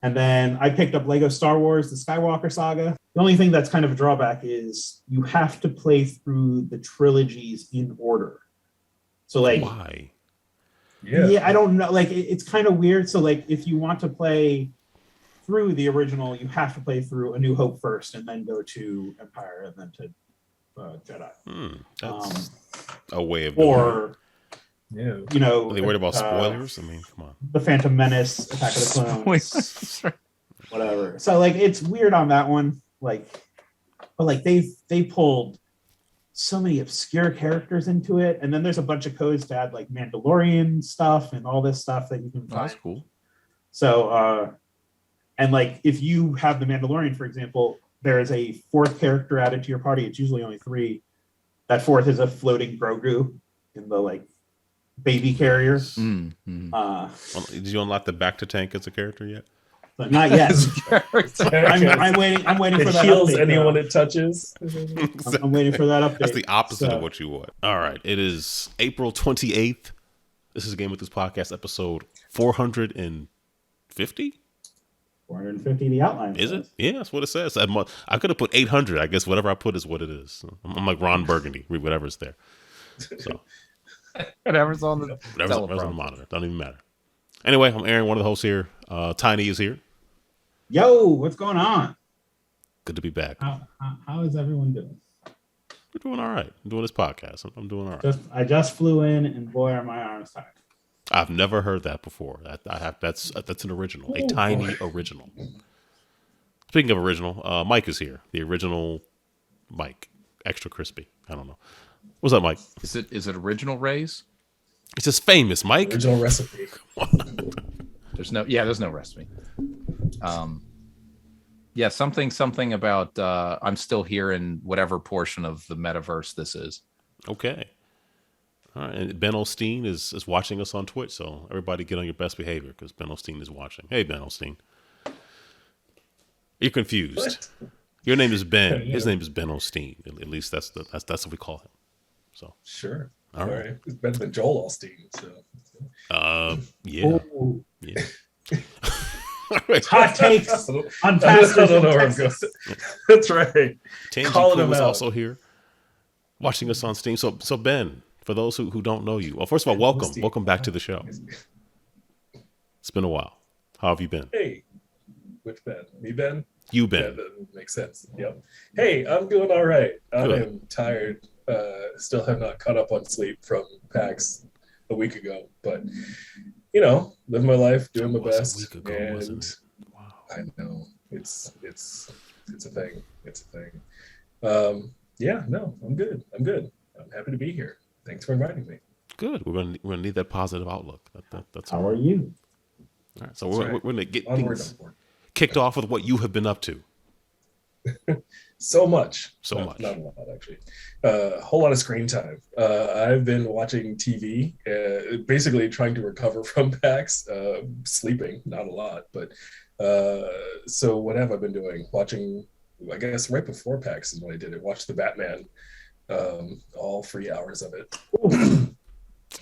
And then I picked up Lego Star Wars, the Skywalker Saga. The only thing that's kind of a drawback is you have to play through the trilogies in order. So like, why? Yeah, I don't know. Like, it's kind of weird. So like, if you want to play through the original, you have to play through A New Hope first, and then go to Empire, and then to Jedi. That's a way of doing or it. You know, are they worried about spoilers? I mean, come on. The Phantom Menace, Attack of the Clones, whatever. So like, it's weird on that one. Like, but like they pulled so many obscure characters into it, and then there's a bunch of codes to add like Mandalorian stuff and all this stuff that you can find. That's cool. So and like, if you have the Mandalorian, for example, there is a fourth character added to your party. It's usually only 3. That fourth is a floating Grogu in the like baby carrier. Did you unlock the Bacta tank as a character yet? But not yet. I'm waiting. I'm waiting for that. Heals update, anyone it touches. I'm waiting for that update. That's the opposite of what you want. All right. It is April 28th. This is GameEnthus podcast episode 450. 450, the outline. Is it? Yeah, that's what it says. I could have put 800. I guess whatever I put is what it is. I'm like Ron Burgundy. Read whatever's there. So whatever's on the monitor. Doesn't even matter. Anyway, I'm Aaron, one of the hosts here. Tiny is here. Yo, what's going on? Good to be back. How is everyone doing? We're doing all right. I'm doing this podcast. I'm doing all right. I just flew in, and boy, are my arms tired. I've never heard that before. That's an original, a tiny original. Speaking of original, Mike is here. The original Mike, extra crispy. I don't know. What's up, Mike? Is it original Ray's? It's just famous, Mike. Original recipe. There's no recipe. Something about I'm still here in whatever portion of the metaverse this is. Okay. All right, and Ben Osteen is watching us on Twitch, so everybody get on your best behavior because Ben Osteen is watching. Hey, Ben Osteen. You're confused. What? Your name is Ben. His name is Ben Osteen. At least that's what we call him. So sure. All right. It's better than Joel Osteen. So. Yeah. Ooh. Yeah. Hot takes on I don't know where I'm going. That's right. Tangy was also here, watching us on Steam. So Ben. For those who don't know you, well, first of all, welcome. Welcome back to the show. It's been a while. How have you been? Hey, which Ben? Me, Ben? You, Ben. Yeah, that makes sense. Yep. Hey, I'm doing all right. Good. I am tired. Still have not caught up on sleep from PAX a week ago. But, living my life, doing my best. A week ago, wasn't it? Wow. I know. It's a thing. It's a thing. I'm good. I'm happy to be here. Thanks for inviting me. Good. We're gonna need that positive outlook. That's How are you? All right. So we're gonna get Onward, things kicked off with what you have been up to. So much. Not a lot, actually. A whole lot of screen time. I've been watching TV, basically trying to recover from PAX, sleeping, not a lot. But so what have I been doing? Watching, I guess right before PAX is when I did it. Watched the Batman. All 3 hours of it.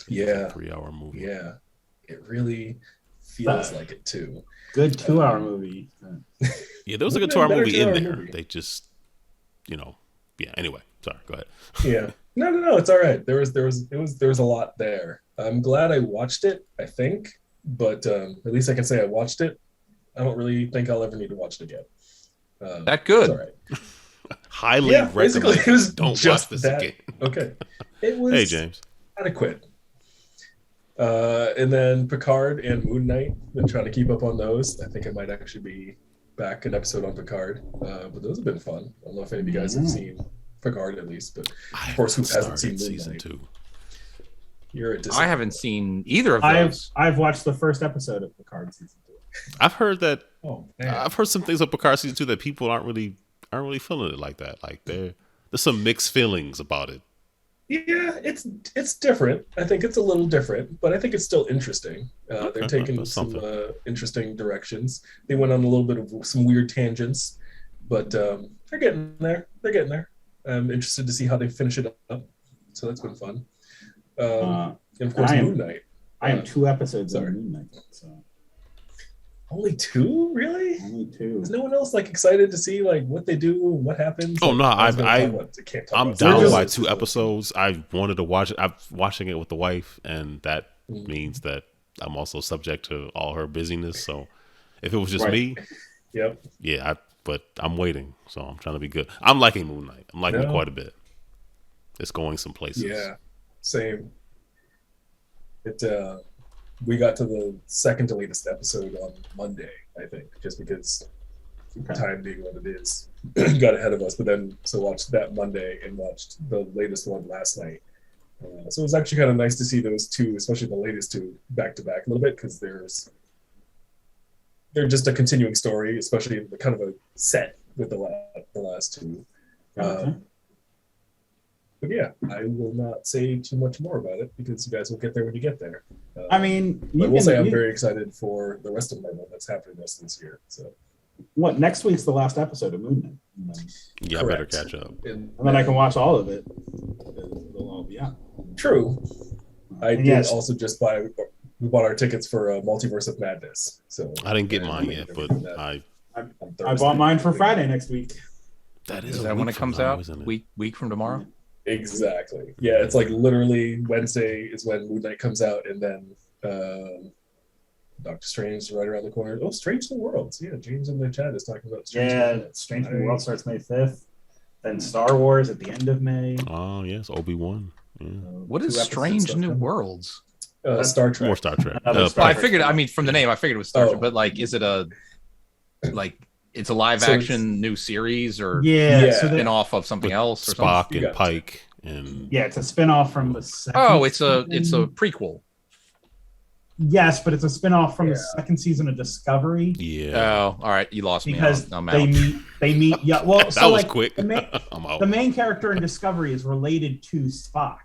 Yeah. 3-hour movie. Yeah. It really feels like it too. Good 2-hour movie. Yeah, there was a good 2-hour movie in there. They just, yeah. Anyway, sorry. Go ahead. Yeah. No. It's all right. There was a lot there. I'm glad I watched it. I think, but at least I can say I watched it. I don't really think I'll ever need to watch it again. That good. It's all right. Highly recommend. It was don't just watch this that. again. Okay. It was Hey, James. adequate. And then Picard and Moon Knight. Been trying to keep up on those. I think I might actually be back an episode on Picard. But those have been fun. I don't know if any of you guys have seen Picard at least, but of course, who hasn't seen Moon season Knight? 2? You're a I haven't seen either of those. I've watched the first episode of Picard season 2. I've heard that. Oh, man. I've heard some things of Picard season 2 that people aren't really feeling it like that. Like there's some mixed feelings about it. Yeah, it's different. I think it's a little different, but I think it's still interesting. They're taking some interesting directions. They went on a little bit of some weird tangents, but they're getting there. I'm interested to see how they finish it up. So that's been fun. And of course, Moon Knight. I am 2 episodes of Moon Knight. So. Only 2, really? Only 2. Is no one else like excited to see like what they do, what happens? Oh like, no, I'm down by 2 episodes. I wanted to watch it. I'm watching it with the wife, and that means that I'm also subject to all her busyness. So if it was just me, but I'm waiting. So I'm trying to be good. I'm liking Moon Knight. I'm liking it quite a bit. It's going some places. Yeah, same. It we got to the second to latest episode on Monday, I think, just because time being what it is, got ahead of us. But then watched that Monday and watched the latest one last night. So it was actually kind of nice to see those 2, especially the latest 2, back to back a little bit, because they're just a continuing story, especially the kind of a set with the last 2. But yeah, I will not say too much more about it because you guys will get there when you get there. I mean, I will say I'm very excited for the rest of Marvel that's happening the rest of this year. So, next week's the last episode of Moon Knight? Yeah, correct. I better catch up, and then I can watch all of it. It'll all be out. True. I did also just we bought our tickets for Multiverse of Madness. So I didn't get mine yet, but I bought mine for Friday next week. Is that when it comes out? Week from tomorrow? Exactly. Yeah, it's like literally Wednesday is when Moon Knight comes out, and then Doctor Strange is right around the corner. Oh, Strange New Worlds. Yeah, James in the chat is talking about Strange New Worlds. Strange New Worlds starts May 5th. Then Star Wars at the end of May. Oh, yes, Obi-Wan. Yeah. What is Strange New Worlds? Star Trek. More Star Trek. I figured, I mean, from the name, I figured it was Star Trek, but like, is it it's a live action new series or spin off of something else or Spock something? and Pike and it's a spin-off from the second it's a prequel. Yes, but it's a spin-off from the second season of Discovery. Oh, all right, you lost because me. They meet well, that so was like quick. The main character in Discovery is related to Spock.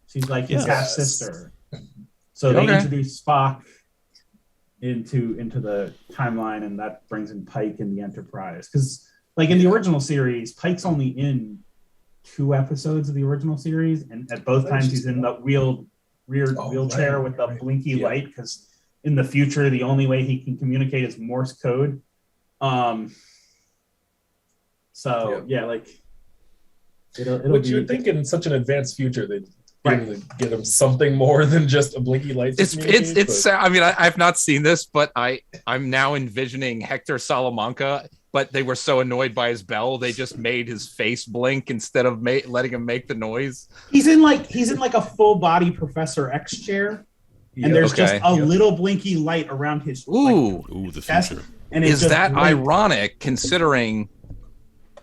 She's like his half sister. So they introduce Spock into the timeline, and that brings in Pike in the Enterprise. Because like in the original series, Pike's only in 2 episodes of the original series, and at both times he's in the wheelchair with the blinky light, because in the future the only way he can communicate is Morse code. Like it'll But you would think in such an advanced future they'd be able to get him something more than just a blinky light. It's I mean, I've not seen this, but I'm now envisioning Hector Salamanca, but they were so annoyed by his bell they just made his face blink instead of letting him make the noise. He's in like a full body Professor X chair, and there's just a little blinky light around his the chest, future. and is that ironic considering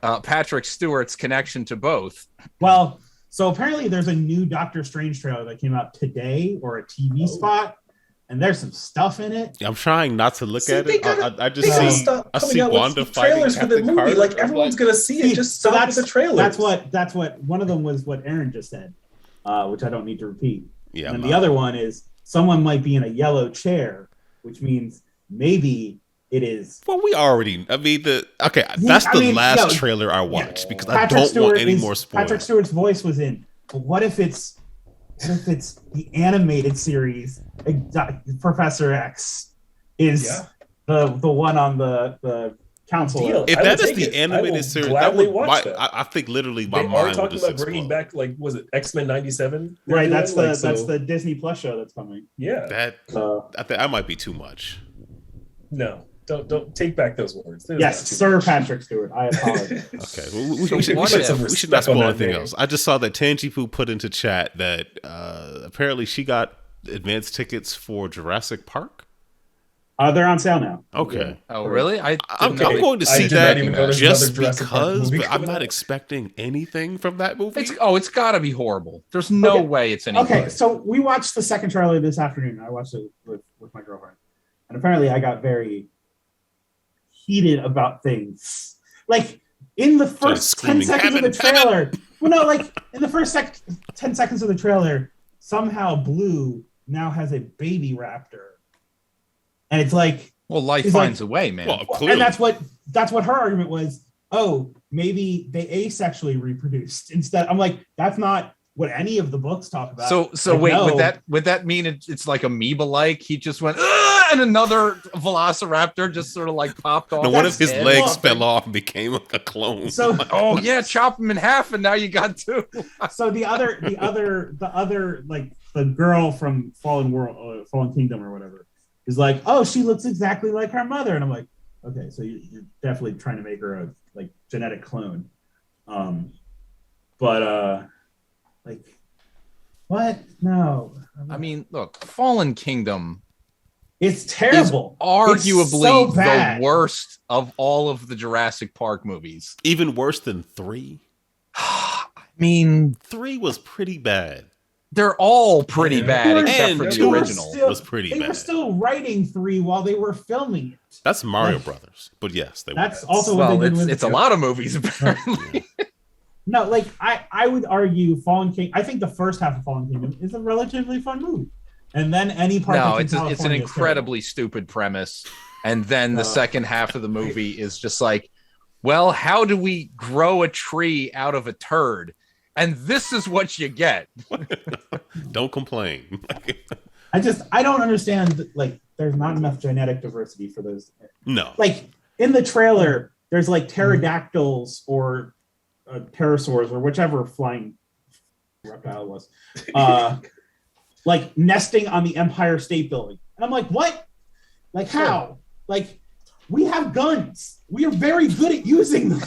Patrick Stewart's connection to both? Well, so apparently there's a new Doctor Strange trailer that came out today, or a TV spot, and there's some stuff in it. I'm trying not to look at it. I just see Wanda fighting trailers for the movie. Carter. Like everyone's gonna see it. Just stop with the trailers. That's what one of them was what Aaron just said, which I don't need to repeat. Yeah. And the other one is someone might be in a yellow chair, which means maybe it is. Well, we already. I mean, that's the last trailer I watched because Patrick I don't Stewart want any more spoilers. Patrick Stewart's voice was in. But what if it's the animated series? Professor X is the one on the council. If that is the animated series, I think literally my mind would just explode. Bringing back, like, was it X-Men '97? Right, that's the Disney Plus show that's coming. Yeah, I think I might be too much. No. Don't take back those words. Yes, Sir Patrick Stewart. I apologize. Okay, well, we should not spoil anything else. I just saw that Tangifu put into chat that apparently she got advance tickets for Jurassic Park. They're on sale now. Okay. Oh, really? I'm going to see that just because, but I'm not expecting anything from that movie. It's got to be horrible. There's no way it's any good. Okay, so we watched the second trailer this afternoon. I watched it with my girlfriend, and apparently I got very heated about things. Like in the first 10 seconds of the trailer. Well, no, like in the first 10 seconds of the trailer, somehow Blue now has a baby raptor. And it's like, well, life finds a way, man. Well, and that's what her argument was. Oh, maybe they asexually reproduced instead. I'm like, that's not what any of the books talk about. So like, wait, would that mean it's like amoeba-like? He just went And another velociraptor just sort of like popped off. No, what if his head. legs fell off and became a clone? So Oh yeah, chop him in half, and now you got two. so the other like the girl from Fallen Kingdom or whatever is like, oh, she looks exactly like her mother, and I'm like, okay, so you're definitely trying to make her a like genetic clone, but like what? No, I mean, look, Fallen Kingdom it's terrible. is arguably It's so bad. the worst of all of the Jurassic Park movies. Even worse than 3. I mean, 3 was pretty bad. they're all pretty bad except And for the two original. was pretty They bad. were still writing 3 while they were filming it. That's Mario Like, Brothers, but yes, they That's were. also what Well, they did with it's a lot of movies apparently. No, like I would argue Fallen King. I think the first half of Fallen Kingdom is a relatively fun movie, and then any part. No, that's in it's an California is incredibly stupid premise, and then the second half of the movie is just like, well, how do we grow a tree out of a turd? And this is what you get. Don't complain. I don't understand. Like, there's not enough genetic diversity for those. No. Like in the trailer, there's like pterodactyls or pterosaurs or whichever flying reptile it was, like nesting on the Empire State Building, and I'm like, what? Like how? Like we have guns. We are very good at using them.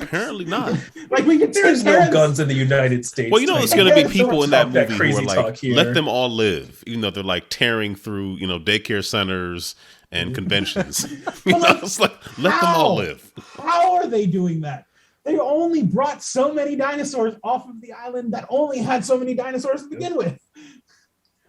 Apparently not. Like we can. There's no guns in the United States. Well, you know, there's going to be people in that Stop that movie who are crazy like, talk here. let them all live, even though they're like tearing through, daycare centers and conventions. It's like, let them all live. How are they doing that? They only brought so many dinosaurs off of the island that only had so many dinosaurs to begin with.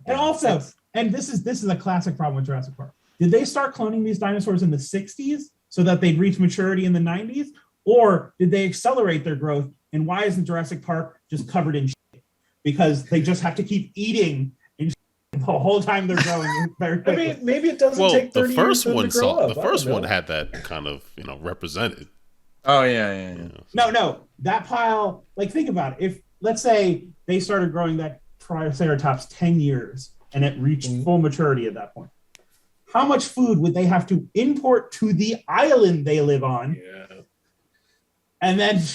And also, and this is a classic problem with Jurassic Park. Did they start cloning these dinosaurs in the 60s so that they'd reach maturity in the 90s? Or did they accelerate their growth? And why isn't Jurassic Park just covered in shit? Because they just have to keep eating and the whole time they're growing very quickly. I mean, maybe it doesn't take 30 years for them to grow up. The first one had that kind of, represented. Oh yeah. No, that pile, like think about it. If let's say they started growing that Triceratops 10 years and it reached full maturity at that point, how much food would they have to import to the island they live on? Yeah. And then it's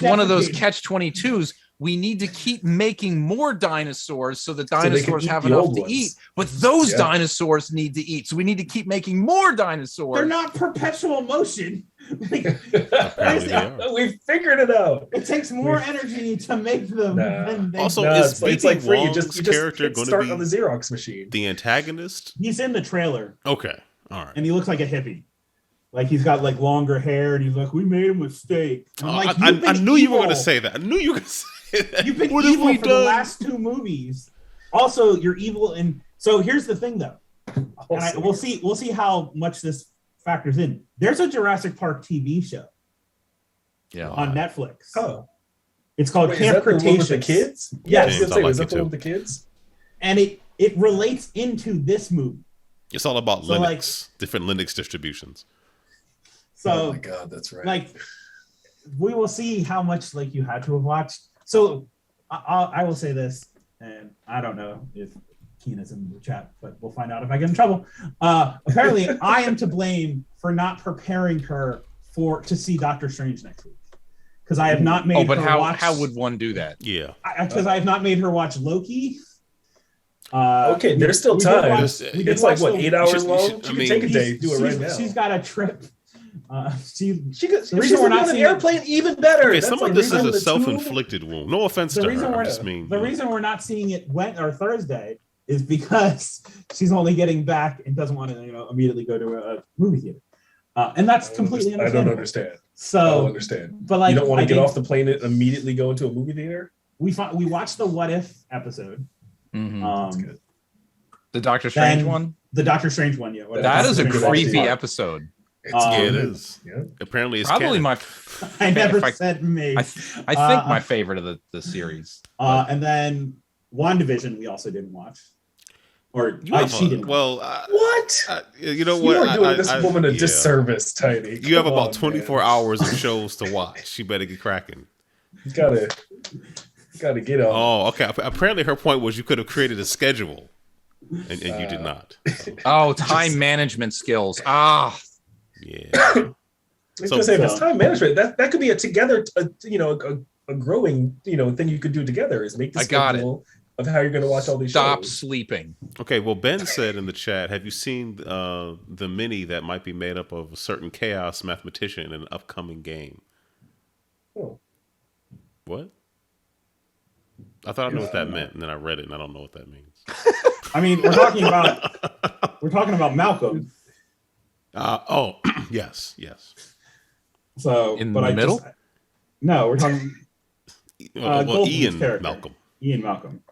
one of those defecate. catch-22s. We need to keep making more dinosaurs so the they can dinosaurs eat have the enough old to ones. eat. But those dinosaurs need to eat. So we need to keep making more dinosaurs. they're not perpetual motion. Like, Apparently they are. We figured it out. it takes more energy to make them than they Also, No, is it's like free. You Wong's just character hit going to start be on the Xerox machine. the antagonist? he's in the trailer Okay, all right. and he looks like a hippie. Like he's got like longer hair and he's like, we made a mistake. And I'm like, I knew you were going to say that. I knew you were going to say that. You've been What have evil we for the done? last 2 movies. Also, you're evil, and so here's the thing, though. And we'll see how much this factors in. There's a Jurassic Park TV show on Netflix. Oh, It's called wait, Camp is that the one with Cretaceous. the kids? Yes. I was gonna say, I like is that it the one too. with the kids? And it relates into this movie. It's all about So, Linux, like- different Linux distributions. So, Oh my god, that's right. like, we will see how much like you had to have watched. So, I will say this, and I don't know if Keena's in the chat, but we'll find out if I get in trouble. Apparently, I am to blame for not preparing her to see Doctor Strange next week because I have not made. but her how watch, how would one do that? Yeah. Because I have not made her watch Loki. Okay, there's still did time. watch- It's we did It's like watch what, the- 8 hours should- long? you She should- I can mean, take a day, do it right now. She's got a trip. She The she's reason we're not on an seeing it- airplane, even better. Okay, That's some like of this is reading a the self-inflicted wound. No offense The to reason her. I we're just mean, the reason we're not seeing it Thursday is because she's only getting back and doesn't want to immediately go to a movie theater, and that's completely I don't understandable. understand. I don't So, understand. but like, You don't want I to get did- off the plane and immediately go into a movie theater? We watched the What If episode, Mhm. That's good. The Doctor Strange then- one? the Doctor Strange one. Yeah, What If That is a episode. good creepy episode. episode. It's Um, yeah, it good. is. Yeah. Apparently, it's Probably canon. my I never if I- said me. I think my favorite of the series. And then WandaVision we also didn't watch, or You have she a- didn't. well, What? you know You what? are doing this woman a yeah. disservice, Tiny. You have Come about on, 24 man. hours of shows to watch. You better get cracking. You gotta get on. Oh, okay. Apparently, her point was you could have created a schedule. and you did not. Oh, time management skills. Ah, Yeah. I was gonna say, if it's time management, that could be a growing thing you could do together is make the schedule of how you're going to watch all these Stop shows. sleeping. Okay, well, Ben said in the chat, have you seen the mini that might be made up of a certain chaos mathematician in an upcoming game? Oh. What? I thought I knew what that meant, and then I read it, and I don't know what that means. I mean, we're talking about Malcolm. Oh, yes. So in the middle? No, we're talking. Ian Malcolm. Ian Malcolm.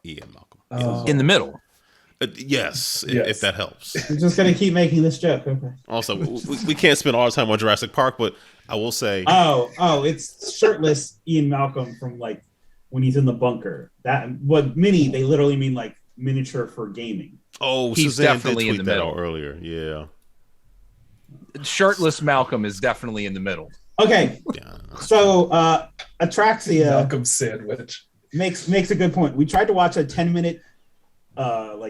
In the middle. Yes, if that helps. I'm just gonna keep making this joke. Okay. Also, we can't spend all our time on Jurassic Park, but I will say. Oh, it's shirtless Ian Malcolm from like when he's in the bunker. Mini? They literally mean like miniature for gaming. Oh, he's Suzanne definitely did in the tweet that middle out earlier. Yeah. Shirtless Malcolm is definitely in the middle. Okay. Yeah. So Atraxia Malcolm sandwich makes a good point. We tried to watch a 10-minute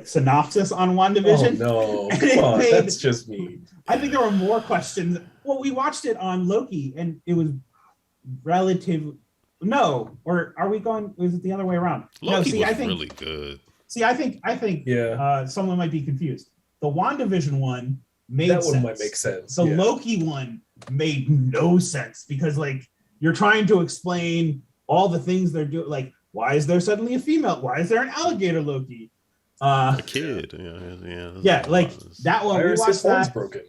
synopsis on WandaVision. Oh no, come on, that's just me. I think there were more questions. Well, we watched it on Loki, and it was relative. No, or are we going? Was it the other way around? Loki was I think really good. See, I think someone might be confused. The WandaVision one made that sense. one might make sense. The Loki one made no sense because like you're trying to explain all the things they're doing. Like, why is there suddenly a female? Why is there an alligator Loki? A kid. Yeah, like that one. We watched that. Broken.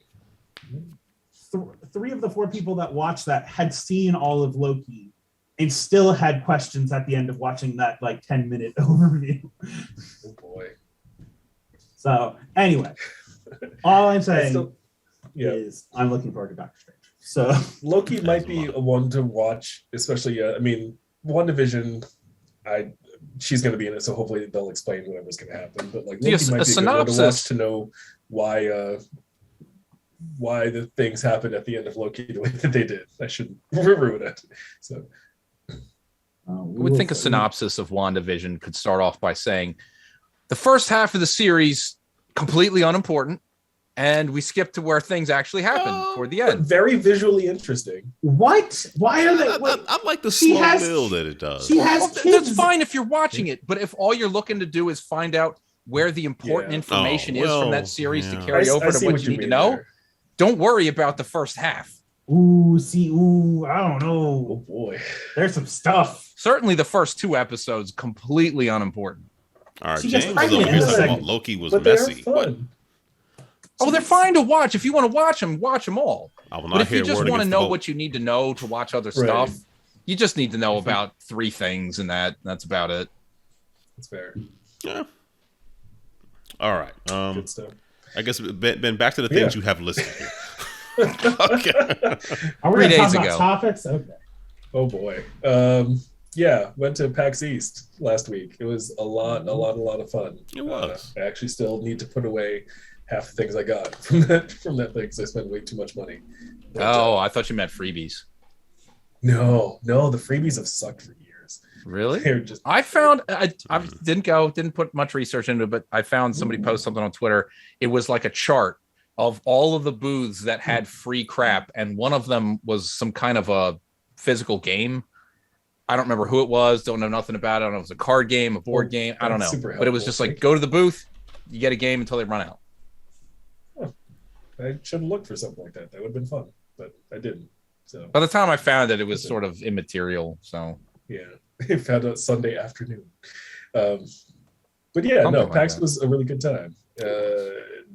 3 of the 4 people that watched that had seen all of Loki and still had questions at the end of watching that like 10-minute overview. Oh boy. So anyway, all I'm saying is I'm looking forward to Doctor Strange. So Loki might be a one to watch, especially. I mean, WandaVision. She's going to be in it, so hopefully they'll explain whatever's going to happen. But like, Loki might be a good one to watch to know why the things happened at the end of Loki the way that they did. I shouldn't ruin it. So I would think a synopsis of WandaVision could start off by saying the first half of the series completely unimportant, and we skip to where things actually happen toward the end. Very visually interesting. What? Why are they? I like the slow build that it does. She has kids. That's fine if you're watching it, but if all you're looking to do is find out where the important information is from that series to carry over to what you need to know, don't worry about the first half. I don't know. Oh boy, there's some stuff. Certainly, the first 2 episodes completely unimportant. All right, James was over here talking about Loki was messy. They're fine to watch. If you want to watch them all. But if you just want to know what you need to know to watch other stuff, you just need to know about 3 things, and that's about it. That's fair. Yeah. All right. Good stuff. I guess Ben, back to the things you have listed here. Okay. Are we 3 days about ago. Topics? Okay. Oh boy. Went to PAX East last week. It was a lot of fun. It was. I actually still need to put away half the things I got from that thing because I spent way too much money. But, I thought you meant freebies. No, the freebies have sucked for years. Really? They're just. I found I didn't put much research into it, but I found somebody post something on Twitter. It was like a chart of all of the booths that had free crap, and one of them was some kind of a physical game. I don't remember who it was. Don't know nothing about it. I don't know if it was a card game, a board game. I don't know. But it was just like, go to the booth, you get a game until they run out. I should have looked for something like that. That would have been fun, but I didn't. So by the time I found it, it was sort of immaterial. So yeah, I found out Sunday afternoon. But yeah, PAX was a really good time.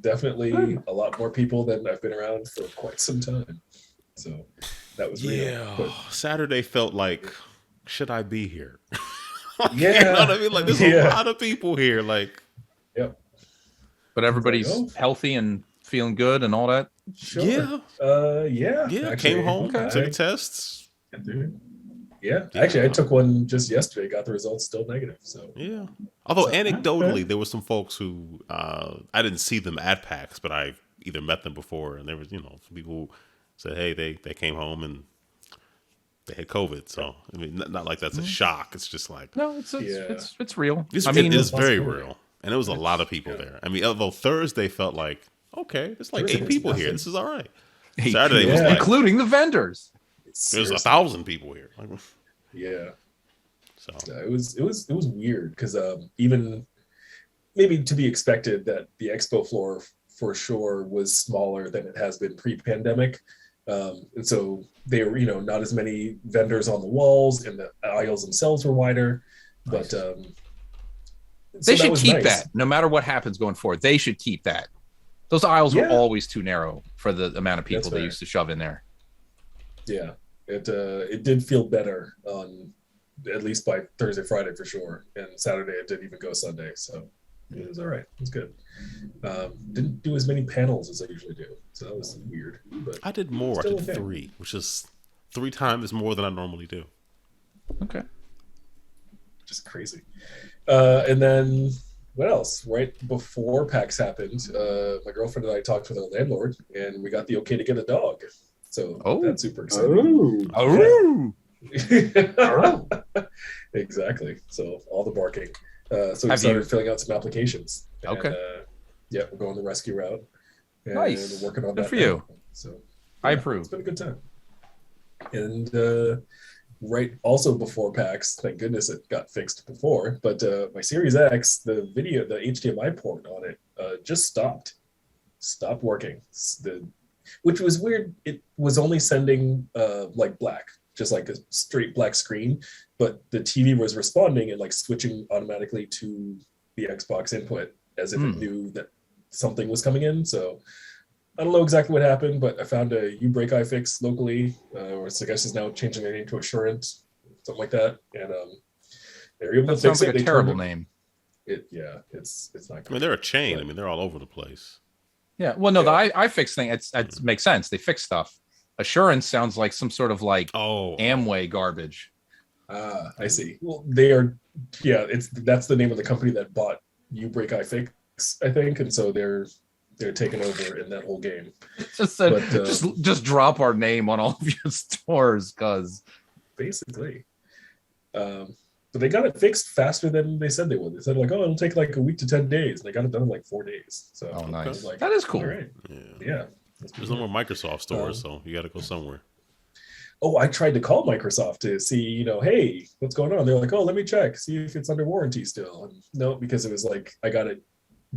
Definitely a lot more people than I've been around for quite some time. So that was real. Yeah, Saturday felt like, should I be here? Yeah, you know what I mean? Like there's a lot of people here. Like, yep. But everybody's healthy and feeling good and all that. Sure. Yeah. Actually, came home, took the tests. Yeah. Actually, I took one just yesterday. Got the results still negative. So yeah. Although anecdotally, there were some folks who I didn't see them at PAX, but I either met them before, and there was some people who said, hey, they came home and they had COVID. So I mean, not like that's a shock. It's just like no, it's real. It is very real. and there was a lot of people there. I mean, although Thursday felt like, okay, there's like 8 people here. This is all right. Saturday was like, including the vendors. There's 1,000 people here. Yeah. So it was weird because even maybe to be expected that the expo floor for sure was smaller than it has been pre-pandemic. And so they were, not as many vendors on the walls, and the aisles themselves were wider. But they should keep that no matter what happens going forward. They should keep that. Those aisles were always too narrow for the amount of people they used to shove in there. Yeah, it did feel better on at least by Thursday, Friday for sure, and Saturday it didn't even go Sunday, so it was all right. It was good. Didn't do as many panels as I usually do, so that was weird. But I did more. I did 3, which is 3 times more than I normally do. Okay, just crazy. And then what else? Right before PAX happened, my girlfriend and I talked with our landlord, and we got the okay to get a dog. So that's super exciting. Exactly. So all the barking. So we started filling out some applications. And, okay. We're going the rescue route. And nice. We're working on Good that for you. So I approve. It's been a good time. And right also before PAX, thank goodness it got fixed before, but my Series X, the HDMI port on it just stopped working. Which was weird. It was only sending like black, just like a straight black screen, but the TV was responding and like switching automatically to the Xbox input as if it knew that something was coming in. So I don't know exactly what happened, but I found a U-Break iFix locally, which I guess is now changing their name to Assurant, something like that. And they're able to fix it. Sounds like a terrible name. It's not good. I mean, they're a chain. I mean, they're all over the place. Yeah. Well, no, the iFix thing, it makes sense. They fix stuff. Assurance sounds like some sort of like Amway garbage. I see. Well, they are. Yeah, that's the name of the company that bought U-Break iFix, I think, and so they're taking over in that whole game. Just drop our name on all of your stores, cause basically. But they got it fixed faster than they said they would. They said like, it'll take like a week to 10 days. They got it done in like 4 days. So nice. Like, that is cool. All right. Yeah. There's no more Microsoft stores, so you got to go somewhere. Oh, I tried to call Microsoft to see, hey, what's going on? They're like, let me check, see if it's under warranty still. And no, because it was like, I got it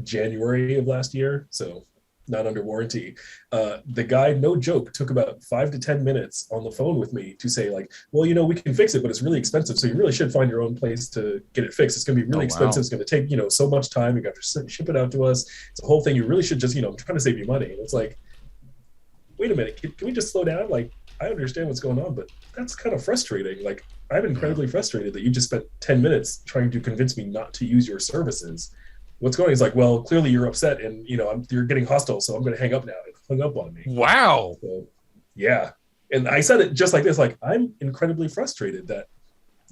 January of last year, so not under warranty. The guy, no joke, took about 5 to 10 minutes on the phone with me to say like, well, we can fix it, but it's really expensive. So you really should find your own place to get it fixed. It's going to be really expensive. It's going to take, so much time. You got to ship it out to us. It's a whole thing. You really should just, I'm trying to save you money. And it's like, wait a minute, can we just slow down? Like, I understand what's going on, but that's kind of frustrating. Like, I'm incredibly frustrated that you just spent 10 minutes trying to convince me not to use your services. What's going on? He's like, well, clearly you're upset and, you're getting hostile, so I'm going to hang up now. It hung up on me. Wow. So, yeah. And I said it just like this, like, I'm incredibly frustrated that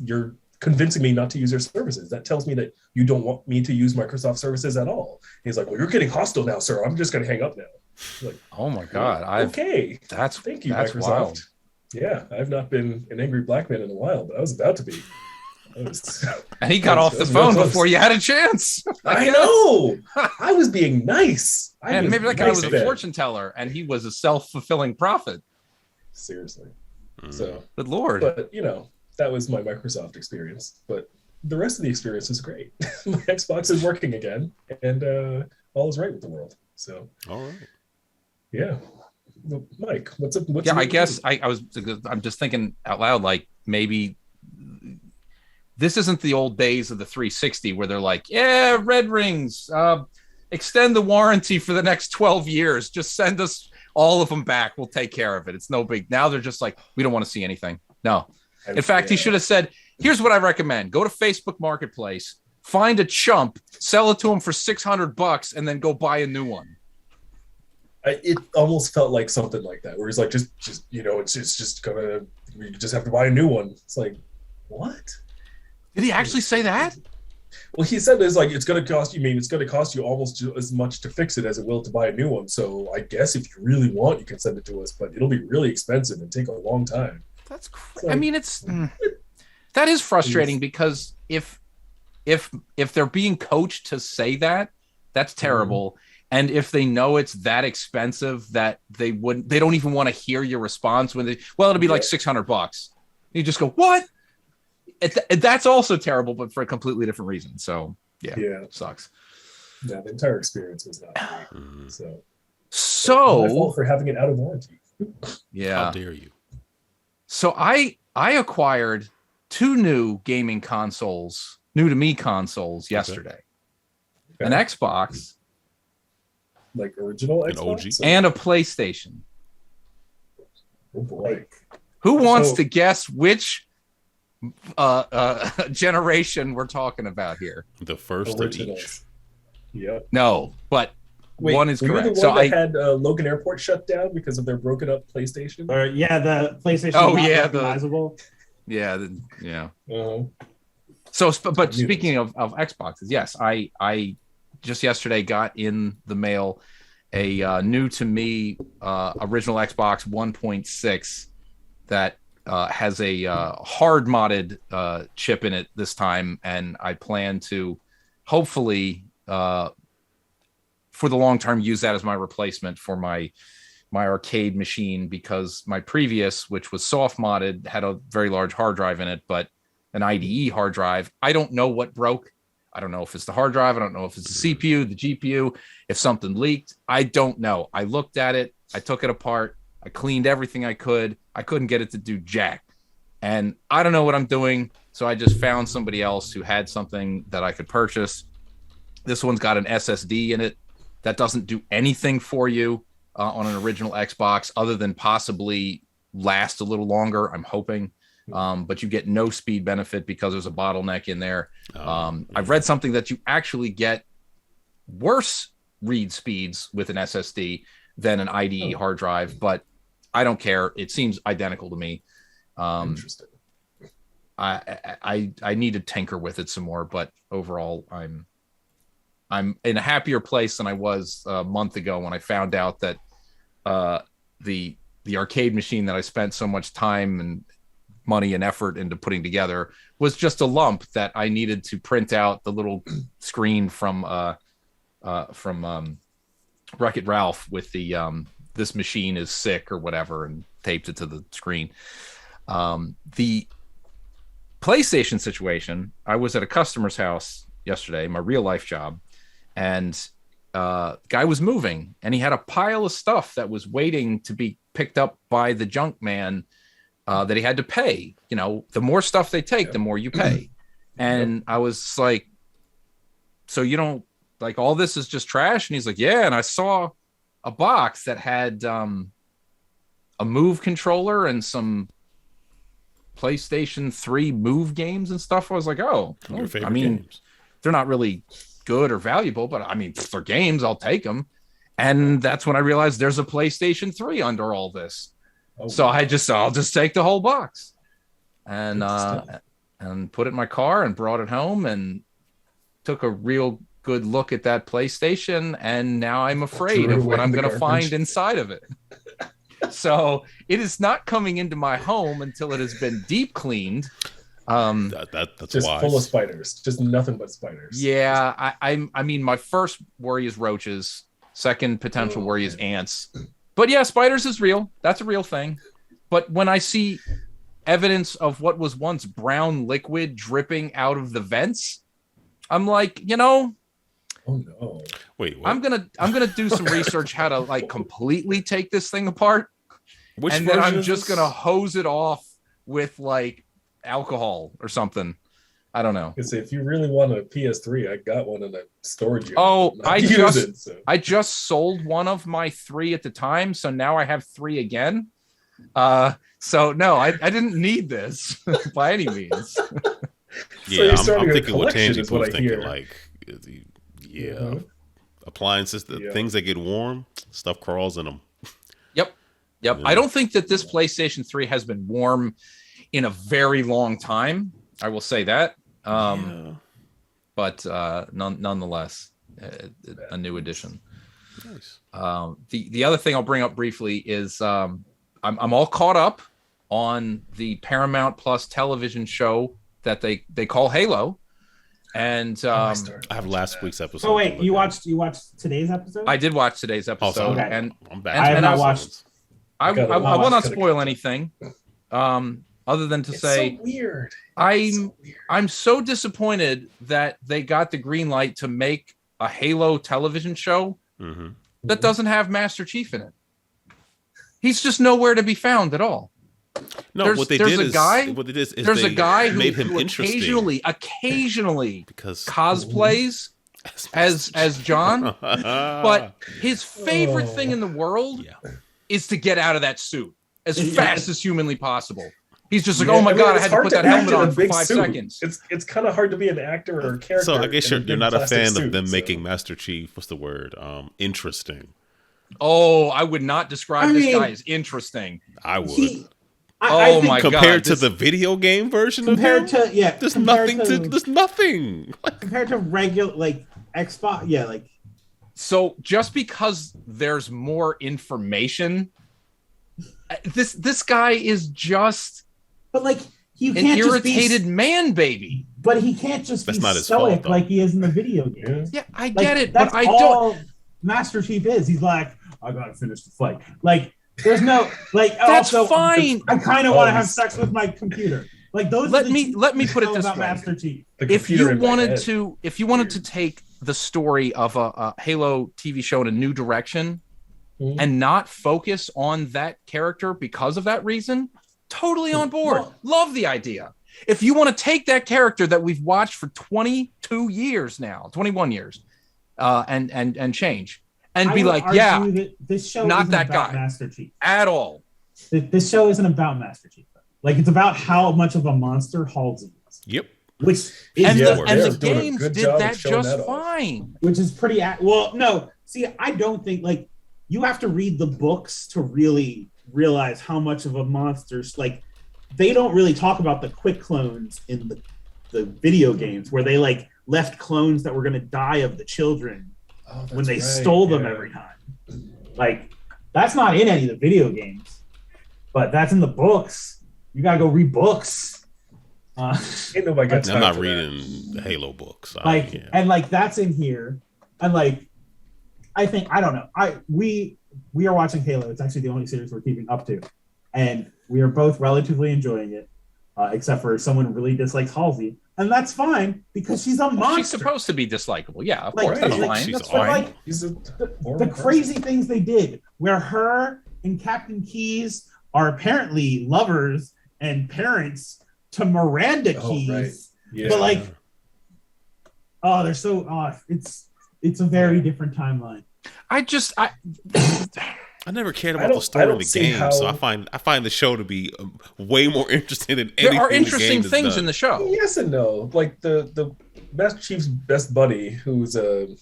you're convincing me not to use your services. That tells me that you don't want me to use Microsoft services at all. He's like, well, you're getting hostile now, sir. I'm just going to hang up now. Like, oh my God. Okay. Thank you, Microsoft. Wild. Yeah, I've not been an angry black man in a while, but I was about to be. And he got off the phone before you had a chance. I know. I was being nice. And maybe that guy was a fortune teller and he was a self-fulfilling prophet. Seriously. So good Lord. But that was my Microsoft experience. But the rest of the experience is great. My Xbox is working again, and all is right with the world. So all right. Yeah. Mike, what's up? I guess I'm just thinking out loud, like maybe this isn't the old days of the 360 where they're like, yeah, red rings, extend the warranty for the next 12 years. Just send us all of them back. We'll take care of it. It's no big. Now they're just like, we don't want to see anything. No. In fact, he should have said, here's what I recommend. Go to Facebook Marketplace, find a chump, sell it to him for $600, and then go buy a new one. It almost felt like something like that, where he's like, just it's just gonna, we just have to buy a new one. It's like, what? Did he actually say that? Well, he said it's like, it's going to cost you almost as much to fix it as it will to buy a new one. So I guess if you really want, you can send it to us, but it'll be really expensive and take a long time. That's crazy. Like, I mean, that is frustrating because if if they're being coached to say that, that's terrible. And if they know it's that expensive that they don't even want to hear your response when it'll be like $600. You just go, what? That's also terrible, but for a completely different reason. So yeah, sucks. Yeah, the entire experience was not great. So my fault for having it out of warranty. Yeah. How dare you? So I acquired 2 new gaming consoles, new to me consoles yesterday. Okay. An Xbox, like original An Xbox? OG? and a PlayStation. Oh boy. Who wants to guess which generation we're talking about here? The first of Originals. each. Yep. No, but one is were correct. You the So one that had Logan Airport shut down because of their broken up PlayStation? Or the PlayStation. Oh, not yeah, recognizable. yeah. Uh-huh. So, but speaking of Xboxes, yes, I just yesterday got in the mail a new to me original Xbox 1.6 that has a hard modded chip in it this time, and I plan to hopefully for the long term use that as my replacement for my arcade machine, because my previous, which was soft modded, had a very large hard drive in it, but an IDE hard drive. I don't know what broke. I don't know if it's the hard drive. I don't know if it's the CPU, the GPU, if something leaked. I don't know. I looked at it. I took it apart. I cleaned everything I could. I couldn't get it to do jack. And I don't know what I'm doing. So I just found somebody else who had something that I could purchase. This one's got an SSD in it that doesn't do anything for you on an original Xbox other than possibly last a little longer, I'm hoping. But you get no speed benefit because there's a bottleneck in there. I've read something that you actually get worse read speeds with an SSD than an IDE hard drive, but I don't care. It seems identical to me. Interesting. I need to tinker with it some more, but overall, I'm in a happier place than I was a month ago when I found out that the arcade machine that I spent so much time and money and effort into putting together was just a lump that I needed to print out the little screen from Wreck-It Ralph with the this machine is sick or whatever, and taped it to the screen. The PlayStation situation, I was at a customer's house yesterday, my real life job, and guy was moving, and he had a pile of stuff that was waiting to be picked up by the junk man that he had to pay. You know, the more stuff they take, the more you pay. And I was like, so you don't, like, all this is just trash? And he's like, yeah. And I saw a box that had a Move controller and some PlayStation 3 Move games and stuff. I was like, oh, Your favorite I mean, games. they're not really good or valuable, but I mean, for games, I'll take them. And that's when I realized there's a PlayStation 3 under all this. So I'll just take the whole box and put it in my car and brought it home and took a real good look at that PlayStation. And now I'm afraid of what I'm going to find inside of it. So it is not coming into my home until it has been deep cleaned. That's just wise. full of spiders, just nothing but spiders. Yeah. I mean, my first worry is roaches. Second potential worry is ants. But yeah, spiders is real. That's a real thing. But when I see evidence of what was once brown liquid dripping out of the vents, I'm like, oh no. Wait, what? I'm gonna do some research how to like completely take this thing apart. Which and then I'm version just is gonna hose it off with like alcohol or something. I don't know. Because if you really want a PS3, I got one in a storage unit. Oh, I I just sold one of my 3 at the time, so now I have 3 again. So no, I didn't need this by any means. Yeah, So I'm a thinking what collection Tangy is what was I thinking. hear. Like, appliances, things that get warm, stuff crawls in them. Yep. Yeah. I don't think that this PlayStation 3 has been warm in a very long time. I will say that. But nonetheless, a new edition. Nice. The other thing I'll bring up briefly is I'm all caught up on the Paramount Plus television show that they call Halo. And I have last week's episode. Oh wait, you watched today's episode? I did watch today's episode, okay. and I'm back. I have and not watched. I will not Gotta spoil catch anything, other than to It's say so weird. I'm so disappointed that they got the green light to make a Halo television show that doesn't have Master Chief in it. He's just nowhere to be found at all. No, there's what they a did is guy- what it is There's a they guy made who him interesting occasionally because cosplays as John, but his favorite thing in the world is to get out of that suit as fast as humanly possible. He's just like, oh my god, I had to put that helmet on for 5 seconds. It's kind of hard to be an actor or a character. So I guess you're not a fan of them so. making Master Chief. What's the word? Interesting. Oh, I would not describe this guy as interesting. I would. Oh my god! Compared to the video game version of him, there's nothing. There's nothing compared to regular like Xbox. Yeah, like so. Just because there's more information, this guy is just. But like you an can't irritated man baby. But he can't just That's be not his stoic fault, like he is in the video games. Yeah, I Like, get it, that's but I all don't. Master Chief is. He's like, I gotta finish the fight. Like, there's no like. That's also, fine. I kind of want to have sex with my computer. Like those. Let me put it this way. Master Chief. If you wanted to take the story of a Halo TV show in a new direction and not focus on that character because of that reason, totally on board. Love the idea. If you want to take that character that we've watched for 22 years now, 21 years, and change, and be like, yeah, this show not isn't that about guy Master Chief at all. This show isn't about Master Chief. Like it's about how much of a monster Halsey is. Yep. Which is And they're the doing a games good did job that of showing just that off. fine. which is pretty well. No, see, I don't think like you have to read the books to really realize how much of a monster's like. They don't really talk about the quick clones in the video games where they like left clones that were going to die of the children when they stole them every time. Like that's not in any of the video games, but that's in the books. You gotta go read books. Ain't nobody got time I'm not for reading the Halo books. And like that's in here, and like I think I don't know. We are watching Halo. It's actually the only series we're keeping up to, and we are both relatively enjoying it, except for someone really dislikes Halsey, and that's fine because she's a monster. She's supposed to be dislikable. Yeah, of Like, course, that's like, fine. she's That's fine. fine. Like He's a the crazy things they did, where her and Captain Keyes are apparently lovers and parents to Miranda Keyes, right. Yeah. but like, they're so it's a very different timeline. I never cared about the story in the game, so I find the show to be way more interesting than anything. There are interesting the things in the show. Yes and no. Like the Master Chief's best buddy, who's the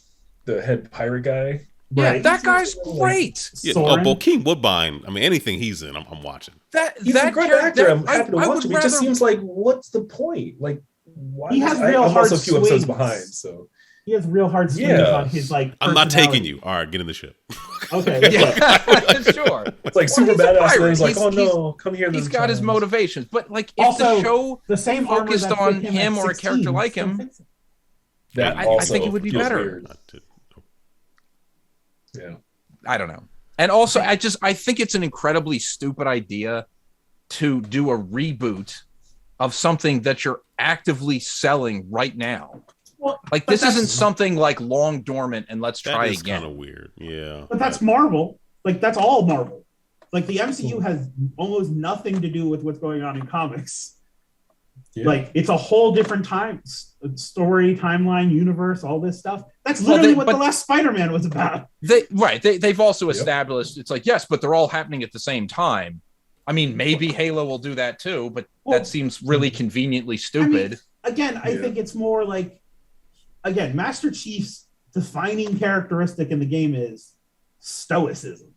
head pirate guy. Yeah, Right. that guy's great. Yeah, Soren. King Woodbine. I mean, anything he's in, I'm watching. He's a great actor. I'm happy to watch him. It just seems like, what's the point? Like, why? He has I'm real hard also a few episodes swings. behind, so He has real hard swings on his like. I'm not taking personality. you. All right, get in the ship. Okay. Yeah, sure. it's like super he's a badass. pirate. And he's like, He's- oh no, come here. He's this got his time. motivations, but like if Also, the show the same armor focused that on fit him at or a 16 character like still him, fits him. That I also think it would be feels better. weird. Yeah. I don't know. And also, I think it's an incredibly stupid idea to do a reboot of something that you're actively selling right now. Well, Like but this isn't that's- something like long dormant and let's try That is again. kind of weird. Yeah. But that's Marvel. Like that's all Marvel. Like the MCU has almost nothing to do with what's going on in comics. Yeah. Like it's a whole different time story, timeline, universe, all this stuff. That's Well, literally they- what but- the last Spider-Man was about. They've also Yep. established it's like, yes, but they're all happening at the same time. I mean, maybe Halo will do that too, but Well, that seems really conveniently stupid. Again, I Yeah. think it's more like Master Chief's defining characteristic in the game is stoicism.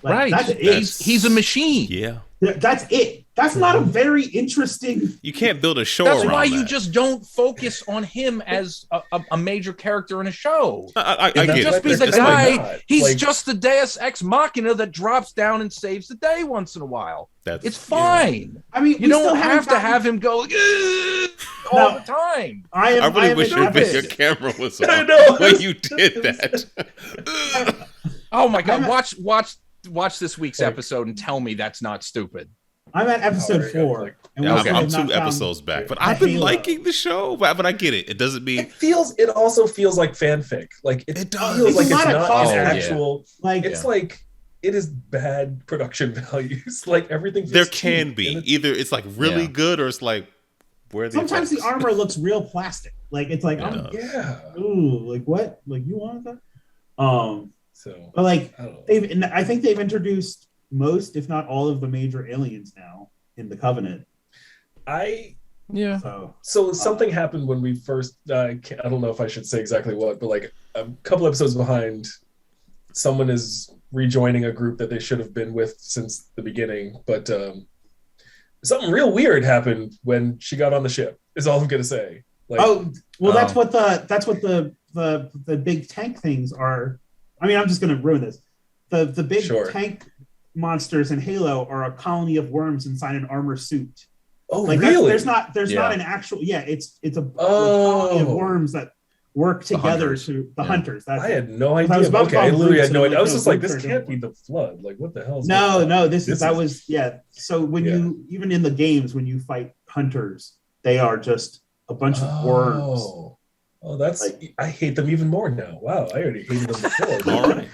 Like, right. That's it. He's a machine. Yeah. That's it. That's not a very interesting. You can't build a show That's around why you that. just don't focus on him as a major character in a show. I get it. Just be the That's guy. not. He's Like- just the Deus Ex Machina that drops down and saves the day once in a while. That's It's fine. I mean, You don't have to have him go all the time. I really wish your your camera was on I know. when you did that. Oh my God! Watch this week's episode and tell me that's not stupid. I'm at episode there you go. 4. and Yeah, we still I'm have not 2 found episodes back, but a I've been Halo. liking the show. But I get it. It doesn't mean It also feels like fanfic. Like It does. feels like It's it's not a not comic. an Oh, yeah. actual. Like, It's like it is bad production values. Like everything. Feels there cheap, can and be it's- either it's like really Yeah. good or it's like where the sometimes the effects? armor looks real plastic. Like it's like, Yeah. Yeah. ooh, like what? Like you want that? So But like I don't know. I think they've introduced most, if not all, of the major aliens now in the Covenant. Yeah. So something happened when we first. I don't know if I should say exactly what, but like a couple episodes behind, someone is rejoining a group that they should have been with since the beginning. But something real weird happened when she got on the ship. Is all I'm gonna say. Like, That's what the big tank things are. I mean, I'm just gonna ruin this. The big Sure. tank monsters in Halo are a colony of worms inside an armor suit. oh Like really? there's not Yeah. an actual it's a Oh. colony of worms that work together hunters. to the Yeah. hunters. That's I it. had no I idea. was about to Okay, call I them literally brutes, had no and idea. I was like, just no, like, this brutes are can't be different. the flood. Like, what the hell? is No, going on? no, This that is- was So when Yeah. you even in the games when you fight hunters, they are just a bunch of worms. Oh, that's. Like- I hate them even more now. Wow, I already hated them before. All right.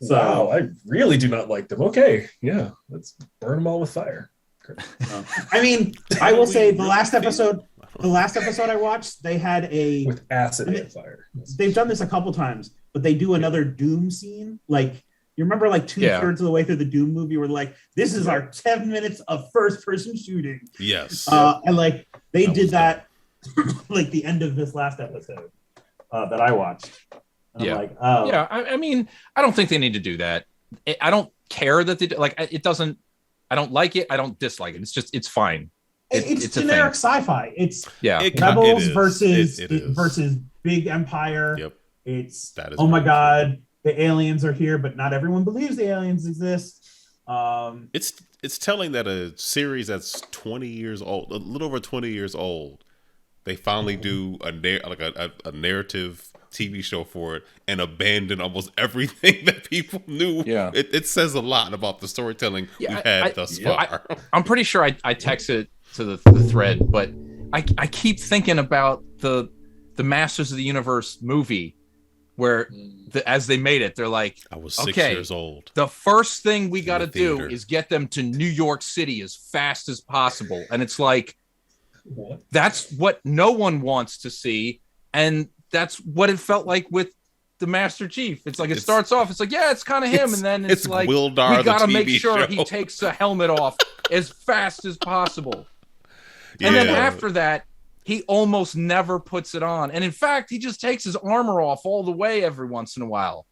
So- Wow, I really do not like them. Okay, yeah, let's burn them all with fire. I mean, I will say the last episode I watched, they had With acid And and fire. they've done this a couple times, but they do another Doom scene. Like you remember, like 2/3 of the way through the Doom movie, where like this is our 10 minutes of first-person shooting, Yes. and like they That did was that, like the end of this last episode that I watched. And Yeah. I'm like, oh, Yeah. I mean, I don't think they need to do that. I don't care that they do, like. It doesn't. I don't like it. I don't dislike it. It's fine. it's it's a generic thing. sci-fi. It's Yeah. Rebels it is. versus It is. versus Big Empire. Yep. It's That is oh my very god, the aliens are here, but not everyone believes the aliens exist. It's telling that a series that's 20 years old, a little over 20 years old, they finally do a narrative TV show for it and abandon almost everything that people knew. Yeah. It says a lot about the storytelling Yeah, we've had thus far. I'm pretty sure I texted to the thread, but I keep thinking about the Masters of the Universe movie where as they made it, they're like, I was 6 okay, years old. the first thing we got to the do theater. is get them to New York City as fast as possible. And it's like, What? that's what no one wants to see. And that's what it felt like with the Master Chief. It's like it starts off, it's like, yeah, it's kind of him. And then it's like, Wildar, we got to the make TV sure show. he takes the helmet off as fast as possible. And then after that, he almost never puts it on. And in fact, he just takes his armor off all the way every once in a while.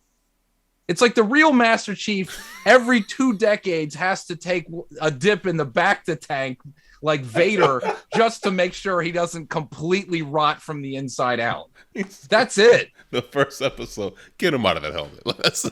It's like the real Master Chief every 2 decades has to take a dip in the Bacta tank like Vader just to make sure he doesn't completely rot from the inside out. That's it. The first episode, get him out of that helmet.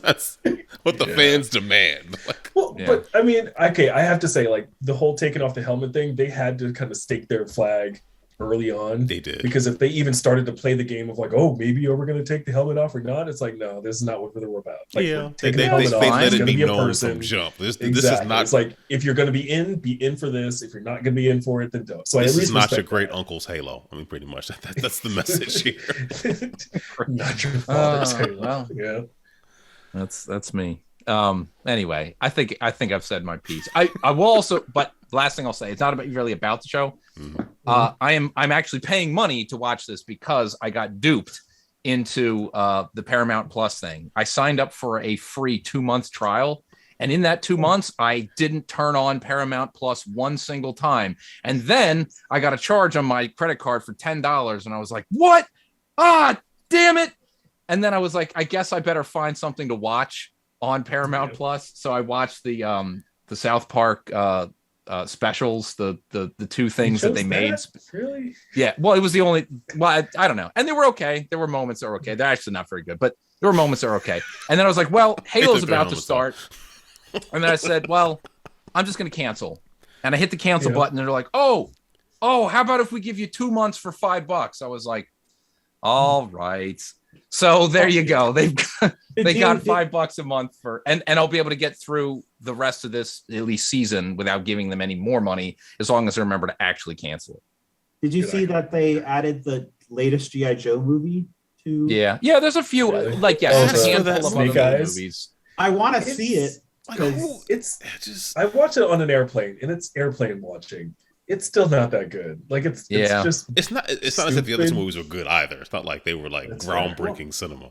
That's what the fans demand. Like, Well, Yeah. but I mean, okay, I have to say, like the whole taking off the helmet thing, they had to kind of stake their flag early on. they did. Because if they even started to play the game of like, oh, maybe we're going to take the helmet off or not, it's like, no, this is not what we're about. Like, Yeah, we're they taking the helmet off, let it's it gonna be a known person. from jump. This Exactly. is not. It's like if you're going to be in for this. If you're not going to be in for it, then don't. So I This at least is not your respect great that. uncle's Halo. I mean, pretty much that's the message here. Not your father's Halo. well. Yeah. That's me. Anyway, I think I've said my piece. I will also, but last thing I'll say, it's not really about the show. I'm actually paying money to watch this because I got duped into the Paramount Plus thing. I signed up for a free 2-month trial, and in that 2 months, I didn't turn on Paramount Plus one single time. And then I got a charge on my credit card for $10, and I was like, "What? Ah, damn it!" And then I was like, I guess I better find something to watch on Paramount Plus. So I watched the South Park specials, the two things that they made. Really? Yeah. Well, it was the only. Well, I don't know, and they were okay. There were moments that were okay. They're actually not very good, but there were moments that were okay. And then I was like, well, Halo's about to start, and then I said, well, I'm just going to cancel, and I hit the cancel button, and they're like, oh, how about if we give you 2 months for $5? I was like, all right. So there you go. They got $5 a month for, and I'll be able to get through the rest of this at least season without giving them any more money, as long as I remember to actually cancel it. Did you see that they added the latest G.I. Joe movie to? Yeah. There's a few like a handful of other movies. I want to see it. I watched it on an airplane, and it's airplane watching. It's still not that good. Like it's just it's not as if the other two movies were good either. It's not like they were like groundbreaking cinema.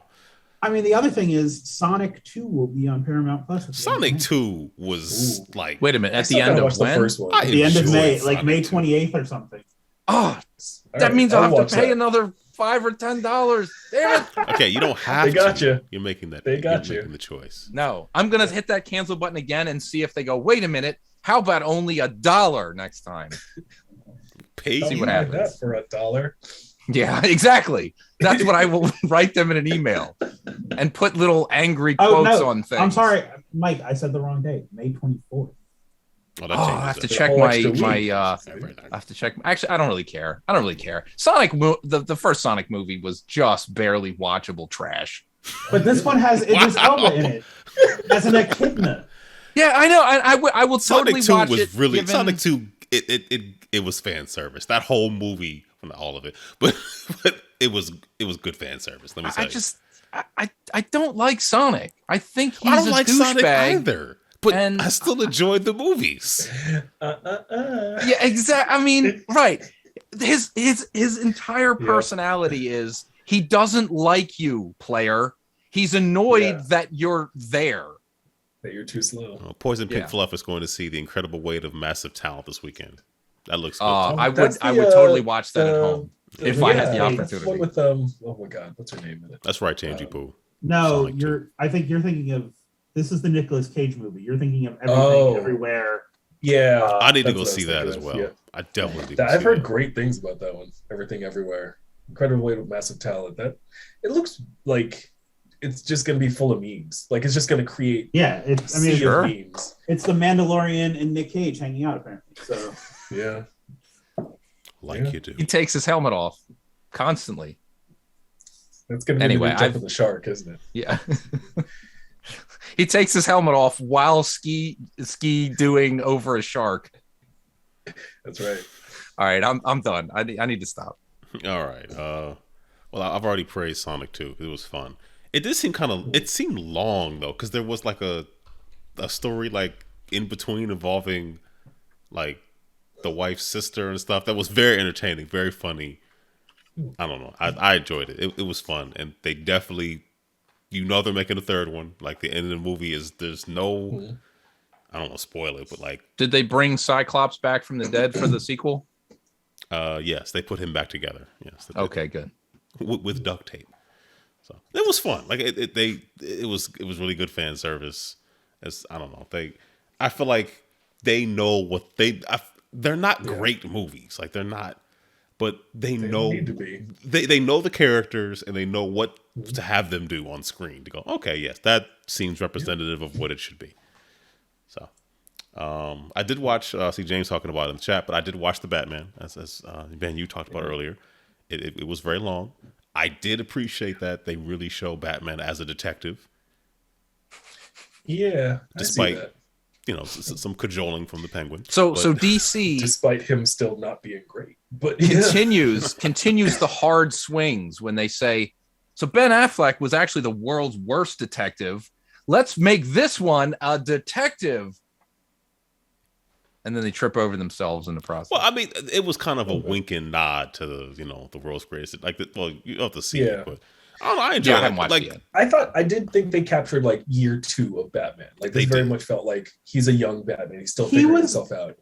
I mean, the other thing is Sonic 2 will be on Paramount Plus. Sonic 2 was like, wait a minute, at the end of when? At the end of May, like May 28th or something. Oh, that means I'll have to pay another $5 or $10. Damn it. Okay, you don't have they got you. You're making that. They got you. Making the choice. No, I'm gonna hit that cancel button again and see if they go, wait a minute, how about only $1 next time? See what happens. That for $1. Yeah, exactly. That's what I will write them in an email and put little angry quotes on things. I'm sorry, Mike. I said the wrong date. May 24th. I have to check my. I have to check. Actually, I don't really care. Sonic, the first Sonic movie was just barely watchable trash. But this one has Idris Elba in it as an echidna. Yeah, I know. I will totally watch it. Sonic 2. It was fan service. That whole movie, not all of it, but it was good fan service. Let me tell you. I don't like Sonic. I think he's I don't like Sonic either. But I still enjoyed the movies. Yeah, exactly. I mean, right. His entire personality is he doesn't like you, player. He's annoyed that you're there. That you're too slow. Poison Pink Fluff is going to see The Incredible Weight of Massive Talent this weekend. That looks good. I would totally watch that at home if I had the opportunity. One with oh my god, what's her name in it? That's right, Tangy Poo. No, I think you're thinking of. This is the Nicolas Cage movie. You're thinking of Everything Everywhere. Yeah, I need to go see that as well. Yeah. I definitely. I've heard great things about that one. Everything Everywhere. Incredible Weight of Massive Talent. That it looks like it's just going to be full of memes. Like it's just going to create. Yeah, memes. It's the Mandalorian and Nick Cage hanging out apparently. So yeah, you do. He takes his helmet off constantly. That's going to be the jump of the shark, isn't it? Yeah. He takes his helmet off while ski doing over a shark. That's right. All right, I'm done. I need to stop. All right. Well, I've already praised Sonic 2. It was fun. It did seem it seemed long though, because there was like a story like in between involving like the wife's sister and stuff that was very entertaining, very funny. I don't know. I enjoyed it. It was fun, and they definitely. They're making a third one. Like the end of the movie there's no, I don't want to spoil it, but like, did they bring Cyclops back from the dead for the sequel? Yes, they put him back together. Yes. Okay, good. With duct tape. So it was fun. Like it was really good fan service. I don't know. I feel like they know what they're not great movies. Like they're not. But they know need to be. They know the characters and they know what to have them do on screen to go, okay, yes, that seems representative of what it should be. So I did watch see James talking about it in the chat, but I did watch the Batman as Ben you talked about earlier. It was very long. I did appreciate that they really show Batman as a detective. Yeah. Despite some cajoling from the Penguin. So DC, despite him still not being great, but continues the hard swings when they say, so Ben Affleck was actually the world's worst detective. Let's make this one a detective. And then they trip over themselves in the process. Well, I mean, it was kind of a wink and nod to the world's greatest. You have to see it, but I don't know. I enjoyed it. I haven't watched it yet. I did think they captured like year 2 of Batman. Like they very much felt like he's a young Batman. He's still figuring himself out.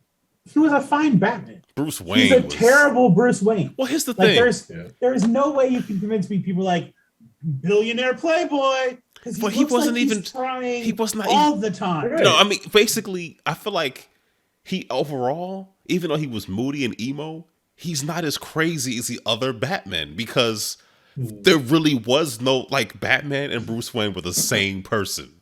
He was a fine Batman. Bruce Wayne. He's a terrible Bruce Wayne. Well, here's the thing. There is no way you can convince me. People like billionaire playboy. because But he wasn't even trying. He was not all even, the time. Right. No, I mean, basically, I feel like he overall, even though he was moody and emo, he's not as crazy as the other Batman because there really was no like Batman and Bruce Wayne were the same person.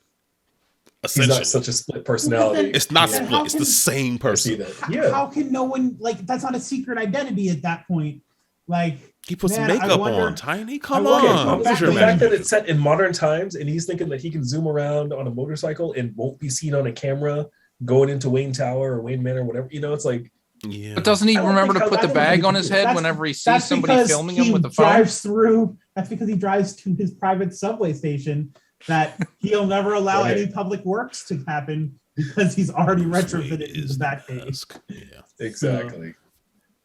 He's not such a split personality. It's not Yeah. split. It's the same person. How can no one like that's not a secret identity at that point? Like He puts man, makeup wonder- on, Tiny. Come wonder- on. Okay, Who's your The man? fact that it's set in modern times and he's thinking that he can zoom around on a motorcycle and won't be seen on a camera going into Wayne Tower or Wayne Manor, whatever, it's like. Yeah. But doesn't he I don't remember think to put the that's- bag on his head that's- whenever he sees that's somebody because filming he him with the phone? drives through. That's because he drives to his private subway station that he'll never allow Right. any public works to happen because he's already retrofitted into the back page. Yeah. Exactly.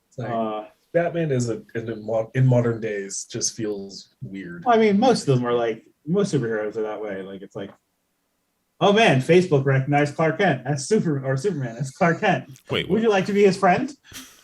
It's like, Batman is in modern days just feels weird. I mean, most of them are like most superheroes are that way. Like it's like, oh man, Facebook recognized Clark Kent as Superman as Clark Kent. Wait, Would you like to be his friend?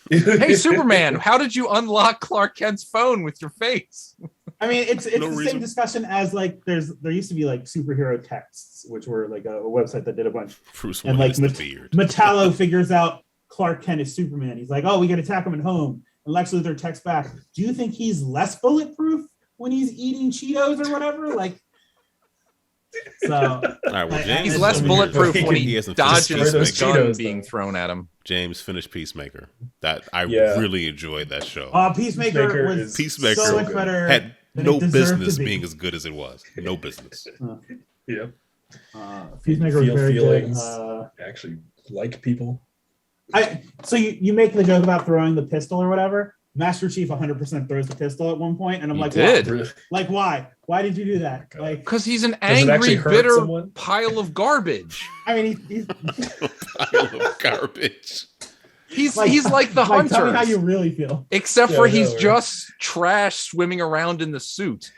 Hey, Superman, how did you unlock Clark Kent's phone with your face? I mean, it's No the reason. same discussion as like there used to be like superhero texts, which were like a website that did a bunch. Bruce And Wayne like is the beard. Metallo figures out Clark Kent is Superman. He's like, oh, we can attack him at home. And Lex Luthor texts back, do you think he's less bulletproof when he's eating Cheetos or whatever? Like, so All right, well, James, He's less I mean, bulletproof he when can- he hasn't dodges finished the Peacemaker. gun Cheetos, being though. thrown at him. James finished Peacemaker. That I Yeah. really enjoyed that show. Peacemaker Peacemaker was is Peacemaker so much good. better. Had than no it deserved business to be. being as good as it was. No business. Yeah, Peacemaker was Feel very feelings. good. actually like people. So you make the joke about throwing the pistol or whatever. Master Chief 100% throws the pistol at one point, and I'm He like, did. Really? Like, why? Why did you do that? God. Like, Because he's an Does it actually angry, hurt bitter someone? pile of garbage. I mean, he's Pile of garbage. He's like the like, tell me how hunter, you really feel. except Yeah, for I know, he's right? just trash swimming around in the suit.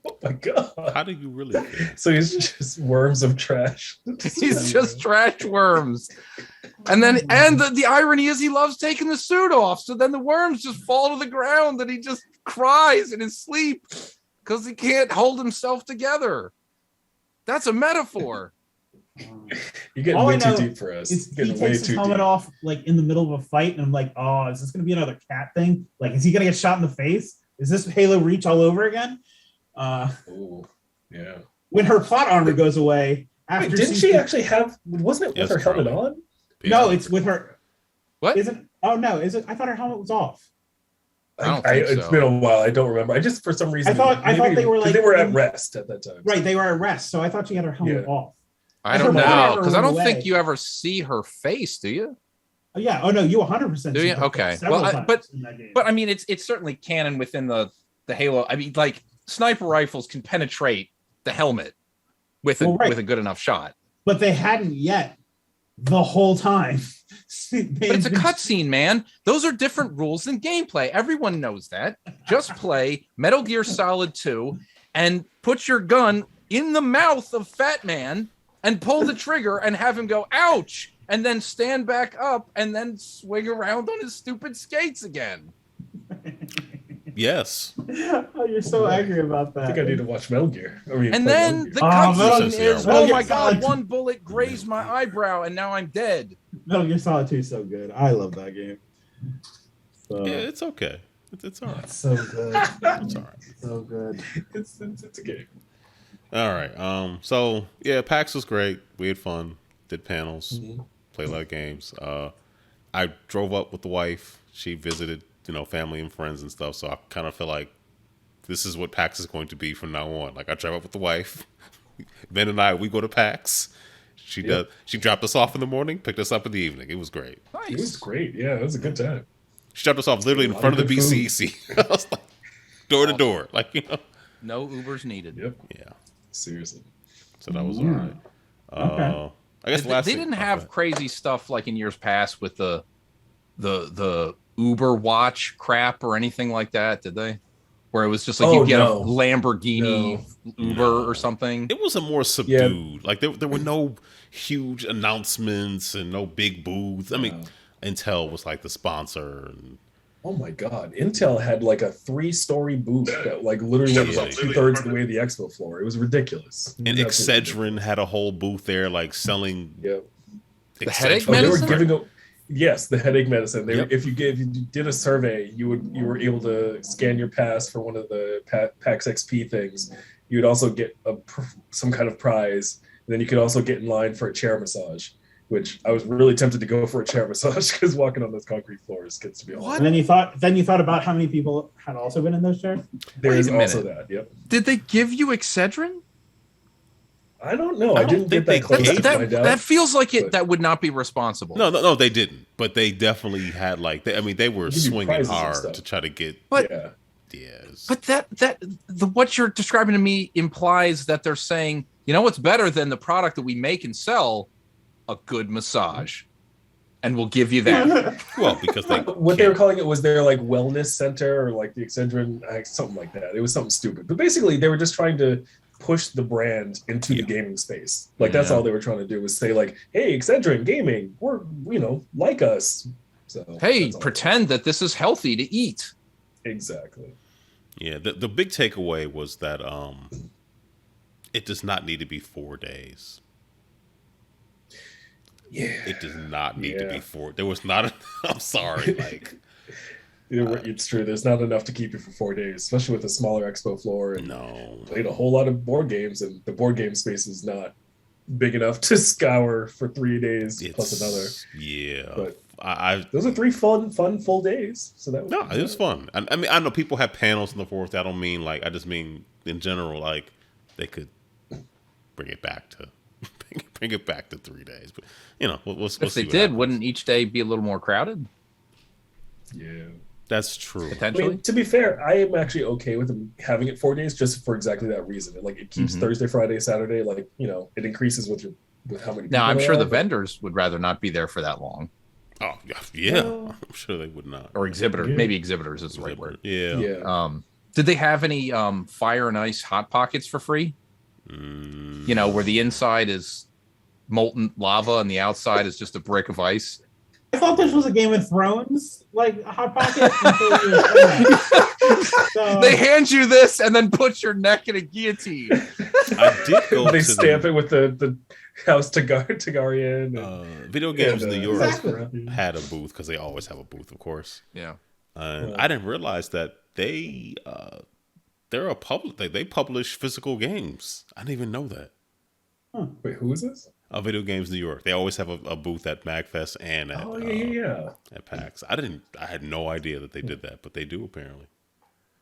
Oh my god! How do you really feel? So he's just worms of trash. He's just trash worms. And the irony is he loves taking the suit off. So then the worms just fall to the ground and he just cries in his sleep because he can't hold himself together. That's a metaphor. You're getting All I way too know deep for us. He Getting way takes his too helmet deep. off like in the middle of a fight, and I'm like, oh, is this gonna be another cat thing? Like, is he gonna get shot in the face? Is this Halo Reach all over again? Ooh, yeah. When her plot armor goes away after Wait, didn't she actually have? Wasn't it Yes, with her helmet Charlie. on? No, it's with her. What? Isn't? Oh no, is it? I thought her helmet was off. I don't think It's so. been a while. I don't remember. I just for some reason I thought they were 'cause like they were at rest at that time. Right, they were at rest, so I thought she had her helmet Yeah. off. I don't Her know armor because I went don't think away. you ever see her face, do you? Oh yeah. Oh no, you 100%. Do see you? her Okay. several Well, times but in that game. I mean, it's certainly canon within the Halo. I mean, like sniper rifles can penetrate the helmet with Well, right. with a good enough shot. But they hadn't yet the whole time. But it's a cutscene, man. Those are different rules than gameplay. Everyone knows that. Just play Metal Gear Solid 2 and put your gun in the mouth of Fat Man and pull the trigger and have him go, ouch, and then stand back up and then swing around on his stupid skates again. Yes. Oh, you're so angry about that. I think I need to watch Metal Gear. I mean, And play then Metal the Gear. Metal cutscene Gear is, Metal oh Gear my god, Solid. one bullet grazed my eyebrow and now I'm dead. Metal Gear Solid 2 is so good. I love that game. So, Yeah, it's okay. It's all right. it's so good. It's all right. So good. it's a game. All right. So yeah, PAX was great. We had fun. Did panels. Mhm. Played a lot of games. I drove up with the wife. She visited, family and friends and stuff. So I kind of feel like this is what PAX is going to be from now on. Like I drive up with the wife. Ben and I, we go to PAX. She does. She dropped us off in the morning, picked us up in the evening. It was great. It was great. Yeah, it was a good time. She dropped us off literally in A lot front of of the good food. BCEC. I was like, door to door, No Ubers needed. Yep. Yeah. Seriously. So that was all right. Okay. I guess They, the last they thing- didn't oh, have go ahead. crazy stuff like in years past with the Uber watch crap or anything like that, did they? Where it was just like Oh, you get no. a Lamborghini Uber No. or something. It was a more subdued. Like there were no huge announcements and no big booths. I mean, No. Intel was like the sponsor, and Oh my God. Intel had like a 3-story booth that like literally went about 2/3 of the way to the expo floor. It was ridiculous. And Excedrin had a whole booth there, like selling. Yep. The headache Oh, they were medicine? giving yes, the headache medicine. They Yep. if you did a survey, you were able to scan your pass for one of the PAX XP things. You would also get some kind of prize. And then you could also get in line for a chair massage, which I was really tempted to go for a chair massage because walking on those concrete floors gets to be a lot. And then you thought about how many people had also been in those chairs. There's Wait a also minute. that. Yep. Did they give you Excedrin? I don't know. I I don't didn't think get that close they to gave find out. That feels like but- that would not be responsible. No, they didn't. But they definitely had like. They were Give you swinging prizes and hard stuff. to try to get. But Yeah. Yes. But what you're describing to me implies that they're saying, you know what's better than the product that we make and sell? A good massage. And we'll give you that. Well, because they What they were calling it was their like wellness center or like the Excedrin, something like that. It was something stupid. But basically, they were just trying to push the brand into the gaming space. Like that's Yeah. all they were trying to do was say like, "Hey, Excedrin gaming, we're like us." So Hey, that's all. pretend that this is healthy to eat. Exactly. Yeah, the big takeaway was that it does not need to be 4 days. Yeah, It does not need to Yeah. be 4. There was not. I'm sorry. Like it's true. There's not enough to keep you for 4 days, especially with a smaller expo floor. And no. played a whole lot of board games, and the board game space is not big enough to scour for 3 days plus another. Yeah. But I those are 3 fun full days. So that was no, it was fun. I mean, I know people have panels in the fourth. I don't mean like. I just mean in general, like they could bring it back to 3 days. But we'll If see they what did, happens. wouldn't each day be a little more crowded? Yeah. That's true. I Potentially. mean, to be fair, I am actually okay with them having it 4 days just for exactly that reason. It keeps Thursday, Friday, Saturday. It increases with how many. Now, I'm people sure there the are, but- vendors would rather not be there for that long. Oh yeah, I'm sure they would not. Or exhibitor. Yeah. Maybe exhibitors is the right word. Yeah. Yeah. Did they have any fire and ice hot pockets for free? Where the inside is molten lava and the outside is just a brick of ice. I thought this was a Game of Thrones, like a hot pocket. Until you were so, They hand you this and then put your neck in a guillotine. I did go They to stamp it with the House Targaryen. Video Games New York Exactly. had a booth because they always have a booth, of course. Yeah. I didn't realize that they're a public. They publish physical games. I didn't even know that. Wait, who is this? Video Games New York. They always have a booth at MagFest and at at PAX. I had no idea that they did that, but they do apparently.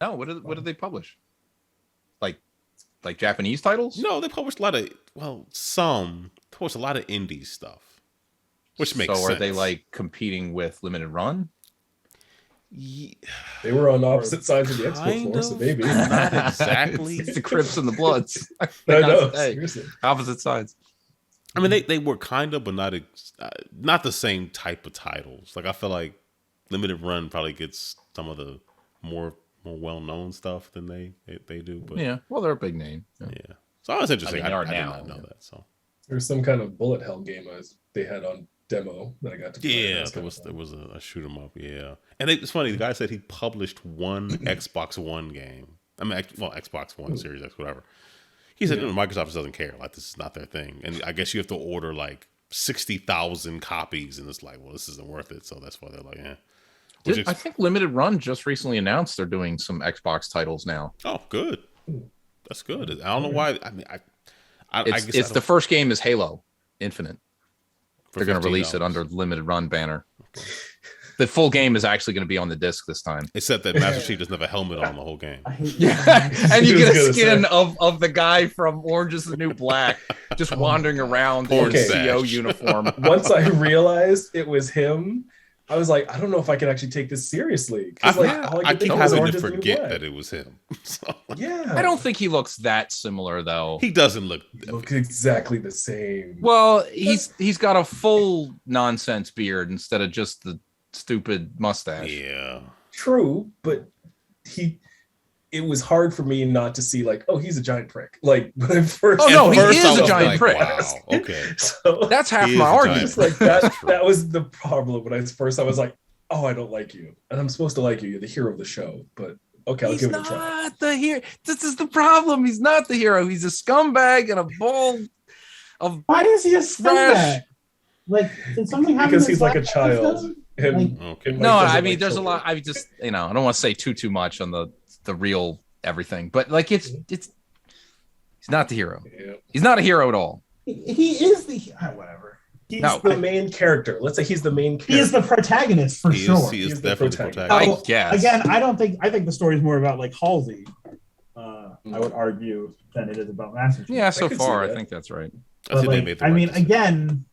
No, what did they publish? Like Japanese titles? No, they published a lot of published a lot of indie stuff, which makes sense. So are they like competing with Limited Run? Yeah, They were on opposite sides of the expo kind floor, so of. maybe. Not exactly. It's the Crips and the Bloods. I know, Hey, seriously. opposite sides. I mean, they were kind of, but not the same type of titles. Like I feel like Limited Run probably gets some of the more well known stuff than they do. But Yeah, well, they're a big name. yeah. So that was interesting. I mean, they are I did now, not know yeah. that. So There's some kind of bullet hell game they had on demo that I got to play. yeah, That's there kinda fun. was a shoot 'em up. Yeah, and it's funny. The guy said he published one Xbox One game. I mean, Xbox One Series X, whatever. He said Microsoft just doesn't care. Like this is not their thing, and I guess you have to order like 60,000 copies, and it's like, well, this isn't worth it. So that's why they're like, yeah. I think Limited Run just recently announced they're doing some Xbox titles now. Oh, good. That's good. I don't know why. I mean, I guess It's the first game is Halo Infinite. for They're going to release it $15. under Limited Run banner. The full game is actually going to be on the disc this time. Except that Master Chief doesn't have a helmet on the whole game. I hate Yeah, and you I get was a gonna skin say. of the guy from Orange is the New Black just wandering around in Porn his stash. CO uniform. Once I realized it was him, I was like, I don't know if I can actually take this seriously. 'Cause, all I could keep think of was having Orange to is the New forget Black. that it was him. So, Yeah. I don't think he looks that similar though. he doesn't look. look exactly the same. Well, he's got a full nonsense beard instead of just the stupid mustache. Yeah. True, but it was hard for me not to see like, oh, he's a giant prick. Like when I first, Oh, no, At he first is I a was giant like, prick. Wow. Okay. So That's half He is my a argument. giant just like That's that. true. That was the problem when I was oh, I don't like you, and I'm supposed to like you. You're the hero of the show, but okay, I'll give it a try. He's not the hero. This is the problem. He's not the hero. He's a scumbag and a ball of. Why is he a scumbag? Trash. Like, did something happen? Because in he's this like a last child. episode? And, Okay. and No, Mike doesn't I mean, like there's a children. lot. I just, I don't want to say too much on the real everything, but like it's he's not the hero. Yeah. He's not a hero at all. He is the whatever. He's No, the main character. Let's say he's the main character. He is the protagonist for sure. He is He's the definitely the protagonist. protagonist. I guess. Again, I think the story is more about like Halsey. I would argue than it is about Master Chief. Yeah, so could see far I that. think that's right. I But think they like, made the I right mean, decision. again,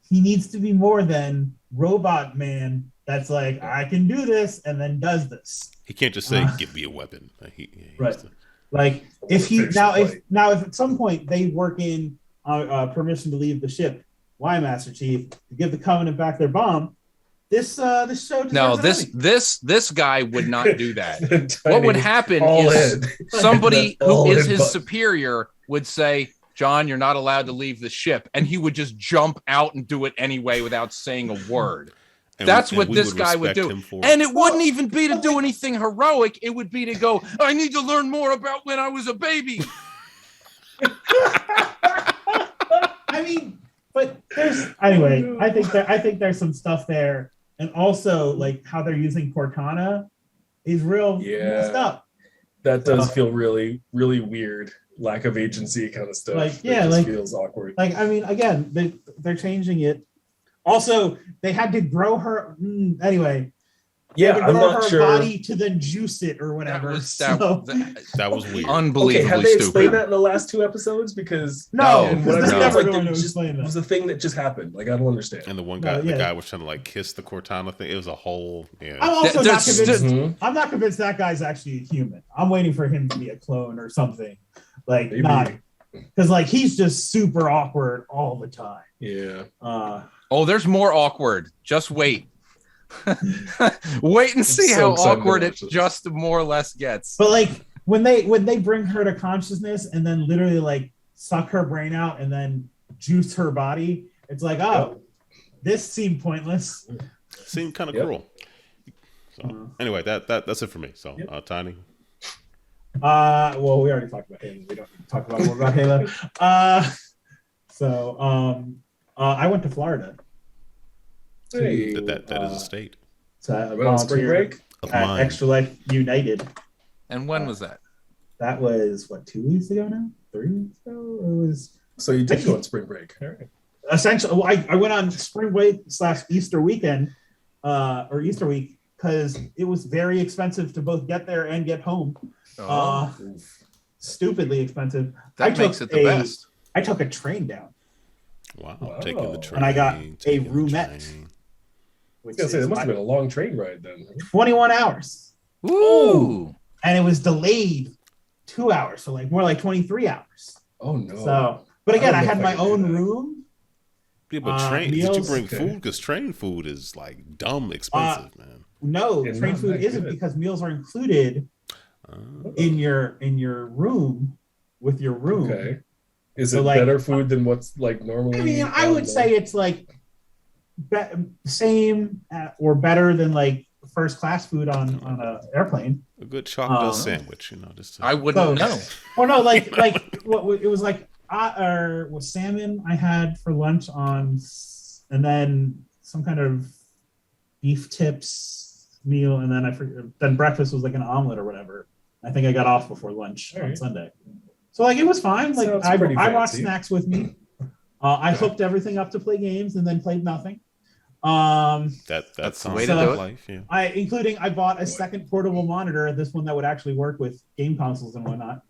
he needs to be more than Robot Man. That's like, I can do this, and then does this. He can't just say, "Give me a weapon." He Right. has to- Like, if he Finish now, the if fight. now, if at some point they work in permission to leave the ship, why Master Chief to give the Covenant back their bomb? This show deserves No, an this Emmy. this guy would not do that. What Tiny would happen all is in. somebody All who is in his button. superior would say, "John, you're not allowed to leave the ship," and he would just jump out and do it anyway without saying a word. and That's we- what and we this guy would respect do. him for And it wouldn't even be to do anything heroic. It would be to go, "I need to learn more about when I was a baby." I mean, but there's anyway. I think there's some stuff there, and also like how they're using Cortana is real messed up. That does feel really, really weird. Lack of agency kind of stuff. Like, It yeah, just like- feels awkward. Like, I mean, again, they're changing it. Also, they had to grow her. Anyway, they Yeah, had to I'm grow not her sure. body to then juice it or That whatever. was So- That was weird. Okay, unbelievably have they explained stupid. that in the last 2 episodes? Because No, and because what I they're mean is, never like, going to just- explain it that. was a thing that just happened. Like I don't understand. And the one No, guy, yeah. the guy was trying to like kiss the Cortana thing. It was a whole, yeah. I'm also not There's- convinced. Mhm. I'm not convinced that guy's actually a human. I'm waiting for him to be a clone or something. Like, Maybe. not because like he's just super awkward all the time. Yeah. Oh, there's more awkward. Just wait. Wait and see so how excited to awkward it watch this. just more or less gets. But like when they bring her to consciousness and then literally like suck her brain out and then juice her body, it's like, oh, this seemed pointless. Seemed kind of Yep. cruel. So anyway, that's it for me. So Tiny. Well, we already talked about Halo. We don't need to talk about more about Halo. I went to Florida. Hey, That is a state So I went on spring volunteered break. of at mine. Extra Life United. And when was that? That was what, 2 weeks ago now? 3 weeks ago? It was So you did go on spring break. All right. essentially. Well, I went on spring break / Easter weekend, or Easter week, because it was very expensive to both get there and get home. Oof. Stupidly expensive. That I makes took it the best. I took a train down, Wow, taking the train. And I got taking a the roomette. train. I which was gonna say is that must have like been a long train ride then. 21 hours, Ooh. and it was delayed 2 hours, so like more like 23 hours. Oh no. So, but again, I I don't had know if my I could do own that. room. Yeah, but train. Did you meals- bring Okay. food? Because train food is like dumb expensive, man. No, It's train not food that isn't good. because meals are included Uh, in your room with your room. Okay. Is So, it like, better food than what's like normally? I mean, I on would the- say it's like same or better than like first class food on a airplane. a good chocolate Uh, sandwich, just to- I wouldn't So- know. Or no, like what it was like or was salmon I had for lunch and then some kind of beef tips meal, and then I forget. Then breakfast was like an omelet or whatever. I think I got off before lunch All on right. Sunday, so like it was fine. Like Sounds I pretty brought fancy. snacks with me. I hooked everything up to play games and then played nothing. that's the sounds way to like do it. life. Yeah. I bought a second portable monitor. This one that would actually work with game consoles and whatnot.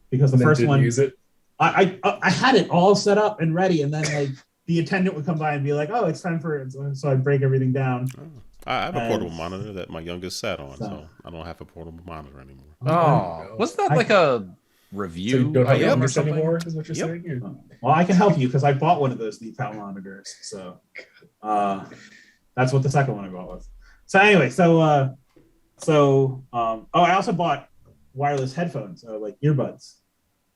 Because the And then first didn't one, use it. I had it all set up and ready, and then like the attendant would come by and be like, "Oh, it's time for it." So I'd break everything down. Oh. I have a And- portable monitor that my youngest sat on, So- so I don't have a portable monitor anymore. Oh, wasn't that like a review? So you don't have item or youngest something? anymore, is what you're Yep. saying? You're- Well, I can help you because I bought one of those Nepal monitors. So that's what the second one I bought was. So anyway, I also bought wireless headphones, like earbuds.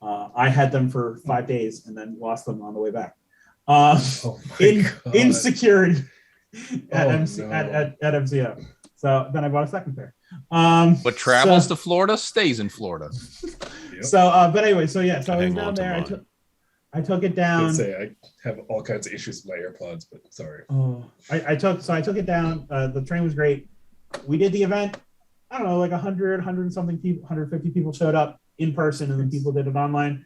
I had them for 5 days and then lost them on the way back. Oh my God. Insecurity. at MCO. So then I bought a second pair. What travels to Florida stays in Florida. Yep. So, but anyway, so yeah, so I was Hang on down to there. mine. I took it I down. say I have all kinds of issues with my AirPods, but sorry. Oh, I took it down. The train was great. We did the event. I don't know, like 100 and something people, 150 people showed up in person, and then people did it online.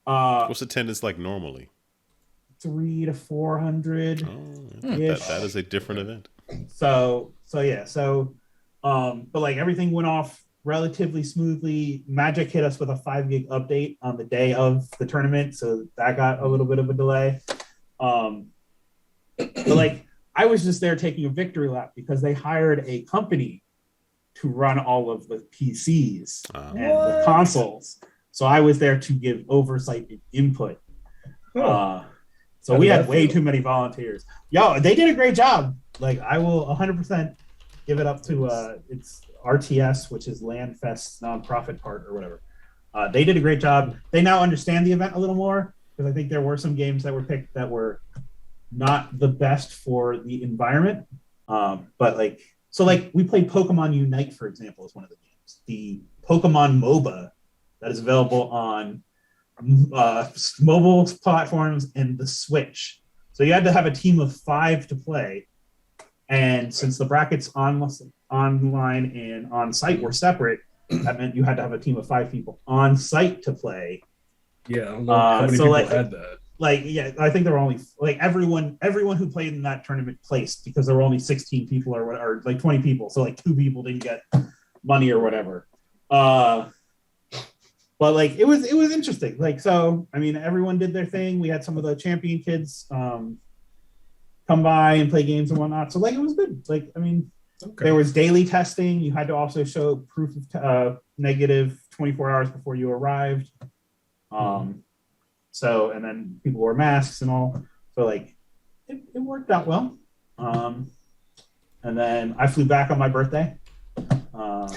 What's attendance like normally? 300 to 400. That is a different event. So yeah. So, but like everything went off relatively smoothly. Magic hit us with a 5 gig update on the day of the tournament, so that got a little bit of a delay. But like I was just there taking a victory lap because they hired a company to run all of the PCs and the consoles. So I was there to give oversight and input. So we had way too many volunteers. Yo, they did a great job. Like I will 100% give it up to it's RTS, which is Landfest's nonprofit part or whatever. They did a great job. They now understand the event a little more because I think there were some games that were picked that were not the best for the environment. But like, so like we played Pokemon Unite, for example, is one of the games. The Pokemon MOBA that is available on mobile platforms and the Switch. So you had to have a team of 5 to play. And since the brackets online and on site were separate, that meant you had to have a team of 5 people on site to play. Yeah, I don't know how many people had that. Like, yeah, I think there were only like everyone who played in that tournament placed because there were only 16 people or like 20 people. So like 2 people didn't get money or whatever. But like it was interesting. Like, so I mean, everyone did their thing. We had some of the champion kids come by and play games and whatnot. So like it was good. Like, I mean, there was daily testing. You had to also show proof of negative 24 hours before you arrived. So, and then people wore masks and all. So like it worked out well. And then I flew back on my birthday.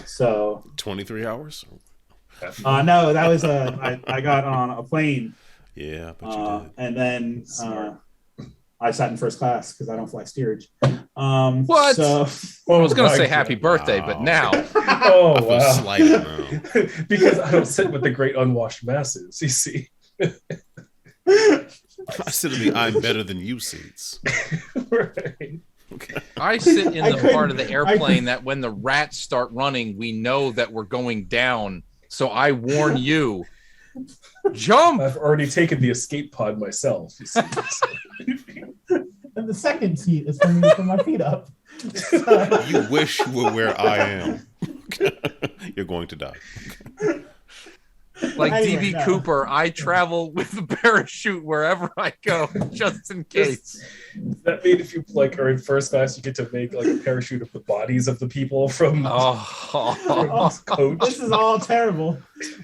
So 23 hours? No, that was I got on a plane. Yeah, but you did. And then I sat in first class because I don't fly steerage. What? So, I was going to say happy birthday, but now. Oh, wow. Slighted now. Because I don't sit with the great unwashed masses, you see. I sit in the I'm better than you seats. Right. Okay. I sit in the part of the airplane that when the rats start running, we know that we're going down. So I warn you, jump. I've already taken the escape pod myself. You see. And the second seat is for me to put my feet up. You wish you were where I am. You're going to die. Like Anyway, DB Cooper, I travel with a parachute wherever I go, just in case. Does that mean if you like are in first class, you get to make like a parachute of the bodies of the people from coach? This is all terrible.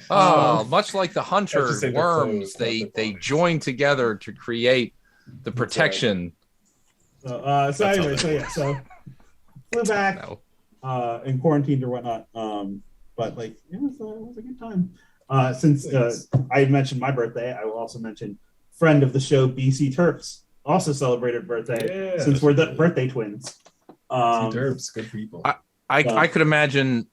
Much like the hunter worms, they join together to create the protection. So anyway, so flew back and quarantined or whatnot. But like it was a good time. Since I had mentioned my birthday, I will also mention friend of the show, BC Terps, also celebrated birthday since we're the birthday twins. Terps, good people. I could imagine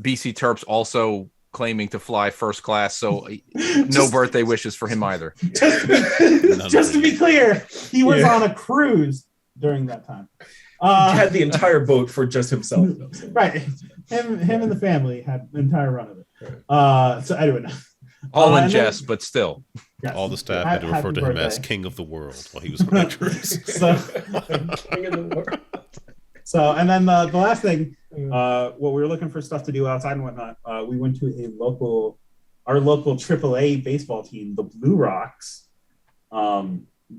BC Terps also claiming to fly first class, so no birthday wishes for him either. Just to be clear, he was on a cruise during that time. He had the entire boat for just himself. Right. Him and the family had the entire run of it. So anyway, all in jest, but still. Yes. All the staff had to refer to him as King of the World while he was on that cruise. King of the world. So, and then the last thing, what we were looking for stuff to do outside and whatnot, we went to our local AAA baseball team, the Blue Rocks,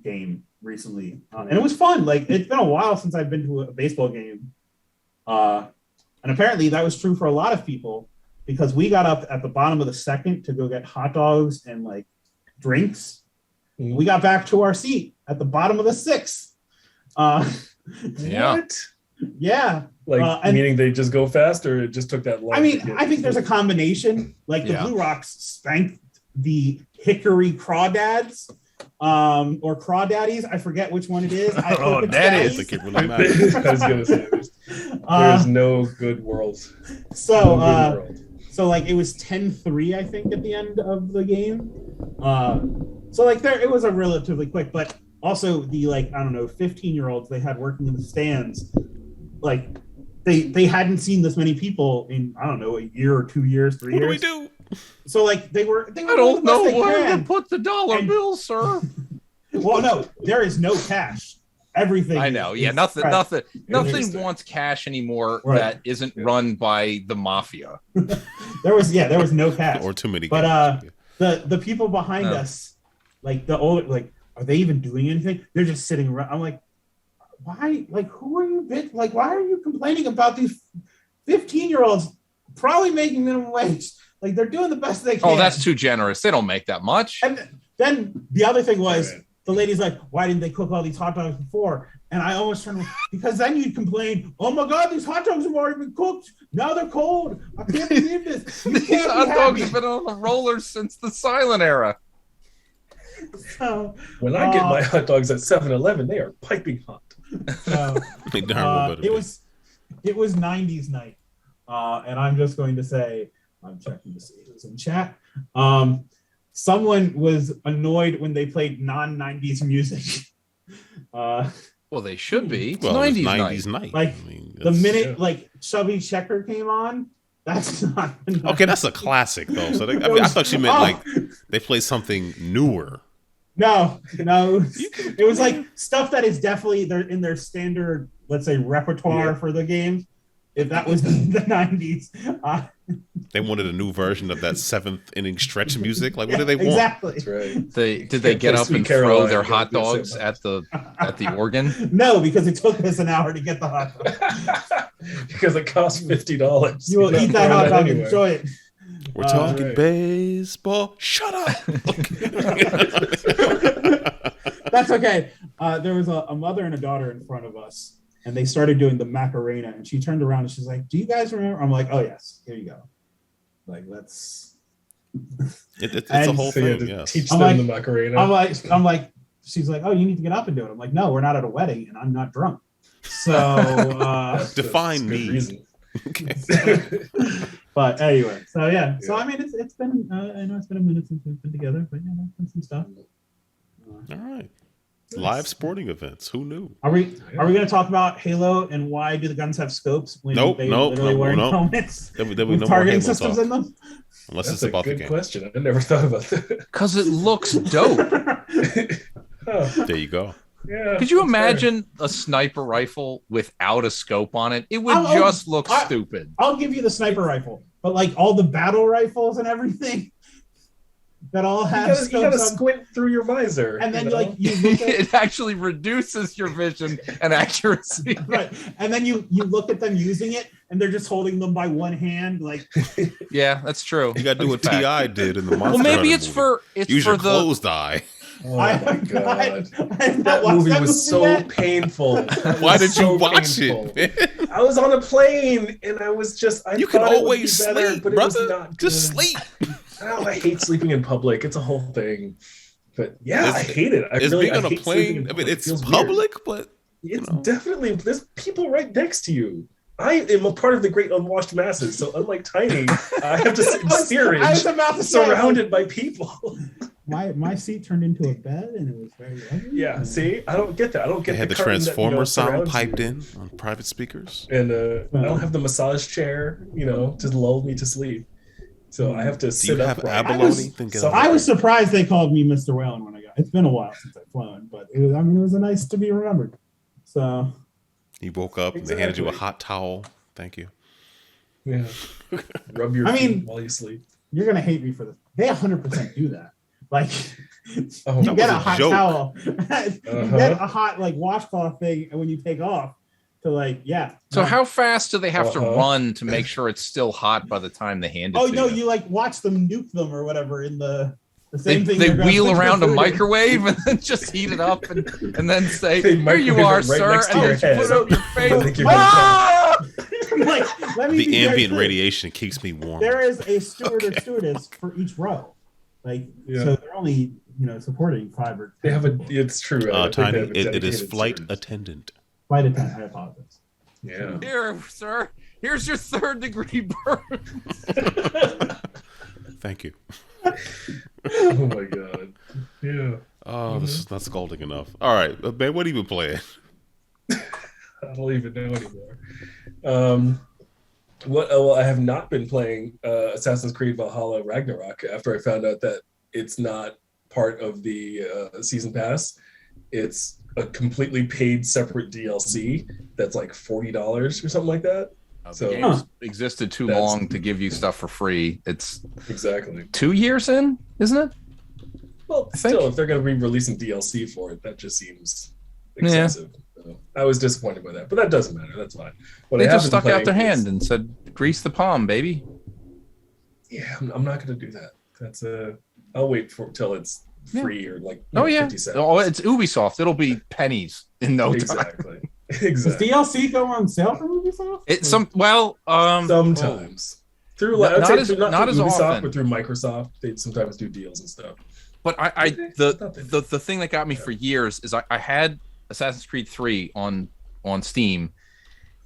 game recently, and it was fun. Like, it's been a while since I've been to a baseball game, and apparently that was true for a lot of people because we got up at the bottom of the second to go get hot dogs and like drinks. We got back to our seat at the bottom of the sixth. Yeah. What? Yeah. Like, meaning they just go fast, or it just took that long? I mean, I think there's a combination. Like the Blue Rocks spanked the Hickory Crawdads, or Crawdaddies. I forget which one it is. I hope it's that Daddies. I think it really matters. I was gonna say there's no good worlds. So No good world. so like it was 10-3, I think, at the end of the game. So like it was a relatively quick, but also the like, I don't know, 15-year-olds they had working in the stands, like they hadn't seen this many people in, I don't know, a year or 2 years, 3 years. What do we do? So like they were I don't know where to can. put the dollar And- bill, sir. Well, no, there is no cash. Everything. I know. is Yeah, nothing Interesting. wants cash anymore Right. that isn't run by the mafia. There was no cash. Or too many. But games. the people behind us, like the old, like, are they even doing anything? They're just sitting around. I'm like, why? Like, who are you, bitch? Like, why are you complaining about these 15-year-olds probably making minimum wage? Like, they're doing the best they can. Oh, that's too generous. They don't make that much. And then the other thing was, Right. the lady's like, why didn't they cook all these hot dogs before? And I almost turned, because then you'd complain, oh my God, these hot dogs have already been cooked. Now they're cold. I can't believe this. You These can't hot be dogs happy. have been on the rollers since the silent era. So, When I get my hot dogs at 7-Eleven, they are piping hot. so, They darn well better it be. was 90s night. And I'm just going to say, I'm checking to see who's in chat. Someone was annoyed when they played non-90s music. Well, they should be. It's Well, it's 90s, 90s night. night. Like, I mean, The it's- minute like Chubby Checker came on, that's not Okay, that's a classic though. So I thought you meant Oh. like they play something newer. No, it was like stuff that is definitely in their standard, let's say, repertoire for the game. If that was the 90s, They wanted a new version of that seventh inning stretch music. Like, what do they want? exactly. That's right. Did they get play up Sweet and throw Caroline, their gotta hot be the same dogs at the organ? No, because it took us an hour to get the hot dog. Because it costs $50. You will You're eat not that hot throwing dog and anywhere. enjoy it. We're talking right. baseball. Shut up. That's okay. There was a mother and a daughter in front of us, and they started doing the Macarena, and she turned around and she's like, "Do you guys remember?" I'm like, "Oh yes, here you go." Like, let's. It's a And whole So you had thing. to Yes. teach I'm them like- the Macarena. I'm like, she's like, "Oh, you need to get up and do it." I'm like, "No, we're not at a wedding, and I'm not drunk." So, Define that's a good me. reason. but anyway, so yeah. So Yeah. I mean, it's been I know it's been a minute since we've been together, but yeah, there's been some stuff. All right. Live sporting events. Who knew? Are we going to talk about Halo and why do the guns have scopes when Nope, they nope, literally nope, wearing nope. helmets There we with no more targeting Halo systems talk, in them? unless That's it's a about the good game. question. I never thought about that. Because it looks dope. Oh, There you go. yeah, Could you that's fair. imagine a sniper rifle without a scope on it? It would Oh, just look I- stupid. I'll give you the sniper rifle, but like all the battle rifles and everything that all have You scopes gotta on, squint through your visor. and then you know? like you look at It actually reduces your vision and accuracy. right, and then you look at them using it, and they're just holding them by one hand, like Yeah, that's true. You got to do what Fact. Ti did in the Monster Well, maybe Hunter it's movie. for it's Use for your the closed eye. Oh I my have god. I have not That watched movie that was so yet. painful. It Why was did so you watch painful. it? Man? I was on a plane and I was just. I You can thought it would always be better, sleep, but it was brother. not Just good. sleep. Oh, I hate sleeping in public. It's a whole thing. But yeah, I It's- hate it. I It's really, being on I a hate sleeping in plane. I mean, public. it's It feels weird. public, but It's know. definitely there's people right next to you. I am a part of the great unwashed masses, so unlike Tiny, I have to sit in I was steerage, about to say, surrounded by people. my seat turned into a bed, and it was very ugly. Yeah, see, I don't get that. I don't get they had the curtain that, Transformer sound surrounds piped you. in on private speakers. And I don't have the massage chair, to lull me to sleep. So I have to Do sit you have upright. abalone? Then get Sorry. on I was surprised they called me Mr. Whalen when I got. It's been a while since I've flown, but it was a nice to be remembered. So You woke up and they handed you a Exactly. hot towel. Thank you. Yeah. Rub your I feet mean- while you sleep. you're gonna hate me for this. They 100% do that. Like Oh, you that get was a a hot joke. towel, you Uh-huh. get a hot like washcloth thing, and when you take off, to like So no. how fast do they have to Uh-huh. run to make sure it's still hot by the time they hand it Oh to no, you? you like watch them nuke them or whatever in the They, same thing. they they're gonna wheel put your around a food in. microwave and then just heat it up and then say, They "Here you microwave it are, right sir," next to and your then you put it head. on your They face. give you Ah! Like, let me The be very ambient clear. radiation keeps me warm. There is a steward or stewardess for each row. Like Yeah. so they're only supporting 5 or 10 They have a. people. It's true. I think Tiny, they have a it is dedicated flight service. attendant. Flight attendant. I apologize. Yeah. Here, sir. Here's your 3rd-degree burn. Thank you. Oh my god. Yeah. Oh, this is not scalding enough. All right, man, what have you been playing? I don't even know anymore. Well, I have not been playing Assassin's Creed Valhalla Ragnarok after I found out that it's not part of the season pass. It's a completely paid separate DLC that's like $40 or something like that. The game's existed too long to give you stuff for free. It's exactly 2 years in, isn't it? Well, still, if they're going to be releasing DLC for it, that just seems excessive. Yeah. So I was disappointed by that, but that doesn't matter. That's fine. What they just stuck out their hand and said, "Grease the palm, baby." Yeah, I'm not going to do that. That's I'll wait till it's free or like 50 cents. Oh, it's Ubisoft. It'll be pennies in no time. Exactly. Does DLC go on sale for Ubisoft? Sometimes through not as Ubisoft, often, but through Microsoft, they sometimes do deals and stuff. But the thing that got me for years is I had Assassin's Creed 3 on Steam,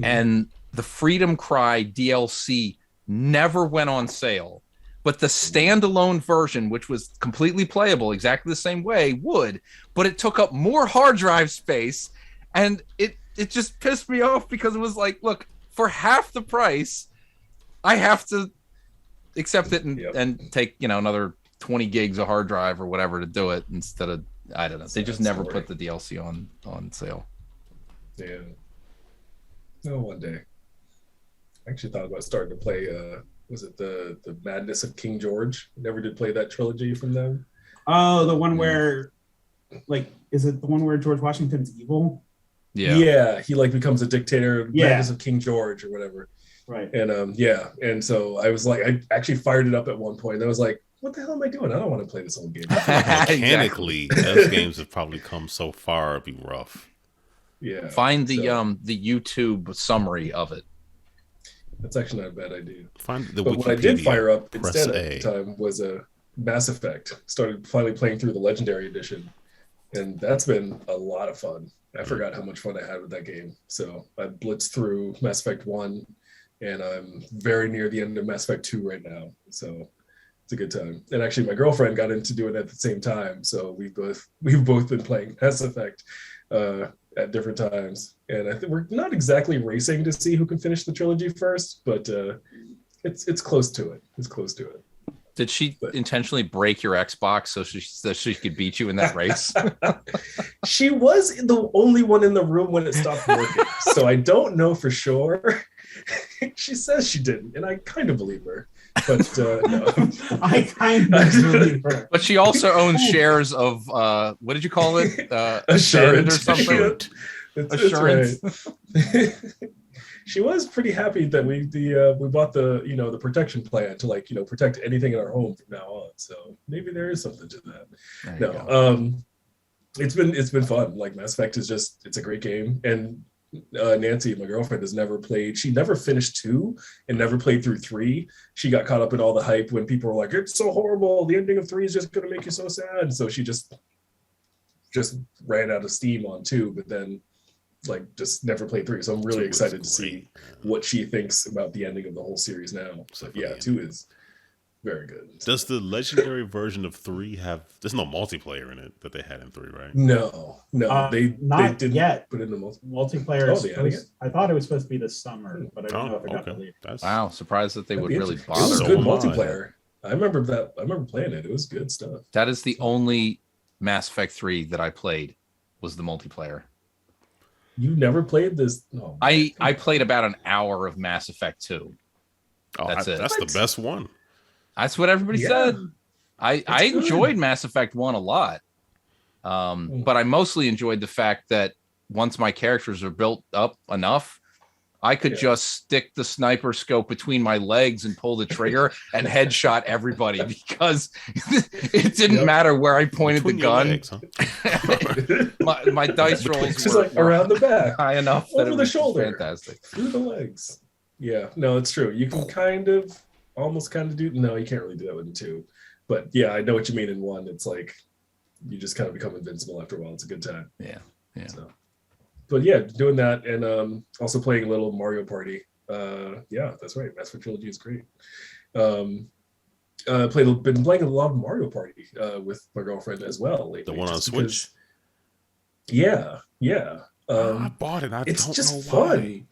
and the Freedom Cry DLC never went on sale. But the standalone version, which was completely playable exactly the same way, would. But it took up more hard drive space, and it just pissed me off because it was like, look, for half the price, I have to accept it and take another 20 gigs of hard drive or whatever to do it instead of, I don't know. They just never put the DLC on sale. Yeah. No, one day. I actually thought about starting to play was it the Madness of King George? Never did play that trilogy from them. Oh, the one where is it the one where George Washington's evil? Yeah, he becomes a dictator, Madness of King George or whatever. Right. And and so I was like, I actually fired it up at one point and I was like, what the hell am I doing? I don't want to play this whole game. Mechanically, those games have probably come so far, it'd be rough. Yeah. Find the YouTube summary of it. That's actually not a bad idea. But what I did fire up instead at the time was a Mass Effect. Started finally playing through the Legendary Edition, and that's been a lot of fun. I forgot how much fun I had with that game. So I blitzed through Mass Effect 1, and I'm very near the end of Mass Effect 2 right now. So it's a good time. And actually, my girlfriend got into doing it at the same time. So we've both been playing Mass Effect at different times. And I think we're not exactly racing to see who can finish the trilogy first, but it's close to it. It's close to it. Did she intentionally break your Xbox so she could beat you in that race? She was the only one in the room when it stopped working. So I don't know for sure. She says she didn't, and I kind of believe her. But no. I kind of believe her. But she also owns shares of what did you call it? Assurance or something. Assurance. Right. She was pretty happy that we bought the protection plan to protect anything in our home from now on. So maybe there is something to that. No, it's been fun. Like Mass Effect is it's a great game, and Nancy, my girlfriend, has never played. She never finished 2 and never played through 3. She got caught up in all the hype when people were like, "It's so horrible. The ending of 3 is just going to make you so sad." So she just ran out of steam on 2, but then just never played 3. So I'm really excited to see what she thinks about the ending of the whole series now. So yeah, 2 is very good. Does the legendary version of 3 have? There's no multiplayer in it that they had in 3, right? No, they didn't yet. Put in the multiplayer. I thought it was supposed to be this summer, but I don't know if it got delayed. Wow, surprised that they would really bother. It was good multiplayer. I remember that. I remember playing it. It was good stuff. That is the only Mass Effect 3 that I played was the multiplayer. You never played this? Oh, I played about an hour of Mass Effect 2. That's it. That's the best one. That's what everybody said. I enjoyed Mass Effect 1 a lot. But I mostly enjoyed the fact that once my characters are built up enough, I could just stick the sniper scope between my legs and pull the trigger and headshot everybody because it didn't matter where I pointed the gun. Legs, huh? my dice rolls were around the back, high enough over the shoulder, fantastic through the legs. Yeah, no, it's true. You can almost do. No, you can't really do that with 2. But yeah, I know what you mean in 1. It's you just kind of become invincible after a while. It's a good time. Yeah. So, but yeah, doing that and also playing a little Mario Party. Yeah, that's right. Master Trilogy is great. Been playing a lot of Mario Party with my girlfriend as well lately. The one on Switch. Yeah. I bought it. It's don't just know fun. why.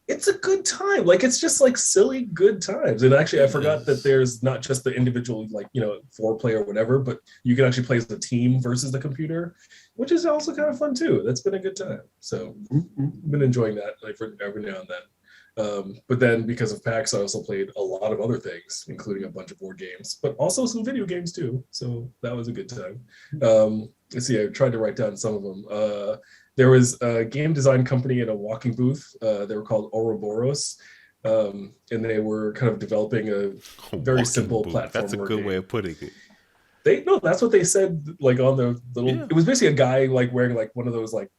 It's a good time. Like, it's just like silly good times. And actually, I forgot that there's not just the individual, like, 4-player or whatever, but you can actually play as a team versus the computer, which is also kind of fun too. That's been a good time. So I've been enjoying that like every now and then. But then because of PAX, I also played a lot of other things, including a bunch of board games, but also some video games too. So that was a good time. Let's see, I tried to write down some of them. There was a game design company in a walking booth. They were called Oroborous, and they were kind of developing a very simple platform. That's a good way of putting it. That's what they said. Like on the little, It was basically a guy like wearing like one of those like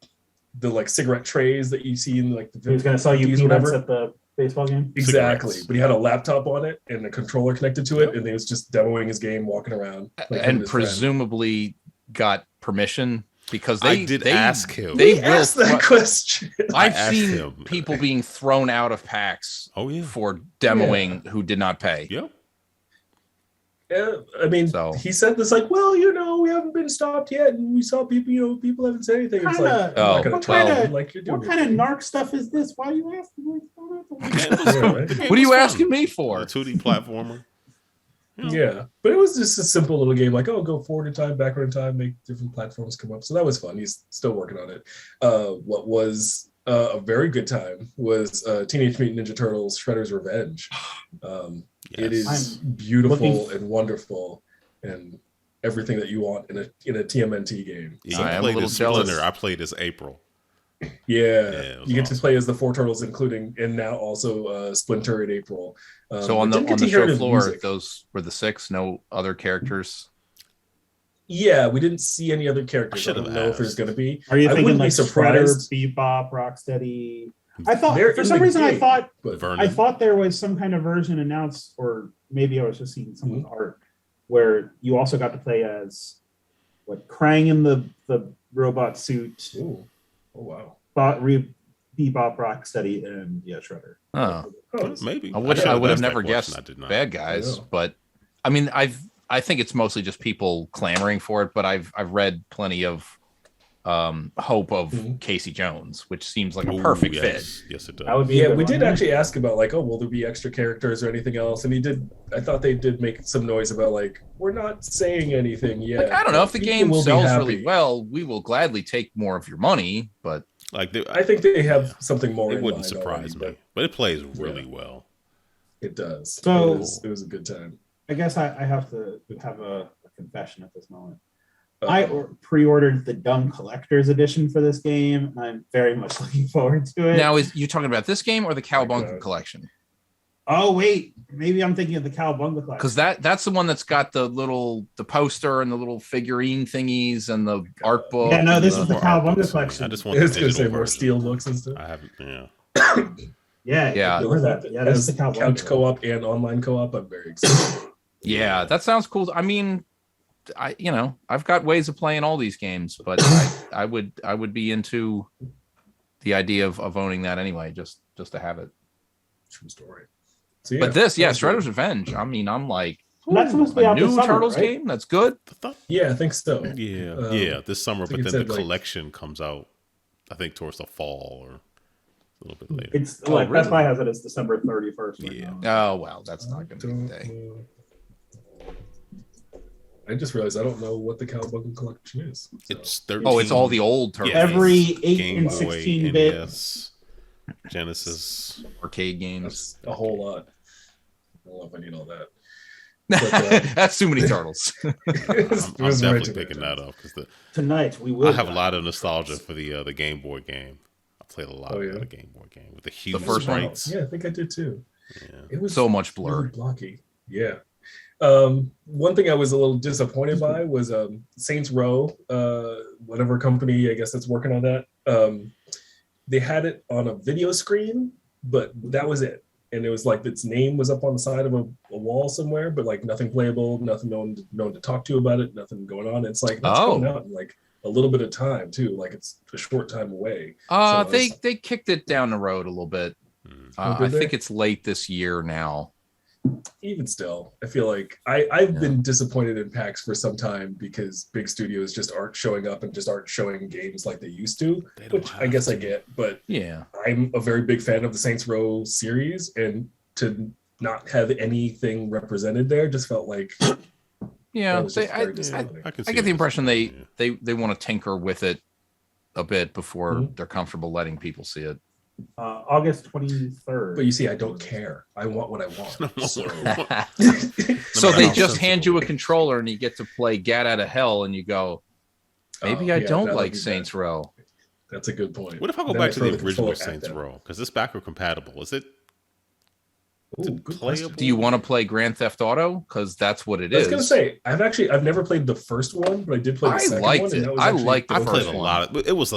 the cigarette trays that you see in like the. He was going to sell you peanuts at the baseball game. Exactly, Cigarettes. But he had a laptop on it and a controller connected to it, and he was just demoing his game, walking around, and presumably got permission. Because I did ask him. They asked that question. I've seen people being thrown out of PAX for demoing who did not pay. Yep. Yeah, I mean, he said this like, well, we haven't been stopped yet, and we saw people, people haven't said anything. It's like, what kind of narc stuff is this? Why are you asking? What are you asking me for? A 2D platformer. Yeah, but it was just a simple little game, like, go forward in time, backward in time, make different platforms come up. So that was fun. He's still working on it. What was a very good time was Teenage Mutant Ninja Turtles Shredder's Revenge. It is beautiful and wonderful and everything that you want in a TMNT game. Yeah, I am a little jealous. I played as April. Yeah, you get to play as the 4 turtles, including and now also Splinter and April. So on the show floor, those were the 6. No other characters. Yeah, we didn't see any other characters. I don't know if there's going to be. Are you thinking like Shredder, Bebop, Rocksteady? I thought for some reason I thought there was some kind of version announced, or maybe I was just seeing someone's art where you also got to play as Krang in the robot suit. Ooh. Oh wow! Bebop, Rocksteady, and Shredder. Oh, maybe. I would have never guessed bad guys, but I mean, I think it's mostly just people clamoring for it. But I've read plenty of hope of Casey Jones, which seems like a perfect fit. Yes, it does. That would be we did actually ask about will there be extra characters or anything else? And he did. I thought they did make some noise about we're not saying anything yet. I don't know if the game sells really well, we will gladly take more of your money. But I think they have something more. It wouldn't surprise me, but it plays really well. It does. So it was a good time. I guess I have to have a confession at this moment. I pre-ordered the Dumb Collector's Edition for this game, and I'm very much looking forward to it. Now, is you talking about this game or the Cowabunga collection? Oh wait, maybe I'm thinking of the Cowabunga collection. Because that's the one that's got the poster and the little figurine thingies and the art book. Yeah, no, this is the Cowabunga collection. I just want to say more steel books and stuff. I haven't. Yeah. Yeah. Yeah, this is the Cowabunga. Couch co-op and online co-op. I'm very excited. Yeah, that sounds cool. I mean, I've got ways of playing all these games, but I would be into the idea of owning that anyway, just to have it. True story. So, but this, Shredder's Revenge. I mean, I'm like, that's supposed to be out new this summer, Turtles right? game. That's good. Yeah, I think so. Yeah, this summer. But then the collection comes out, I think, towards the fall or a little bit later. It's Best Buy has it as December 31st. Yeah. Oh well, that's not going to be the day. I just realized I don't know what the Cowabunga collection is. So. It's 13. Oh, it's all the old Turtles. Yeah, every 8 Game and Boy, 16 bit NES, Genesis, arcade games. That's a whole lot. I don't know if I need all that. But, that's too many turtles. I'm definitely picking that up because tonight we will. I have a lot of nostalgia for the Game Boy game. I played a lot of the Game Boy game with the huge sprites. Yeah, I think I did too. Yeah. It was so much blur, really blocky. Yeah. One thing I was a little disappointed by was Saints Row, whatever company I guess that's working on that. They had it on a video screen, but that was it. and it was like its name was up on the side of a wall somewhere, but like nothing playable, nothing, no one to talk to about it, nothing going on. It's like that's coming out in like a little bit of time too, like it's a short time away. They kicked it down the road a little bit. I think it's late this year now. Even still, I feel like I've been disappointed in PAX for some time because big studios just aren't showing up and just aren't showing games like they used to, which I guess I get. But yeah, I'm a very big fan of the Saints Row series, and to not have anything represented there just felt like I get the impression they want to tinker with it a bit before they're comfortable letting people see it. August 23rd. But you see, I don't care. I want what I want. So they just hand you a controller and you get to play Gat Out of Hell, and you go, maybe I don't like Saints Row. That's a good point. What if I go back to the original Saints Row? Because it's backward compatible. Is it? Playable? Do you want to play Grand Theft Auto? Because that's what it is. I was gonna say I've never played the first one, but I did play the second one. I liked the first one. It was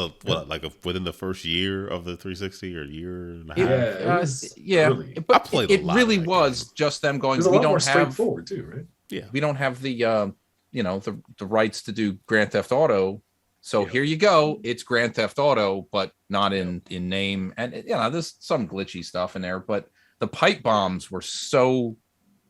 within the first year of the 360 or year and a half. But I played it really was just them going. We don't have straightforward too, right? Yeah, we don't have the the rights to do Grand Theft Auto. So here you go. It's Grand Theft Auto, but not in name. And there's some glitchy stuff in there, but the pipe bombs were so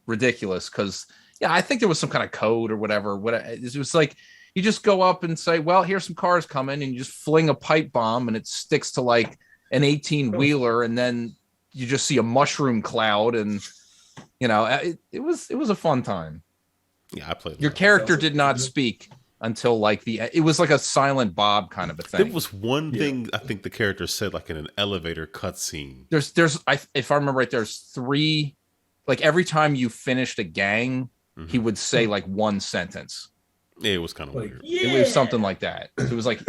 ridiculous because, I think there was some kind of code or whatever. It was like you just go up and say, well, here's some cars coming, and you just fling a pipe bomb and it sticks to like an 18-wheeler, and then you just see a mushroom cloud, and it was a fun time. Yeah, I played. Your character did not speak until like it was like a Silent Bob kind of a thing. There was one thing I think the character said, like in an elevator cutscene. If I remember right, there's 3. Like every time you finished a gang, he would say like one sentence. Yeah, it was kind of weird. It was something like that. It was like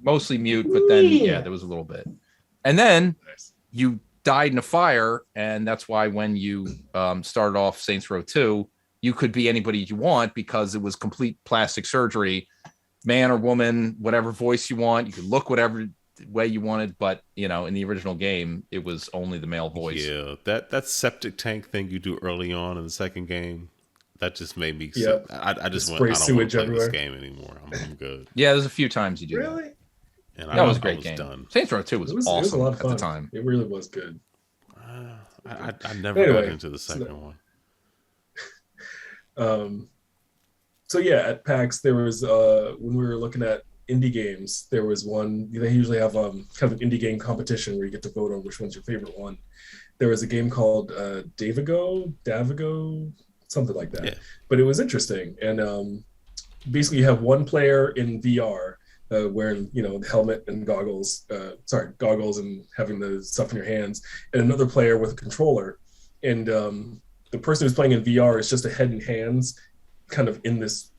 mostly mute, but then there was a little bit. And then you died in a fire, and that's why when you started off Saints Row 2. You could be anybody you want because it was complete plastic surgery, man or woman, whatever voice you want. You could look whatever way you wanted, but in the original game, it was only the male voice. Yeah, that septic tank thing you do early on in the second game, that just made me. I just went. I don't want to play this game anymore. I'm good. Yeah, there's a few times you do really. And that was a great game. Done. Saints Row 2 was awesome. It was a lot of fun at the time. It really was good. I never got into the second one. So at PAX there was when we were looking at indie games, there was one. They usually have kind of an indie game competition where you get to vote on which one's your favorite one. There was a game called Davigo, something like that. But it was interesting, and basically you have one player in VR wearing the helmet and goggles and having the stuff in your hands, and another player with a controller, and the person who's playing in VR is just a head and hands kind of in this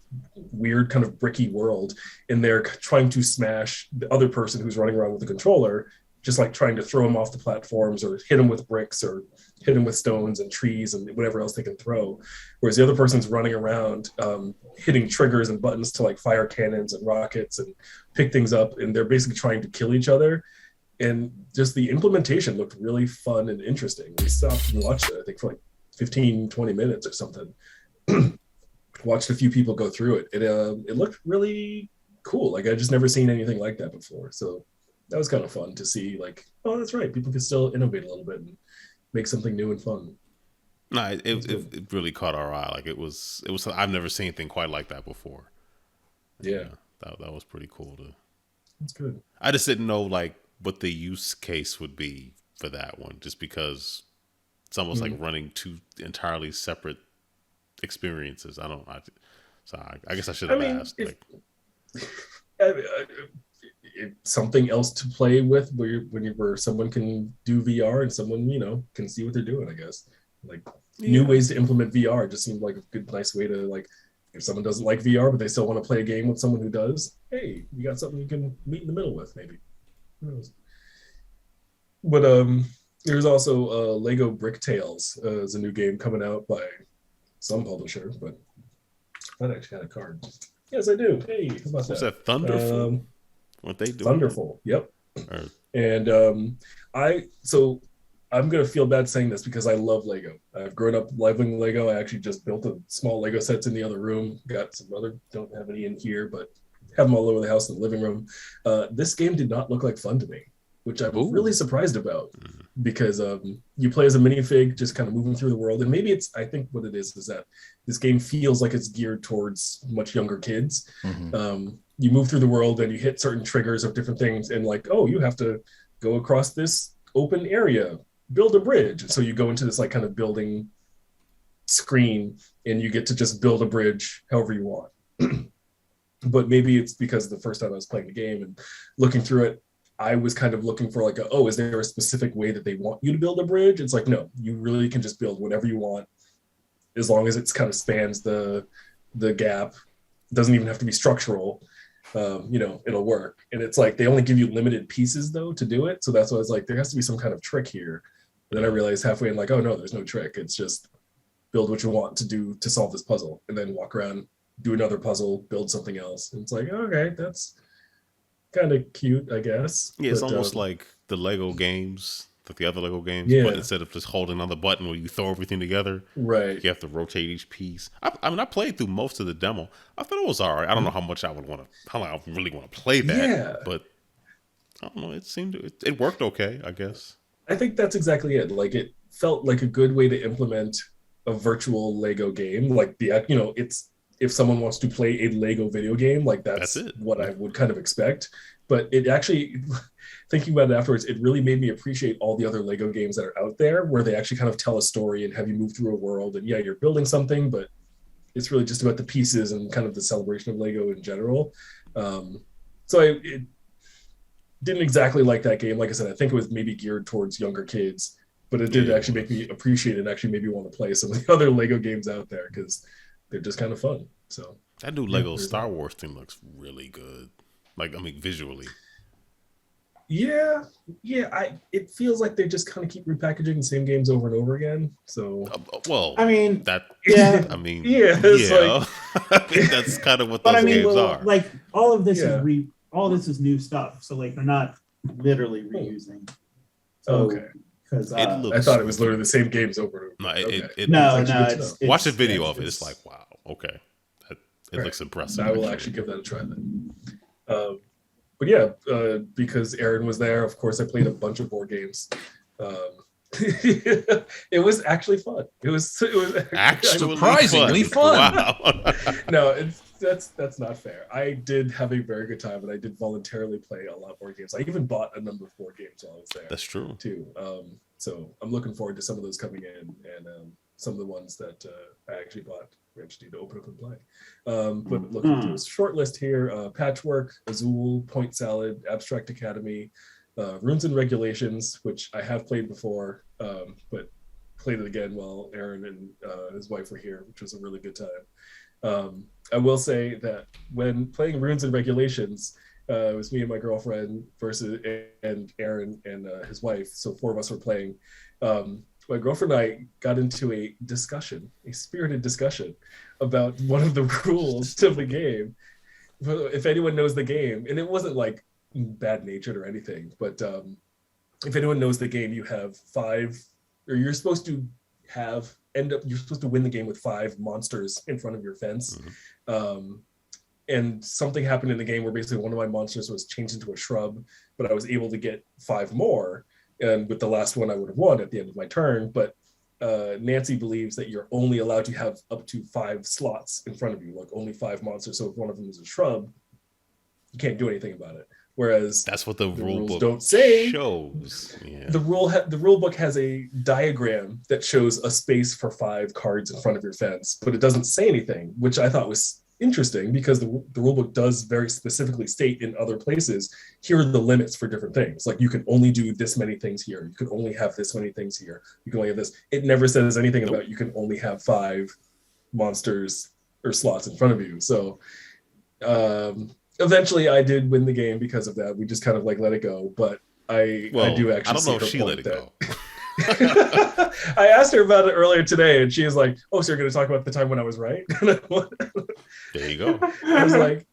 weird kind of bricky world, and they're trying to smash the other person who's running around with the controller, just like trying to throw him off the platforms or hit him with bricks or hit him with stones and trees and whatever else they can throw. Whereas the other person's running around hitting triggers and buttons to like fire cannons and rockets and pick things up, and they're basically trying to kill each other. And just the implementation looked really fun and interesting. We stopped and watched it, I think, for like 15-20 minutes or something. Watched a few people go through it. It looked really cool. Like I just never seen anything like that before. So that was kind of fun to see, like, oh, that's right, people can still innovate a little bit and make something new and fun. No, it really caught our eye. Like it was I've never seen anything quite like that before. Yeah. That was pretty cool too. That's good. I just didn't know like what the use case would be for that one, just because it's almost like running 2 entirely separate experiences. I guess I should have asked. Something else to play with where someone can do VR and someone can see what they're doing. I guess new ways to implement VR just seemed like a good, nice way to, like, if someone doesn't like VR but they still want to play a game with someone who does. Hey, you got something you can meet in the middle with, maybe. Who knows? But there's also Lego Brick Tales is a new game coming out by some publisher, but I actually had a card. Yes, I do. Hey, how about was that Thunderful? What they do? Thunderful. Yep. Or... And I I'm gonna feel bad saying this because I love Lego. I've grown up loving Lego. I actually just built a small Lego sets in the other room. Got some other, don't have any in here, but have them all over the house in the living room. This game did not look like fun to me, which I'm really surprised about, because you play as a minifig, just kind of moving through the world. And maybe I think what it is that this game feels like it's geared towards much younger kids. You move through the world and you hit certain triggers of different things, and like, oh, you have to go across this open area, build a bridge. And so you go into this like kind of building screen, and you get to just build a bridge however you want. But maybe it's because the first time I was playing the game and looking through it, I was kind of looking for like, is there a specific way that they want you to build a bridge? It's like, no, you really can just build whatever you want, as long as it's kind of spans the gap. It doesn't even have to be structural. It'll work. And it's like, they only give you limited pieces though to do it. So that's why I was like, there has to be some kind of trick here. And then I realized halfway in, like, oh no, there's no trick. It's just build what you want to do to solve this puzzle, and then walk around, do another puzzle, build something else. And it's like, okay, that's kind of cute, I guess. Yeah, it's almost like the Lego games, like the other Lego games, but instead of just holding on the button where you throw everything together, right? You have to rotate each piece. I played through most of the demo. I thought it was all right. I don't know how much I would want to, how long I really want to play that, but I don't know. It worked okay, I guess. I think that's exactly it. Like, it felt like a good way to implement a virtual Lego game. Like it's, if someone wants to play a Lego video game, like that's what I would kind of expect. But it actually, thinking about it afterwards, it really made me appreciate all the other Lego games that are out there, where they actually kind of tell a story and have you move through a world. And yeah, you're building something, but it's really just about the pieces and kind of the celebration of Lego in general. So it didn't exactly like that game. Like I said, I think it was maybe geared towards younger kids, but it did actually make me appreciate it and actually maybe want to play some of the other Lego games out there, because they're just kind of fun. So that new Lego Star Wars thing looks really good. Like, I mean, visually. Yeah. It feels like they just kind of keep repackaging the same games over and over again. So, I mean, yeah. I mean, Like, I think that's kind of what those games are. Like, all of this is new stuff. So like, they're not literally reusing. So, okay. Because I thought it was literally the same games over and over. No, it's watch the video of it. It's like, wow, okay, it looks impressive. I will actually give that a try then. But yeah, because Aaron was there, of course, I played a bunch of board games. It was actually fun. It was actually surprisingly fun. Wow. No, that's not fair. I did have a very good time, and I did voluntarily play a lot of board games. I even bought a number of board games while I was there. That's true too. So I'm looking forward to some of those coming in, and some of the ones that I actually bought. We just need to open up and play. But looking at this short list here: Patchwork, Azul, Point Salad, Abstract Academy, Runes and Regulations, which I have played before, but played it again while Aaron and his wife were here, which was a really good time. I will say that when playing Runes and Regulations, it was me and my girlfriend and Aaron and his wife, so 4 of us were playing. My girlfriend and I got into a spirited discussion about one of the rules of the game. If anyone knows the game, and it wasn't like bad-natured or anything, but if anyone knows the game, you have 5, or you're supposed to win the game with 5 monsters in front of your fence. And something happened in the game where basically one of my monsters was changed into a shrub, but I was able to get 5 more. And with the last one, I would have won at the end of my turn. But Nancy believes that you're only allowed to have up to 5 slots in front of you, like only 5 monsters. So if one of them is a shrub, you can't do anything about it. Whereas that's what the rule book don't say. Shows. Yeah. The rule book has a diagram that shows a space for 5 cards in front of your fence, but it doesn't say anything, which I thought was interesting, because the rule book does very specifically state in other places, here are the limits for different things. Like, you can only do this many things here. You can only have this many things here. You can only have this. It never says anything about you can only have 5 monsters or slots in front of you. So eventually I did win the game because of that. We just kind of like let it go. But I do actually. I don't know if she let it go. I asked her about it earlier today, and she was like, "Oh, so you're going to talk about the time when I was right?" There you go. I was like,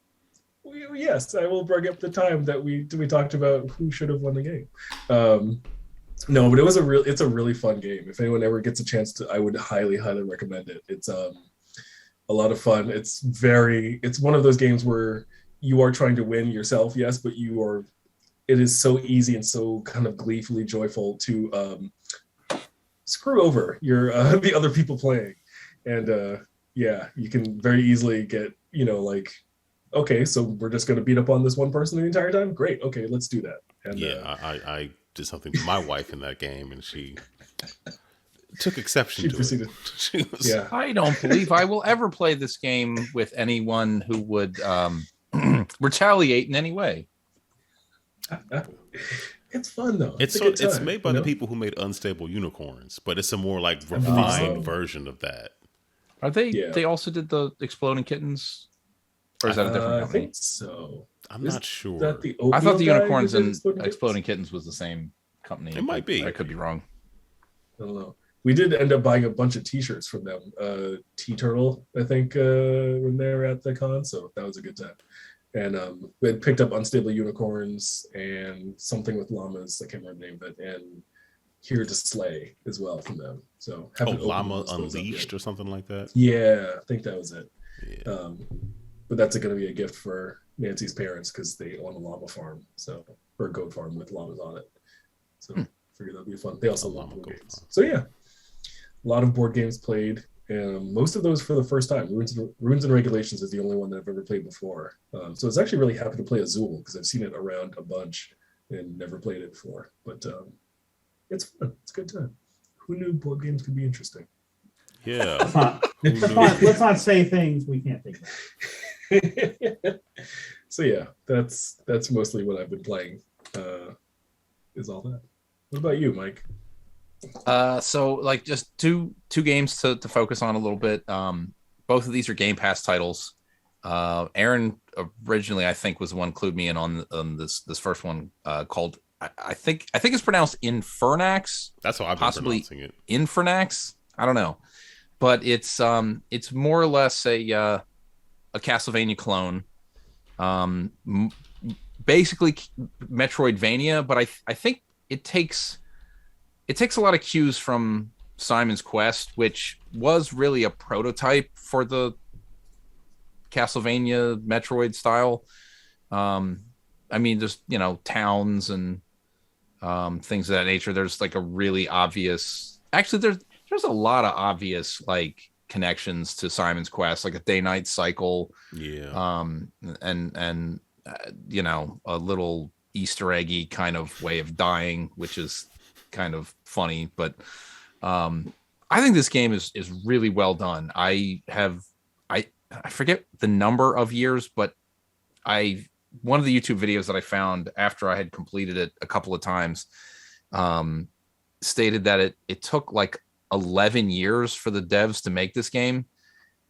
"Yes, I will bring up the time that we talked about who should have won the game." No, but it's a really fun game. If anyone ever gets a chance to, I would highly, highly recommend it. It's a lot of fun. It's one of those games where you are trying to win yourself, yes, but it is so easy and so kind of gleefully joyful to screw over your the other people playing. And yeah, you can very easily get, like, okay, so we're just going to beat up on this one person the entire time. Great. Okay, let's do that. And yeah, I did something to my wife in that game, and she took exception to it. She was, yeah. I don't believe I will ever play this game with anyone who would retaliate in any way. It's fun though. It's made by the people who made Unstable Unicorns, but it's a more like refined version of that. Are they? Yeah. They also did the Exploding Kittens, or is that a different company? I think so. I'm not sure. I thought the Unicorns and Exploding Kittens was the same company. It might be. I could be wrong. I don't know. We did end up buying a bunch of T-shirts from them. T-Turtle, I think, when they were at the con, so that was a good time. And we had picked up Unstable Unicorns and something with llamas. I can't remember the name of it. And Here to Slay as well from them. So Llama Unleashed or something like that. Yeah, I think that was it. Yeah. But that's going to be a gift for Nancy's parents because they own a llama farm, or a goat farm with llamas on it. So I figured that'd be fun. They also love board games. Farm. So yeah, a lot of board games played. And most of those for the first time. Runes and Regulations is the only one that I've ever played before. So I was actually really happy to play Azul because I've seen it around a bunch and never played it before. But it's fun. It's a good time. Who knew board games could be interesting? Yeah. Let's not say things we can't think of. So yeah, that's mostly what I've been playing. Is all that. What about you, Mike? So like just two games to focus on a little bit. Both of these are Game Pass titles. Aaron originally, I think, was the one clued me in on this first one called I think it's pronounced Infernax. That's how I've been pronouncing it. Infernax. I don't know, but it's more or less a Castlevania clone. Basically Metroidvania, but I think it takes a lot of cues from Simon's Quest, which was really a prototype for the Castlevania Metroid style. I mean, there's, towns and things of that nature. There's like a really obvious, actually there's a lot of obvious like connections to Simon's Quest, like a day-night cycle. Yeah. And a little Easter eggy kind of way of dying, which is kind of funny, but I think this game is really well done. I forget the number of years, but one of the YouTube videos that I found after I had completed it a couple of times stated that it took like 11 years for the devs to make this game.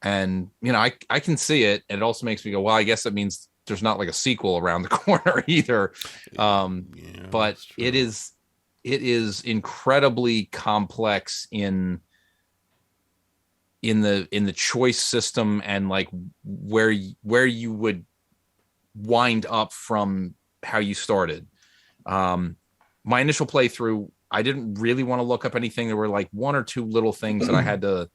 And I can see it, and it also makes me go, well, I guess that means there's not like a sequel around the corner either. But it is incredibly complex in the choice system and like where you would wind up from how you started. My initial playthrough, I didn't really want to look up anything. There were like one or two little things that I had to,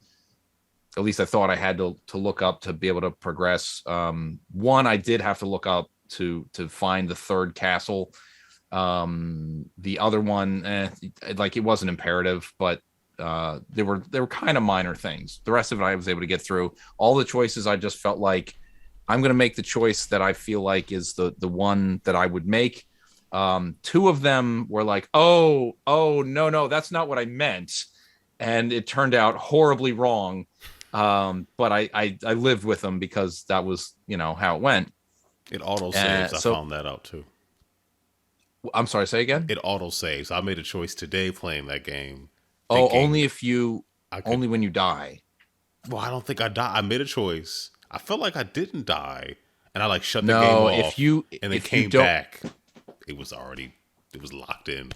at least I thought I had to look up to be able to progress. One, I did have to look up to find the third castle. The other one, it wasn't imperative, but they were kind of minor things. The rest of it I was able to get through. All the choices, I just felt like I'm going to make the choice that I feel like is the one that I would make. Two of them were like, oh no, that's not what I meant, and it turned out horribly wrong. But I lived with them because that was how it went. It auto saves. I found that out too. I'm sorry, say again? It auto saves. I made a choice today playing that game. Only only when you die. Well, I don't think I died. I made a choice. I felt like I didn't die, and I shut the game off. And then came back. It was locked in.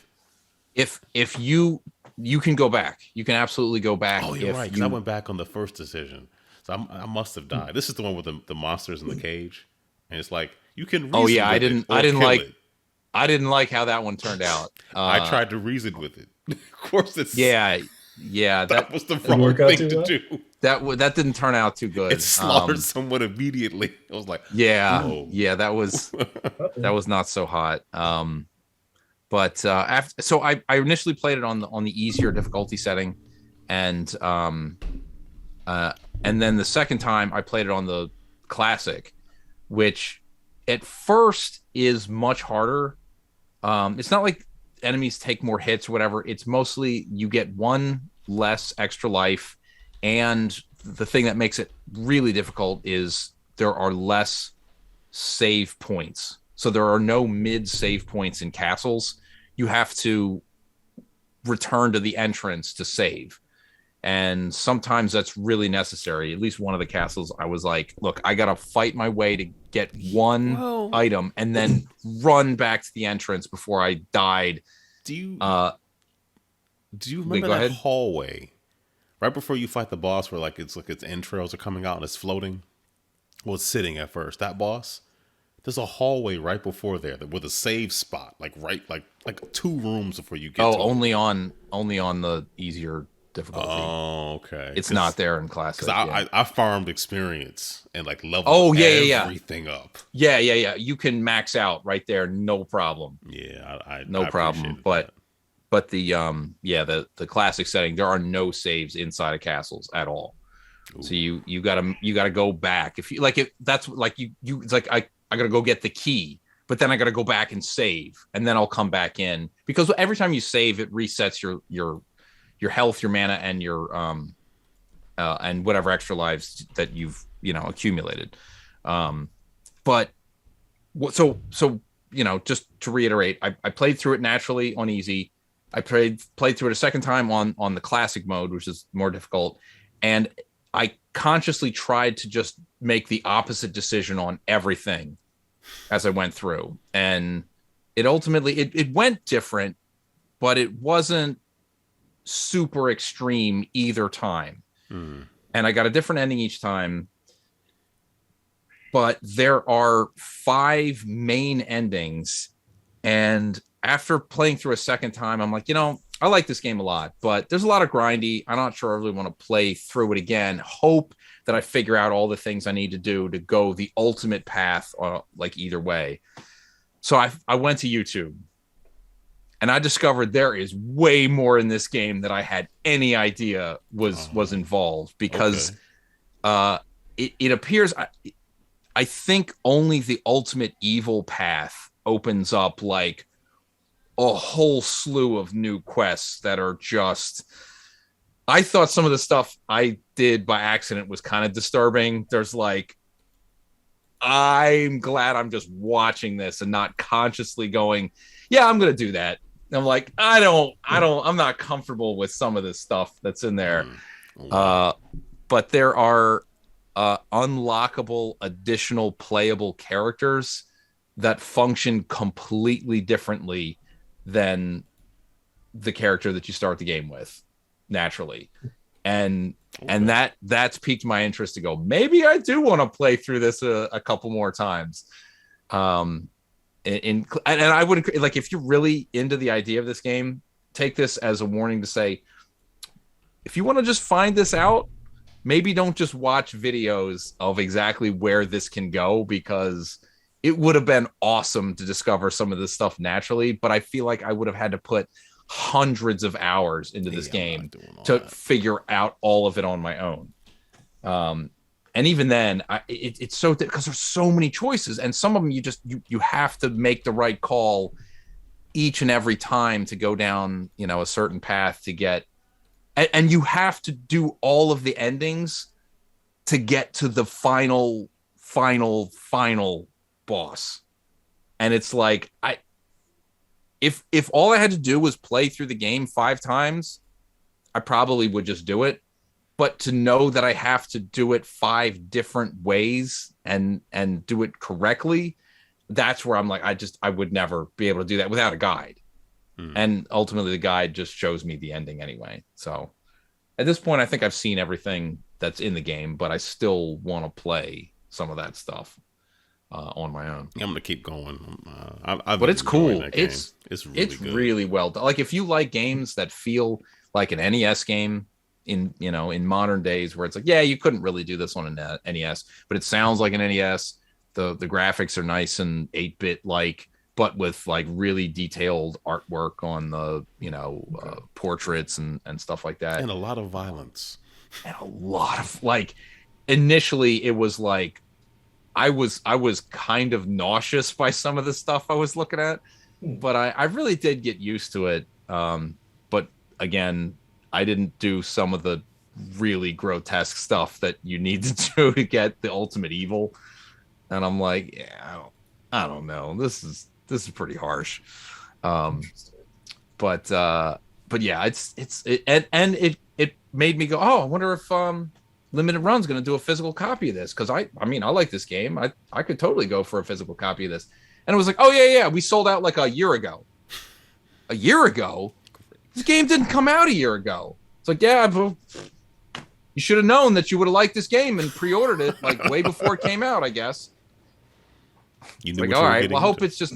If you can go back, you can absolutely go back. Oh, you're right. Because I went back on the first decision, so I must have died. This is the one with the monsters in the cage, and it's like you can. I didn't like how that one turned out. I tried to reason with it, Of course, it's yeah. that was the Didn't wrong work out thing too to well? do. That didn't turn out too good. It slaughtered someone immediately. I was like, whoa. That was not so hot. But after, so I initially played it on the easier difficulty setting, and then the second time I played it on the classic, which at first is much harder. It's not like enemies take more hits or whatever. It's mostly you get one less extra life, and the thing that makes it really difficult is there are less save points. So there are no mid save points in castles. You have to return to the entrance to save. And sometimes that's really necessary. At least one of the castles, I was like, look, I got to fight my way to get one item and then run back to the entrance before I died. Do you remember that hallway right before you fight the boss where its entrails are coming out and it's floating? Well, it's sitting at first. That boss, there's a hallway right before there with a save spot, like 2 rooms before you get to it. only on the easier difficulty. Oh, okay. It's not there in classic. I farmed experience and leveled everything up. Yeah. You can max out right there, no problem. Yeah, no problem. But the classic setting, there are no saves inside of castles at all. Ooh. So you gotta go back if you it's like I gotta go get the key, but then I gotta go back and save, and then I'll come back in, because every time you save, it resets your health, your mana, and your and whatever extra lives that you've accumulated. But so just to reiterate, I played through it naturally on easy. I played through it a second time on the classic mode, which is more difficult, and I consciously tried to just make the opposite decision on everything as I went through, and it ultimately it went different, but it wasn't super extreme either time. And I got a different ending each time, but there are 5 main endings, and after playing through a second time, I'm like, I like this game a lot, but there's a lot of grindy. I'm not sure I really want to play through it again. Hope that I figure out all the things I need to do to go the ultimate path, either way. So I went to YouTube, and I discovered there is way more in this game than I had any idea was involved, because it appears I think only the ultimate evil path opens up a whole slew of new quests that are just, I thought some of the stuff I did by accident was kind of disturbing. There's I'm glad I'm just watching this and not consciously going, yeah, I'm going to do that. And I'm like, I'm not comfortable with some of this stuff that's in there. But there are unlockable additional playable characters that function completely differently than the character that you start the game with naturally. And that's piqued my interest to go, maybe I do want to play through this a couple more times. And I would, if you're really into the idea of this game, take this as a warning to say, if you want to just find this out, maybe don't just watch videos of exactly where this can go, because it would have been awesome to discover some of this stuff naturally, but I feel like I would have had to put hundreds of hours into this game to figure out all of it on my own. And even then, it's so, because there's so many choices, and some of them you have to make the right call each and every time to go down, a certain path to get, and you have to do all of the endings to get to the final boss. And it's like, if all I had to do was play through the game 5 times, I probably would just do it. But to know that I have to do it 5 different ways and do it correctly, that's where I'm like, I would never be able to do that without a guide. And ultimately the guide just shows me the ending anyway. So at this point, I think I've seen everything that's in the game, but I still want to play some of that stuff. on my own. I'm gonna keep going. But it's cool. It's really good. Really well done. Like if you like games that feel like an NES game in modern days, where it's like, yeah, you couldn't really do this on an NES, but it sounds like an NES. The graphics are nice and 8-bit like, but with like really detailed artwork on the portraits and stuff like that, and a lot of violence, and a lot of like. Initially, it was like I was kind of nauseous by some of the stuff I was looking at, but I really did get used to it. But again, I didn't do some of the really grotesque stuff that you need to do to get the ultimate evil, and I'm like, yeah, I don't know. This is pretty harsh. But yeah, it made me go, oh, I wonder if Limited Run's going to do a physical copy of this, because I mean I like this game. I could totally go for a physical copy of this. And it was like, oh yeah, we sold out like a year ago. A year ago? This game didn't come out a year ago. It's like, yeah, but you should have known that you would have liked this game and pre-ordered it like way before it came out, I guess. You knew like, all right, well, I hope it's just.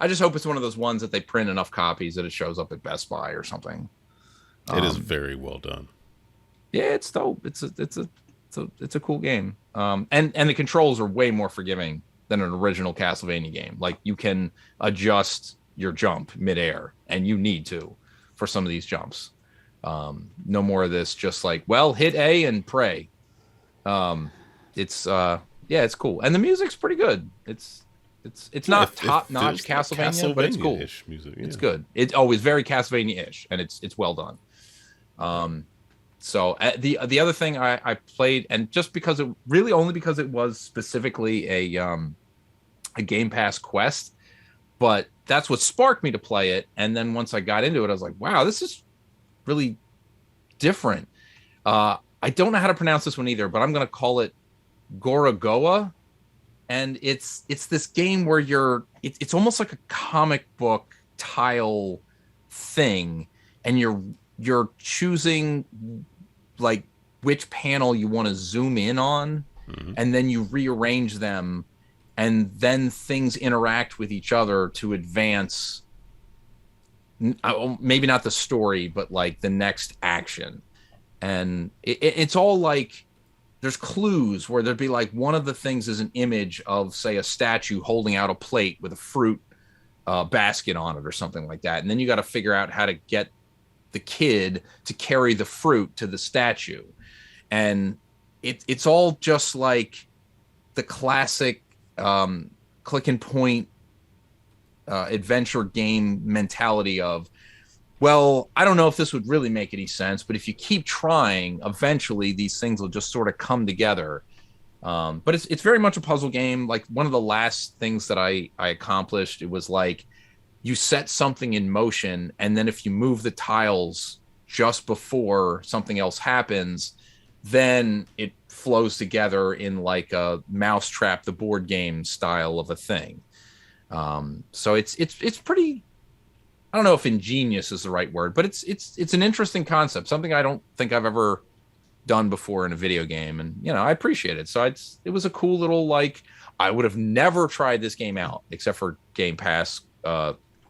I just hope it's one of those ones that they print enough copies that it shows up at Best Buy or something. It is very well done. Yeah, it's dope. It's a cool game. And the controls are way more forgiving than an original Castlevania game. Like you can adjust your jump midair, and you need to for some of these jumps. No more of this just like, well, hit A and pray. It's cool. And the music's pretty good. It's not top-notch Castlevania, but it's cool. Music, yeah. It's good. It's always very Castlevania-ish, and it's well done. So the other thing I played, and just because only because it was specifically a Game Pass quest, but that's what sparked me to play it. And then once I got into it, I was like, wow, this is really different. I don't know how to pronounce this one either, but I'm going to call it Gorogoa. And it's this game where it's almost like a comic book tile thing, and you're choosing like which panel you want to zoom in on, and then you rearrange them, and then things interact with each other to advance maybe not the story, but like the next action. And it's all like there's clues where there'd be like one of the things is an image of, say, a statue holding out a plate with a fruit basket on it or something like that. And then you got to figure out how to get the kid to carry the fruit to the statue. And it's all just like the classic click and point adventure game mentality of, well, I don't know if this would really make any sense, but if you keep trying, eventually these things will just sort of come together. But it's very much a puzzle game. Like one of the last things that I accomplished, it was like you set something in motion, and then if you move the tiles just before something else happens, then it flows together in like a Mousetrap, the board game style of a thing. So it's pretty, I don't know if ingenious is the right word, but it's an interesting concept, something I don't think I've ever done before in a video game, and I appreciate it. So it was a cool little, like, I would have never tried this game out except for Game Pass,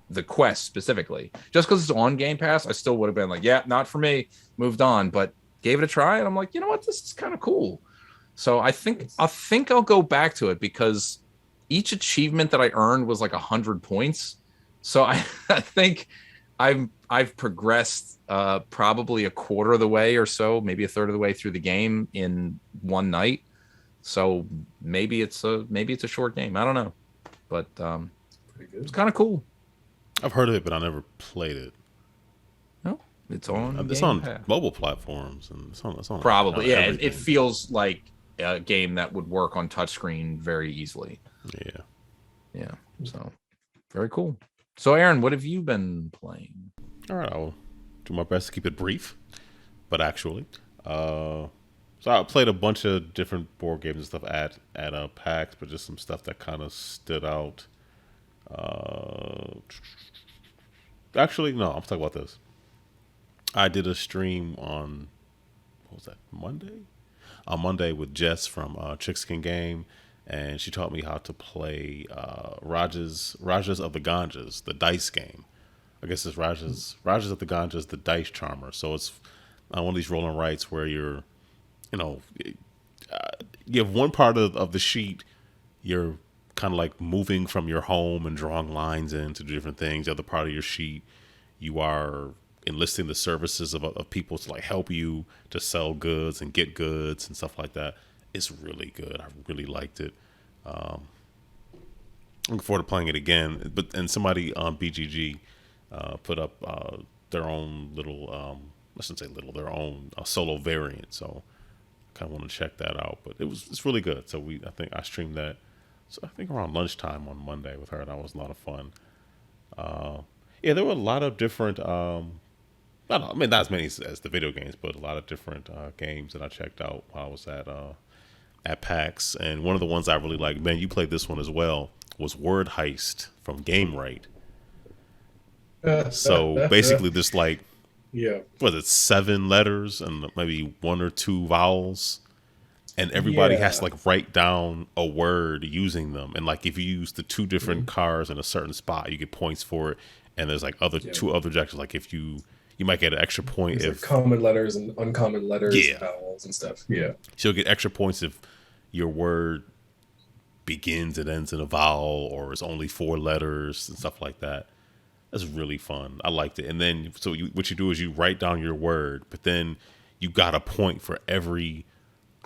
the quest specifically. Just because it's on Game Pass, I still would have been like, yeah, not for me, moved on, but gave it a try, and I'm like, you know what, this is kind of cool. So I think I'll go back to it, because each achievement that I earned was like 100 points. So I think I've progressed probably a quarter of the way or so, maybe a third of the way through the game in one night. So maybe it's a short game. I don't know, but Pretty good. It's kind of cool. I've heard of it, but I never played it. No, it's on. It's on mobile platforms, and it's on probably. Yeah, everything. it feels like a game that would work on touchscreen very easily. Yeah. So very cool. So Aaron, what have you been playing? All right, I'll do my best to keep it brief, but actually, so I played a bunch of different board games and stuff at PAX, but just some stuff that kind of stood out. Actually, no, I'm talking about this. I did a stream on, what was that, Monday? On Monday with Jess from Chickskin Game, and she taught me how to play Rajas of the Ganges, the dice game. I guess it's Rajas of the Ganges, the dice charmer. So it's one of these roll and writes where you're, you have one part of the sheet, you're kind of like moving from your home and drawing lines into different things. The other part of your sheet, you are enlisting the services of people to like help you to sell goods and get goods and stuff like that. It's really good. I really liked it. Looking forward to playing it again. And somebody on BGG put up their own little, I shouldn't say little, their own solo variant. So kind of want to check that out. But it's really good. So I think I streamed that. So I think around lunchtime on Monday with her. That was a lot of fun. Yeah, there were a lot of different. Not as many as the video games, but a lot of different games that I checked out while I was at PAX. And one of the ones I really liked, man, you played this one as well, was Word Heist from GameRight. So basically, this like, was it 7 letters and maybe 1 or 2 vowels? And everybody has to like write down a word using them. And like if you use the 2 different cars in a certain spot, you get points for it. And there's like 2 other objectives. Like if you might get an extra point if like common letters and uncommon letters, vowels and stuff. Yeah. So you'll get extra points if your word begins and ends in a vowel or is only 4 letters and stuff like that. That's really fun. I liked it. And then so what you do is you write down your word, but then you got a point for every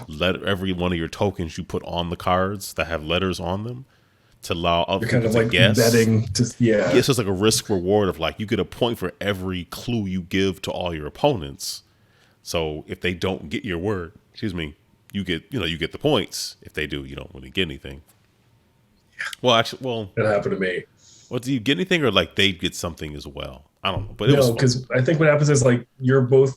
one of your tokens you put on the cards that have letters on them to allow other people to guess. Betting so it's like a risk reward of like you get a point for every clue you give to all your opponents. So if they don't get your word, you get the points. If they do, you don't really get anything. Well, actually, that happened to me. Well, do you get anything or like they get something as well? I don't know, but no, because I think what happens is like you're both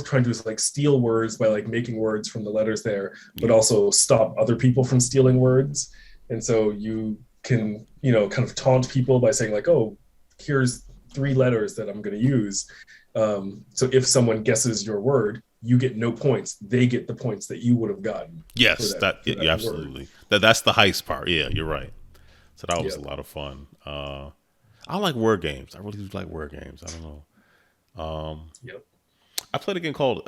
trying to like steal words by like making words from the letters there, but also stop other people from stealing words. And so you can kind of taunt people by saying like, oh, here's 3 letters that I'm going to use. So if someone guesses your word, you get no points. They get the points that you would have gotten. Yes, that absolutely. That's the heist part. Yeah, you're right. So that was a lot of fun. I like word games. I really do like word games. I don't know. I played a game called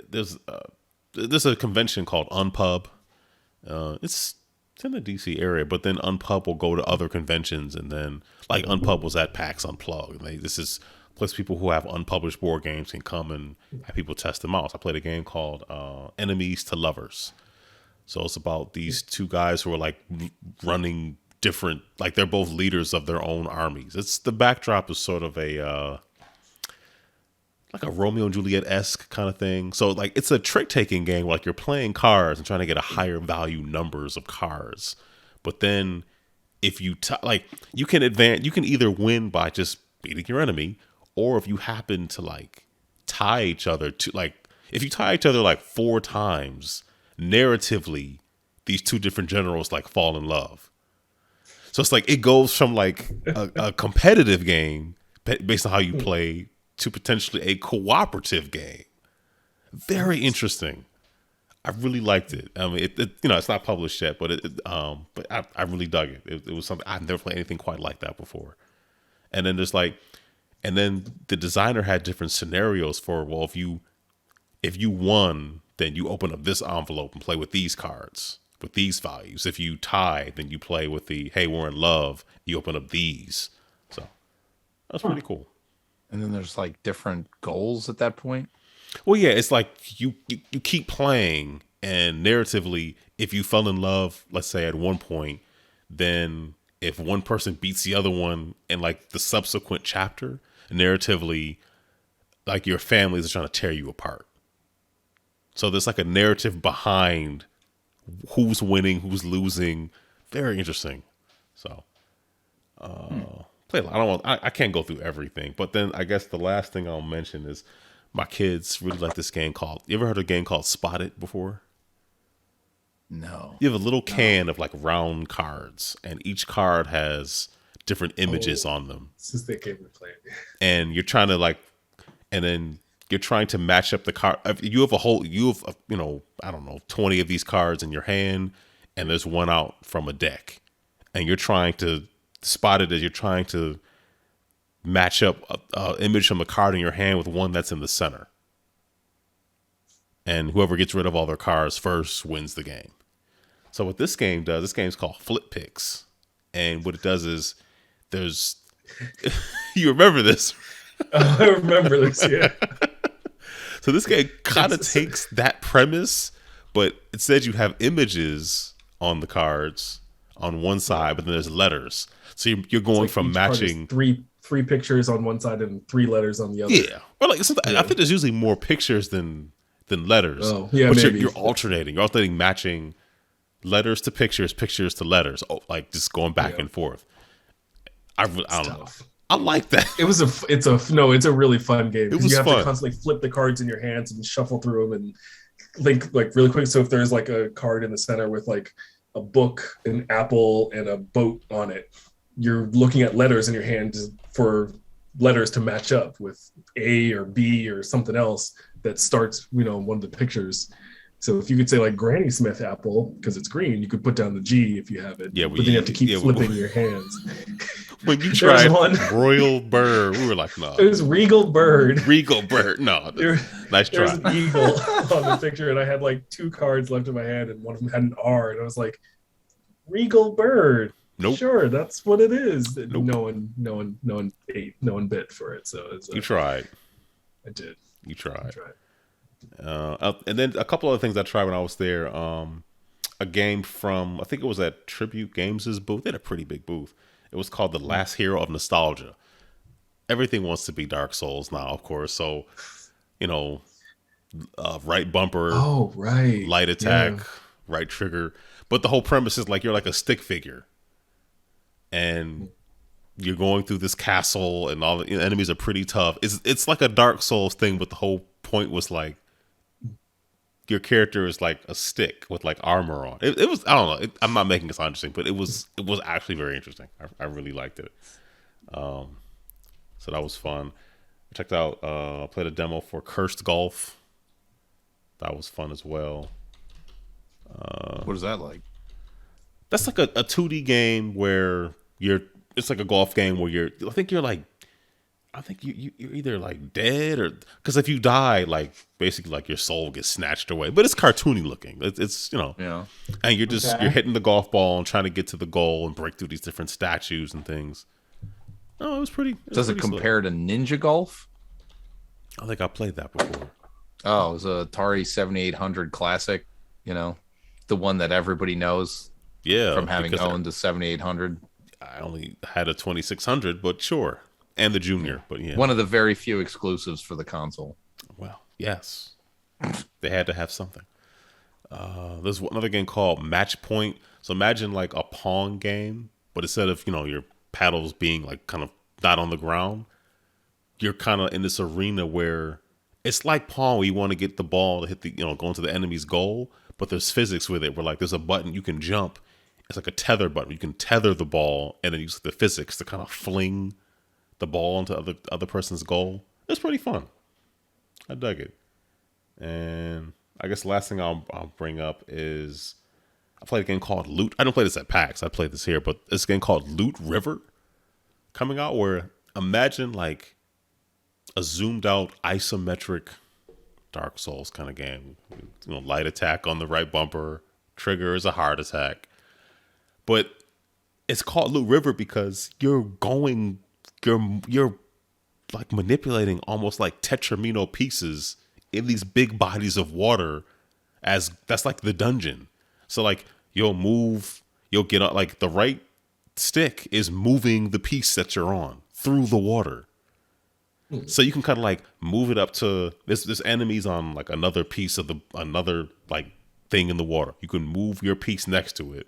there's a convention called Unpub. It's in the DC area, but then Unpub will go to other conventions, and then like Unpub was at PAX Unplugged. This is a place people who have unpublished board games can come and have people test them out. So I played a game called Enemies to Lovers. So it's about these 2 guys who are like running different, like they're both leaders of their own armies. It's the backdrop is sort of a like a Romeo and Juliet-esque kind of thing. So like it's a trick taking game where like you're playing cards and trying to get a higher value numbers of cards. But then if you you can advance, you can either win by just beating your enemy, or if you happen to like tie each other to like if you tie each other like 4 times, narratively these 2 different generals like fall in love. So it's like it goes from like a competitive game based on how you play to potentially a cooperative game. Very interesting. I really liked it. I mean, it's not published yet, but I really dug it. It was something I've never played anything quite like that before. And then then the designer had different scenarios for, well, if you won, then you open up this envelope and play with these cards with these values. If you tie, then you play with the, hey, we're in love. You open up these. So that's pretty cool. And then there's like different goals at that point. Well, yeah, it's like you keep playing, and narratively, if you fell in love, let's say at one point, then if one person beats the other one in like the subsequent chapter, narratively, like your families are trying to tear you apart. So there's like a narrative behind who's winning, who's losing. Very interesting. So, play a lot. I can't go through everything, but then I guess the last thing I'll mention is my kids really like this game called. You ever heard of a game called Spot It before? No. You have a little can of like round cards, and each card has different images on them. This is the game we played. And you're trying to you're trying to match up the card. You have I don't know, 20 of these cards in your hand, and there's one out from a deck, and you're trying to spot it as you're trying to match up an image from a card in your hand with one that's in the center. And whoever gets rid of all their cards first wins the game. So what this game does, this game's called Flip-Pix. And what it does is there's, you remember this? I remember this, yeah. So this game kind of takes that premise, but instead you have images on the cards on one side, but then there's letters. So you're going from matching three pictures on one side and 3 letters on the other. Yeah. Or like I think there's usually more pictures than letters. Oh, yeah, but maybe. You're alternating. You're alternating matching letters to pictures, pictures to letters. Oh, like just going back and forth. I don't know. I like that. It's a really fun game. It was you have fun. to constantly flip the cards in your hands and shuffle through them and think like really quick. So if there's like a card in the center with like a book, an apple, and a boat on it, you're looking at letters in your hand for letters to match up with A or B or something else that starts, one of the pictures. So if you could say like Granny Smith apple, because it's green, you could put down the G if you have it. Yeah, but then you have to keep flipping your hands. When you tried Royal Bird, we were like, no. It was Regal Bird. Regal Bird, no. Nice try. There's an eagle on the picture, and I had like 2 cards left in my hand, and one of them had an R, and I was like, Regal Bird. Nope. Sure, that's what it is. Nope. No one bit for it. So it's, you tried. I did. You tried. And then a couple other things I tried when I was there. A game from, I think it was at Tribute Games' booth. They had a pretty big booth. It was called The Last Hero of Nostalgia. Everything wants to be Dark Souls now, of course. So, right bumper, right, light attack, right trigger. But the whole premise is like you're like a stick figure. And you're going through this castle and all the enemies are pretty tough. It's like a Dark Souls thing, but the whole point was like your character is like a stick with like armor on. It was, I don't know. I'm not making it sound interesting, but it was actually very interesting. I really liked it. So that was fun. I checked out, played a demo for Cursed Golf. That was fun as well. What is that like? That's like a 2D game where it's like a golf game where I think you're either like dead or, because if you die, like basically like your soul gets snatched away, but it's cartoony looking. It's Yeah. And you're hitting the golf ball and trying to get to the goal and break through these different statues and things. No, it was pretty. Does it compare to Ninja Golf? I think I played that before. Oh, it was a Atari 7800 classic, the one that everybody knows. Yeah. From having owned the 7800. I only had a 2600, but sure. And the Junior, but yeah. One of the very few exclusives for the console. Well, yes. They had to have something. There's another game called Match Point. So imagine like a Pong game, but instead of, your paddles being like kind of not on the ground, you're kind of in this arena where it's like Pong where you want to get the ball to hit the, go into the enemy's goal, but there's physics with it where like there's a button you can jump. It's like a tether button. You can tether the ball and then use the physics to kind of fling the ball into other person's goal. It's pretty fun. I dug it. And I guess the last thing I'll bring up is I played a game called Loot. I don't play this at PAX. I played this here, but this game called Loot River coming out where imagine like a zoomed out isometric Dark Souls kind of game. Light attack on the right bumper, trigger is a heart attack. But it's called Loot River because you're like manipulating almost like Tetramino pieces in these big bodies of water, as that's like the dungeon. So like you'll get on, like the right stick is moving the piece that you're on through the water. So you can kind of like move it up to this enemy's on like another piece of another like thing in the water. You can move your piece next to it.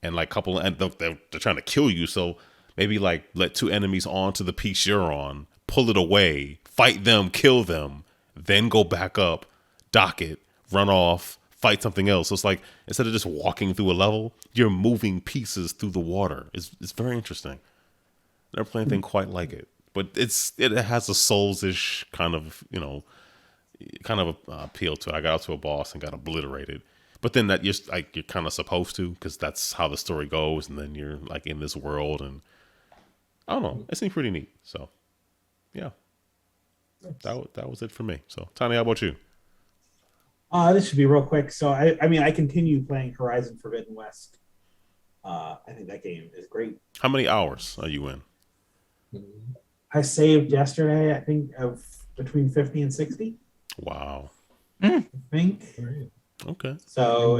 And like they're trying to kill you. So maybe like let 2 enemies onto the piece you're on, pull it away, fight them, kill them, then go back up, dock it, run off, fight something else. So it's like instead of just walking through a level, you're moving pieces through the water. It's very interesting. Never played anything quite like it, but it has a Souls-ish kind of appeal to it. I got out to a boss and got obliterated. But then that just like you're kind of supposed to, because that's how the story goes, and then you're like in this world, and I don't know. It seemed pretty neat. So yeah, that was it for me. So Tony, how about you? This should be real quick. So I mean, I continue playing Horizon Forbidden West. I think that game is great. How many hours are you in? I saved yesterday, I think, of between 50 and 60. Wow. I think. Okay. So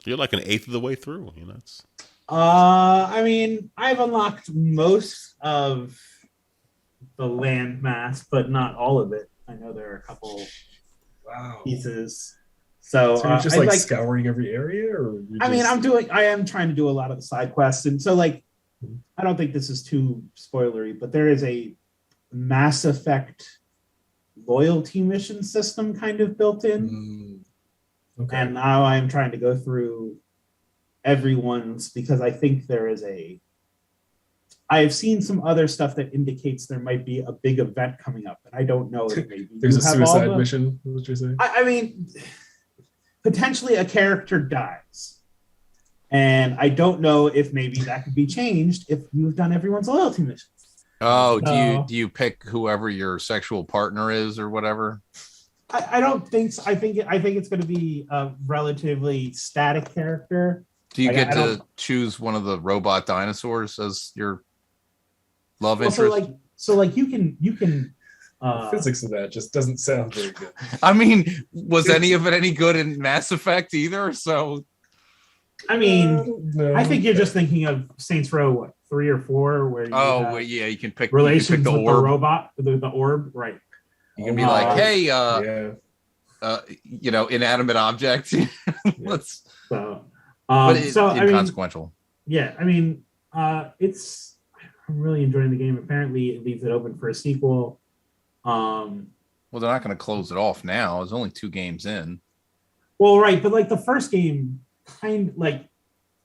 you're like an eighth of the way through. You know, it's... I mean, I've unlocked most of the landmass, but not all of it. I know there are a couple pieces. So you're just like scouring every area, or I mean, I am trying to do a lot of the side quests, and so like, I don't think this is too spoilery, but there is a Mass Effect loyalty mission system kind of built in. Okay. And now I'm trying to go through everyone's, because I think there is I've seen some other stuff that indicates there might be a big event coming up, and I don't know if maybe there's a suicide mission. What would you say? I mean, potentially a character dies, and I don't know if maybe that could be changed if you've done everyone's loyalty missions. Oh, do you pick whoever your sexual partner is or whatever? I don't think so. I think it's going to be a relatively static character. Do you get to choose one of the robot dinosaurs as your love interest? So you can. The physics of that just doesn't sound very good. I mean, was any of it any good in Mass Effect either? So, I mean, no. I think you're just thinking of Saints Row 3 or 4, where you can pick relations you can pick with the robot, the orb, right? You can be like, hey, inanimate object. Let's. But it's inconsequential. I mean, I'm really enjoying the game. Apparently, it leaves it open for a sequel. Well, they're not going to close it off now. There's only 2 games in. Well, right, but like the first game,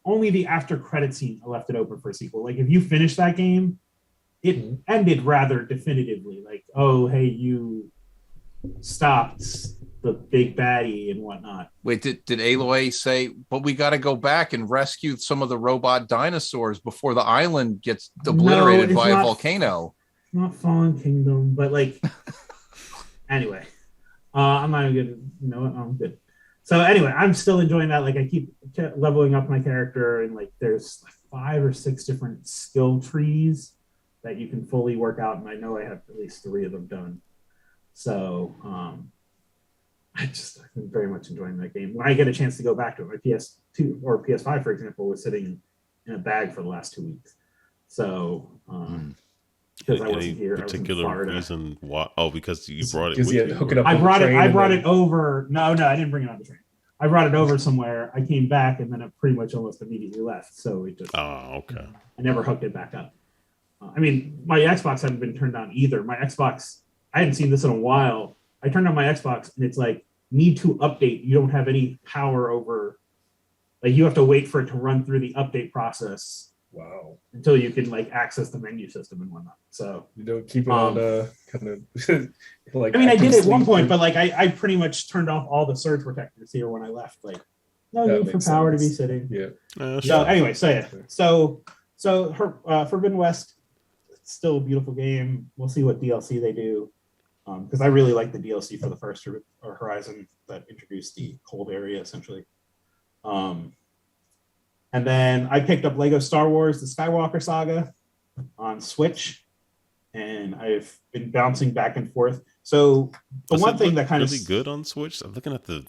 only the after credit scene left it open for a sequel. Like if you finish that game, it ended rather definitively. Like, oh, hey, you stopped the big baddie and whatnot. Wait, did Aloy say, but we got to go back and rescue some of the robot dinosaurs before the island gets obliterated by a volcano? Not Fallen Kingdom, but like, anyway, I'm not even good. I'm good. So anyway, I'm still enjoying that. Like I keep leveling up my character, and like there's 5 or 6 different skill trees that you can fully work out, and I know I have at least 3 of them done. So I've been very much enjoying that game. When I get a chance to go back to it, my PS2 or PS5, for example, was sitting in a bag for the last 2 weeks. So because I wasn't here, particular reason why? Oh, because you brought it. Because you had to hook it up. I brought it over. No, I didn't bring it on the train. I brought it over somewhere. I came back, and then it pretty much almost immediately left. So it just. Oh, okay. I never hooked it back up. I mean, my Xbox hadn't been turned on either. My Xbox, I hadn't seen this in a while. I turned on my Xbox, and it's like, need to update. You don't have any power over. Like you have to wait for it to run through the update process. Wow. Until you can like access the menu system and whatnot. So you don't keep it on kind of like. I mean, I did at one point, but like I pretty much turned off all the surge protectors here when I left. Like, no need for power to be sitting. Yeah. So anyway, so Forbidden West, it's still a beautiful game. We'll see what DLC they do, because I really like the DLC for the first Horizon that introduced the cold area essentially. And then I picked up Lego Star Wars, the Skywalker Saga on Switch, and I've been bouncing back and forth. So the one thing that kind of really good on Switch. I'm looking at the.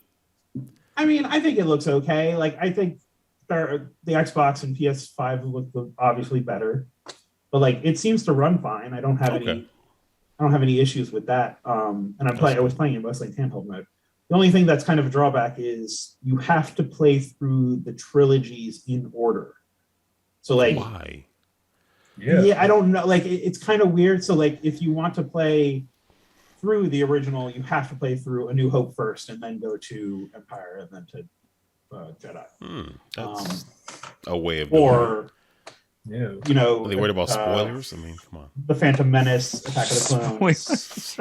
I mean, I think it looks okay. Like I think the Xbox and PS5 look obviously better, but like it seems to run fine. I don't have any issues with that. And I was playing it mostly in handheld mode. The only thing that's kind of a drawback is you have to play through the trilogies in order. So like, why? Yeah, I don't know. Like it's kind of weird. So like, if you want to play through the original, you have to play through A New Hope first, and then go to Empire, and then to Jedi. That's a way of doing it. You know, are they worried about spoilers? I mean, come on. The Phantom Menace, Attack of the Clones,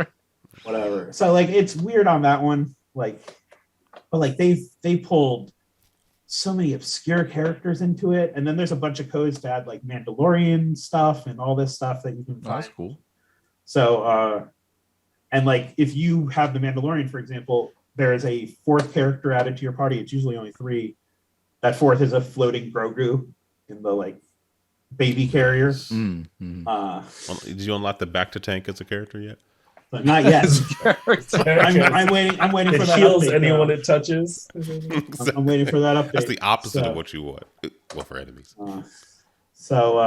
whatever. So like, it's weird on that one. Like, but like they pulled so many obscure characters into it, and then there's a bunch of codes to add like Mandalorian stuff and all this stuff that you can find. That's cool. So and like if you have the Mandalorian, for example, there is a fourth character added to your party. It's usually only 3. That fourth is a floating Grogu in the like baby carrier. Did you unlock the back to tank as a character yet? But not yet. I'm waiting. I'm waiting for It that. heals update, anyone though. it touches. I'm waiting for that update. That's the opposite So- of what you want. Well, for enemies. So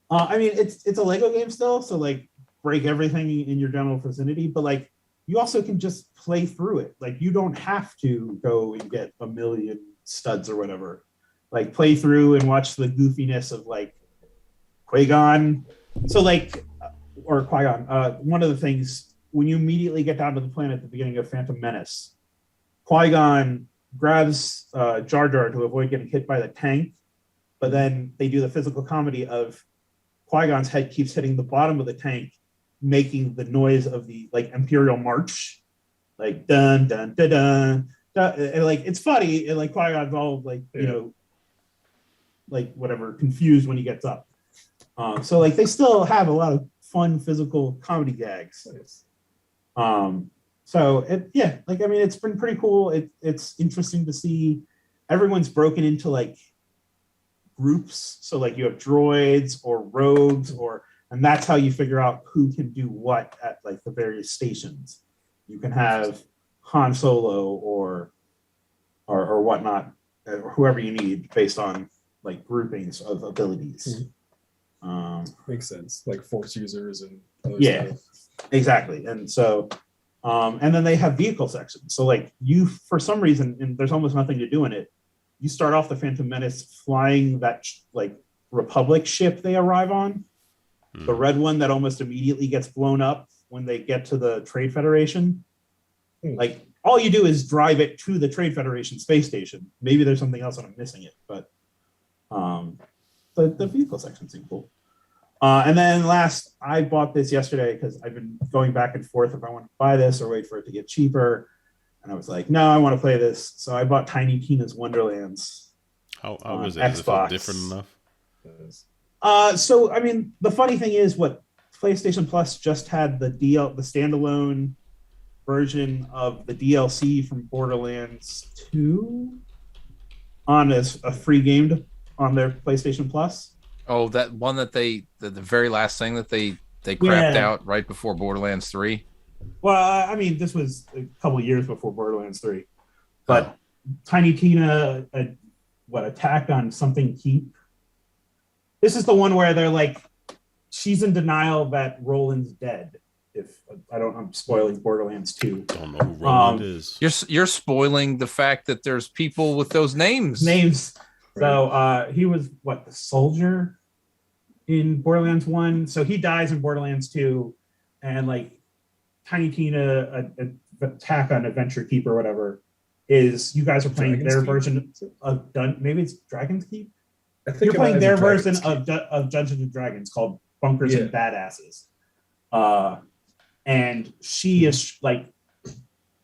I mean, it's a Lego game still. So like, break everything in your general vicinity, but like, you also can just play through it. Like, you don't have to go and get a million studs or whatever. Like, play through and watch the goofiness of like Qui-Gon. So like, or Qui-Gon. One of the things when you immediately get down to the planet at the beginning of Phantom Menace, Qui-Gon grabs Jar Jar to avoid getting hit by the tank, but then they do the physical comedy of Qui-Gon's head keeps hitting the bottom of the tank, making the noise of the like Imperial March, like dun dun dun dun, dun, and like it's funny, and like Qui-Gon's all like you know, like whatever, confused when he gets up. So like they still have a lot of fun physical comedy gags. So like I mean, it's been pretty cool. It's interesting to see everyone's broken into like groups. So like you have droids or rogues and that's how you figure out who can do what at like the various stations. You can have Han Solo or whatnot, or whoever you need based on like groupings of abilities. Makes sense. Like force users and other stuff. Exactly. And so and then they have vehicle sections. So like you, for some reason, and there's almost nothing to do in it, you start off the Phantom Menace flying that like Republic ship they arrive on, the red one that almost immediately gets blown up when they get to the Trade Federation. Like all you do is drive it to the Trade Federation space station. Maybe there's something else and I'm missing it, but the vehicle section seems cool. And then last, I bought this yesterday because I've been going back and forth if I want to buy this or wait for it to get cheaper. And I was like, no, I want to play this. So I bought Tiny Tina's Wonderlands. How is it? Does it feel different enough? So I mean, the funny thing is, what PlayStation Plus just had the standalone version of the DLC from Borderlands 2 on as a free game on their PlayStation Plus. Oh, that one that the very last thing that they crapped out right before Borderlands 3. Well, I mean, this was a couple of years before Borderlands 3, but Tiny Tina, Attack on Something Keep. This is the one where they're like, she's in denial that Roland's dead. I'm spoiling Borderlands 2. Don't know who Roland is. You're spoiling the fact that there's people with those names. So he was the soldier in Borderlands 1. So he dies in Borderlands 2, and like Tiny Tina, Attack on Adventure Keep or whatever, is you guys are playing Dragon's their Keep. version of maybe it's Dragon's Keep. I think You're playing their version Keep. of Dungeons and Dragons called Bunkers and Badasses. And she is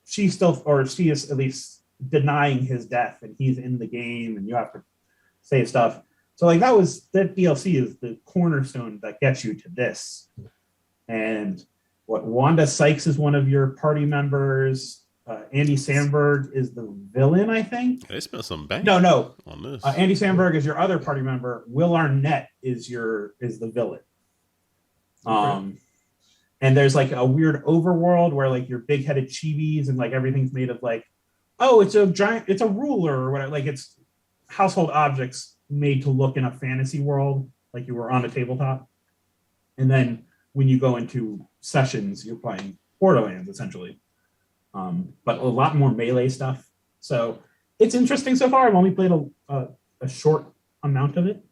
she is at least denying his death, and he's in the game, and you have to say stuff. So like that DLC is the cornerstone that gets you to this. And Wanda Sykes is one of your party members. Andy Samberg is the villain, I think. They spent some bank. No. On this. Andy Samberg is your other party member. Will Arnett is the villain. And there's like a weird overworld where like you're big-headed chibis and like everything's made of like, oh, it's a ruler or whatever. Like it's household objects made to look in a fantasy world, like you were on a tabletop. And then when you go into sessions, you're playing Borderlands essentially. But a lot more melee stuff. So it's interesting so far. I've only played a short amount of it.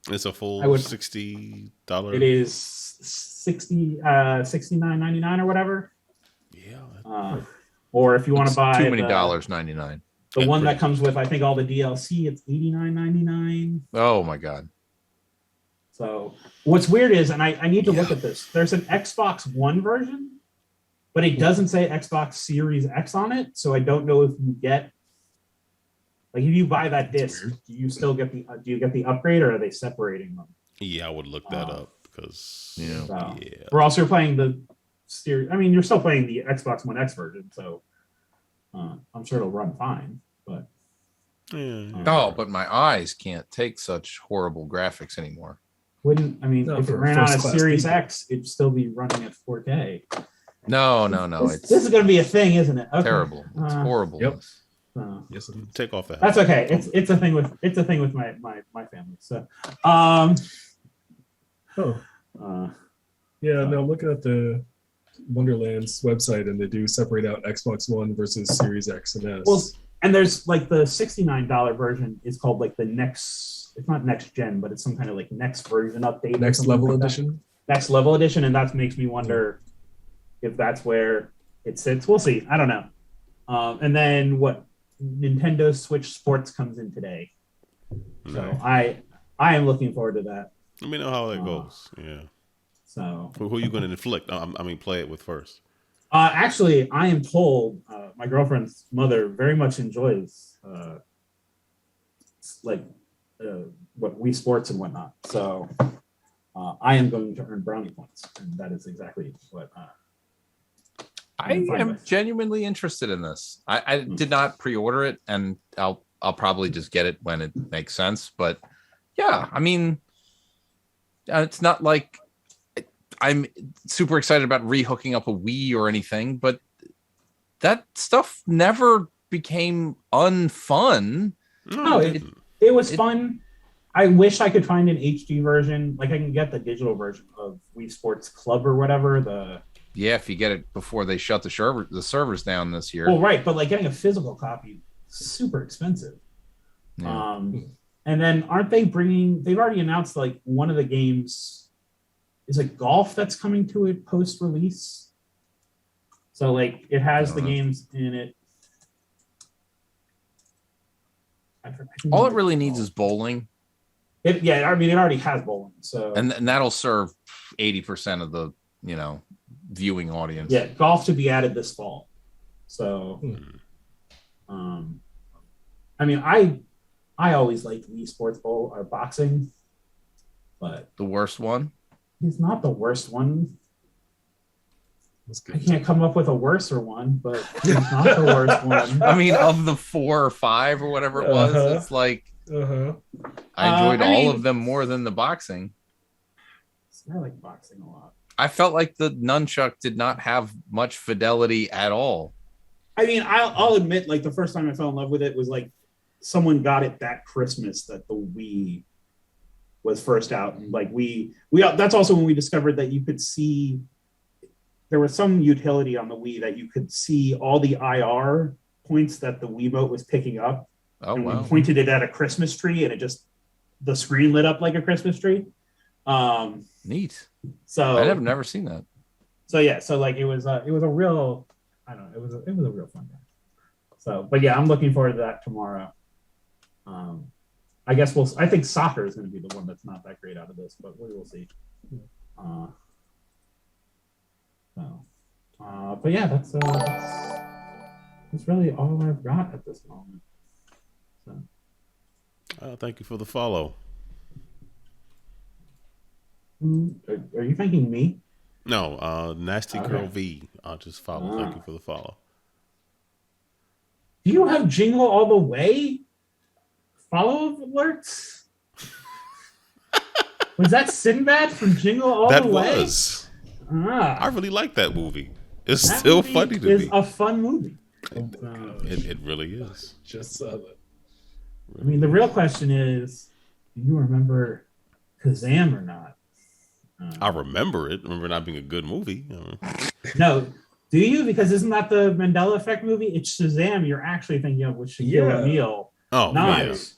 It's a full $60. It is $69.99 or whatever. Yeah. Or if you want to buy too many dollars, $99. The one that comes with, I think, all the DLC, it's $89.99. Oh my god. So what's weird is, and I need to look at this, there's an Xbox One version, but it doesn't say Xbox Series X on it. So I don't know if you get Like if you buy that disc, do you still get the upgrade, or are they separating them? Yeah, I would look that up because We're also playing the series. I mean, you're still playing the Xbox One X version, so I'm sure it'll run fine. But but my eyes can't take such horrible graphics anymore. Wouldn't I mean if it ran on a Series X, it'd still be running at 4K. No. This is going to be a thing, isn't it? Okay. Terrible. It's horrible. Yep. Yes, take off that. That's okay. It's a thing with my family. So, I'm looking at the Wonderlands website, and they do separate out Xbox One versus Series X and S. Well, and there's like the $69 version is called like the next. It's not next gen, but it's some kind of like next version update. Next level edition. Next level edition, and that makes me wonder if that's where it sits. We'll see. I don't know. And then what? Nintendo Switch Sports comes in today, so I am looking forward to that. Let me know how that goes. Yeah. So who are you going to inflict? Play it with first. Actually, I am told my girlfriend's mother very much enjoys what Wii Sports and whatnot. So I am going to earn brownie points, and that is exactly what. I am genuinely interested in this. I did not pre-order it, and I'll probably just get it when it makes sense. But yeah, I mean, it's not like I'm super excited about re-hooking up a Wii or anything, but that stuff never became unfun. No, it was fun. I wish I could find an HD version. Like I can get the digital version of Wii Sports Club or whatever. Yeah, if you get it before they shut the servers down this year. Well, right, but like getting a physical copy, super expensive. Yeah. And then aren't they bringing? They've already announced like one of the games is it golf that's coming to it post-release. So like it has the games in it. All it really needs is bowling. It already has bowling. So and that'll serve 80% of the viewing audience. Yeah, golf to be added this fall. So, I mean, I always liked Wii Sports Bowl or boxing, but the worst one. It's not the worst one. I can't come up with a worser one, but it's not the worst one. I mean, of the 4 or 5 or whatever it was, it's like I enjoyed all of them more than the boxing. I like boxing a lot. I felt like the nunchuck did not have much fidelity at all. I mean, I'll admit, like the first time I fell in love with it was like someone got it that Christmas that the Wii was first out, and like we that's also when we discovered that you could see there was some utility on the Wii that you could see all the IR points that the Wiimote was picking up. Oh, and wow. we pointed it at a Christmas tree, and the screen lit up like a Christmas tree. Neat. So I've never seen that. So yeah, so like it was a real, I don't know, it was a real fun time. So, but yeah, I'm looking forward to that tomorrow. I guess I think soccer is going to be the one that's not that great out of this, but we will see. But yeah, that's really all I've got at this moment. So. Thank you for the follow. Are you thanking me? No, Nasty Girl V. I'll just follow. Thank you for the follow. Do you have Jingle All the Way follow alerts? Was that Sinbad from Jingle All the Way? That was. I really like that movie. It's that still movie funny to is me. A fun movie. It really is. Just saw that. I mean, the real question is, do you remember Kazam or not? I remember it. I remember it not being a good movie. No. Do you? Because isn't that the Mandela Effect movie? It's Shazam you're actually thinking of with Shaquille O'Neal. Oh, nice.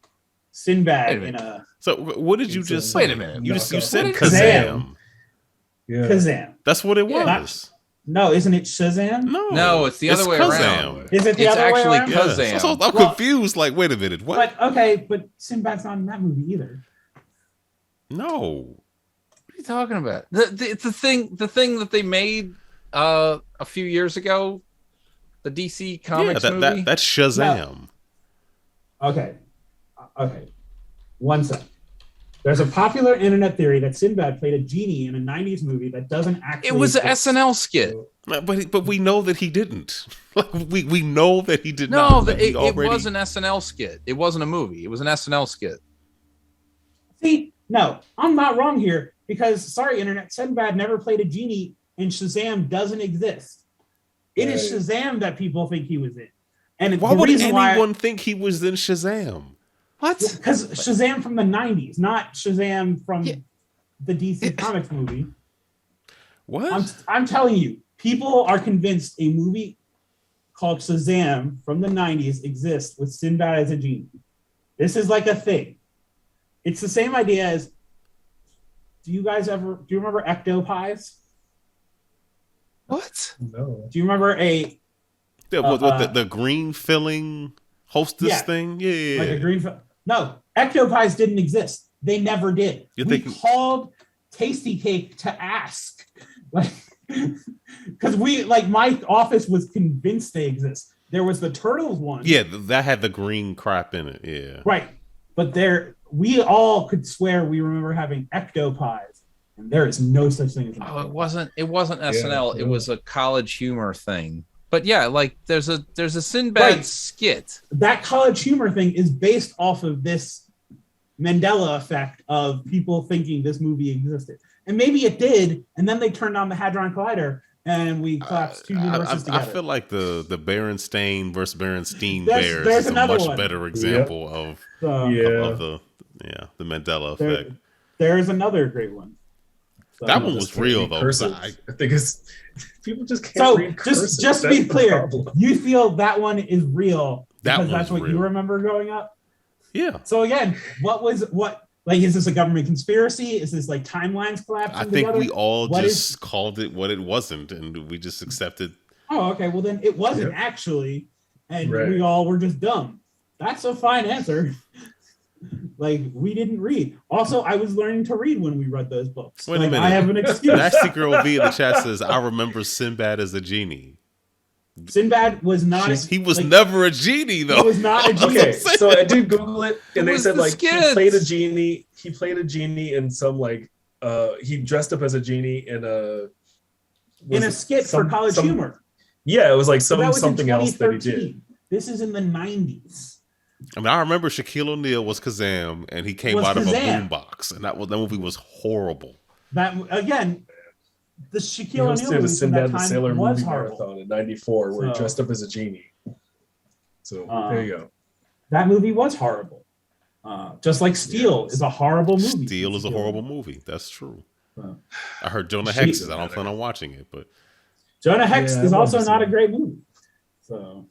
Yeah. Sinbad in a... So what did you just say? Wait a minute. You said Kazam. Yeah. Kazam. That's what it was. No, isn't it Shazam? No, it's the other way around. Is it the other way around? It's actually Kazam. So I'm confused. Like, wait a minute. What? But Sinbad's not in that movie either. No. What are you talking about? The thing that they made a few years ago, the DC Comics movie. That's Shazam. Okay. One sec. There's a popular internet theory that Sinbad played a genie in a 90s movie that doesn't actually It was an exist. SNL skit. But we know that he didn't. we know that he did No, not. it was an SNL skit. It wasn't a movie. It was an SNL skit. See, no, I'm not wrong here because, sorry, internet, Sinbad never played a genie and Shazam doesn't exist. It is Shazam that people think he was in. And why would anyone think he was in Shazam? What? Because Shazam from the 90s, not Shazam from the DC Comics movie. What? I'm telling you, people are convinced a movie called Shazam from the 90s exists with Sinbad as a genie. This is like a thing. It's the same idea as, do you remember Ecto-Pies? What? No. Do you remember the green filling hostess thing? Yeah. Like a green No, Ecto-Pies didn't exist. They never did. We called Tasty Cake to ask. Like, because my office was convinced they exist. There was the Turtles one. Yeah, that had the green crap in it. Yeah. Right. But we all could swear we remember having Ecto-Pies. And there is no such thing as it wasn't SNL. It was a College Humor thing. But yeah, like there's a Sinbad skit. That College Humor thing is based off of this Mandela effect of people thinking this movie existed. And maybe it did, and then they turned on the Hadron Collider and we collapsed two universes together. I feel like the Berenstain versus Berenstein Bears is a much better example of the Mandela effect. There's another great one. So that one was real though. I think it's people just can't read cursive. Just to be clear, you feel that one is real because that's what you remember growing up? Yeah. So again, is this a government conspiracy? Is this like timelines collapsing? I think we all just called it what it wasn't, and we just accepted. Oh, okay. Well, then it wasn't actually, and we all were just dumb. That's a fine answer. Like, we didn't read. Also, I was learning to read when we read those books. Wait a minute. I have an excuse. Nasty Girl V in the chat says, I remember Sinbad as a genie. Sinbad was not he was never a genie, though. He was not a genie. Okay, so I did Google it, and they said, like, skits. he played a genie in some, like, he dressed up as a genie in a skit for College Humor. Yeah, it was like something else that he did. This is in the 90s. I mean, I remember Shaquille O'Neal was Kazam, and he came out of a boombox, and that movie was horrible. That again, the Shaquille O'Neal movie from Sinbad that the time Sailor was movie horrible. marathon in '94, where he dressed up as a genie. So there you go. That movie was horrible. Just like Steel is a horrible movie. Steel is a horrible movie. That's true. I heard Jonah Hex is. I don't plan on watching it, but Jonah Hex is also not a great movie. So.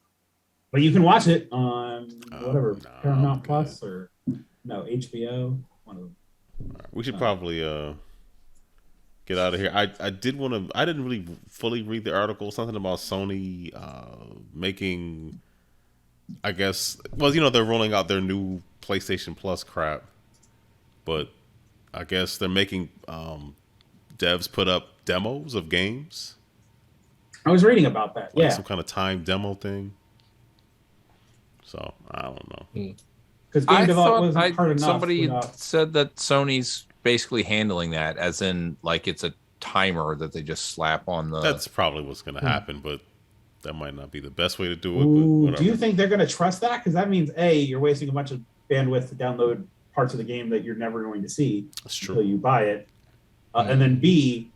But you can watch it on Paramount Plus or HBO. One of them. Right, we should probably get out of here. I didn't really fully read the article. Something about Sony making, I guess. Well, they're rolling out their new PlayStation Plus crap, but I guess they're making devs put up demos of games. I was reading about that. Like some kind of timed demo thing. So I don't know. Because game development wasn't hard enough. Somebody said that Sony's basically handling that, as in like it's a timer that they just slap on the. That's probably what's going to happen, but that might not be the best way to do it. But do you think they're going to trust that? Because that means you're wasting a bunch of bandwidth to download parts of the game that you're never going to see until you buy it, and then B,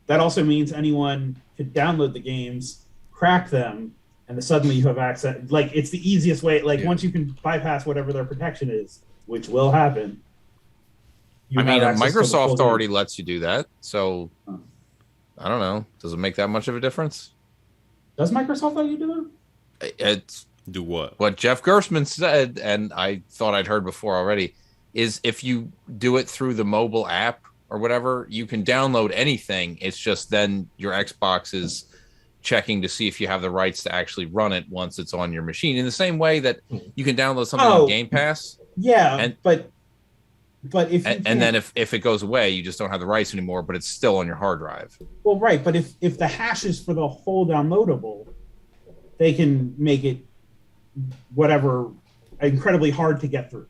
that also means anyone could download the games, crack them. And then suddenly you have access. Like, it's the easiest way. Like, once you can bypass whatever their protection is, which will happen. Microsoft already lets you do that. So, I don't know. Does it make that much of a difference? Does Microsoft let you do that? It's do what? What Jeff Gerstmann said, and I thought I'd heard before already, is if you do it through the mobile app or whatever, you can download anything. It's just then your Xbox is checking to see if you have the rights to actually run it once it's on your machine. In the same way that you can download something on Game Pass. Yeah, but if and then if it goes away, you just don't have the rights anymore, but it's still on your hard drive. Well, right, but if the hash is for the whole downloadable, they can make it whatever incredibly hard to get through.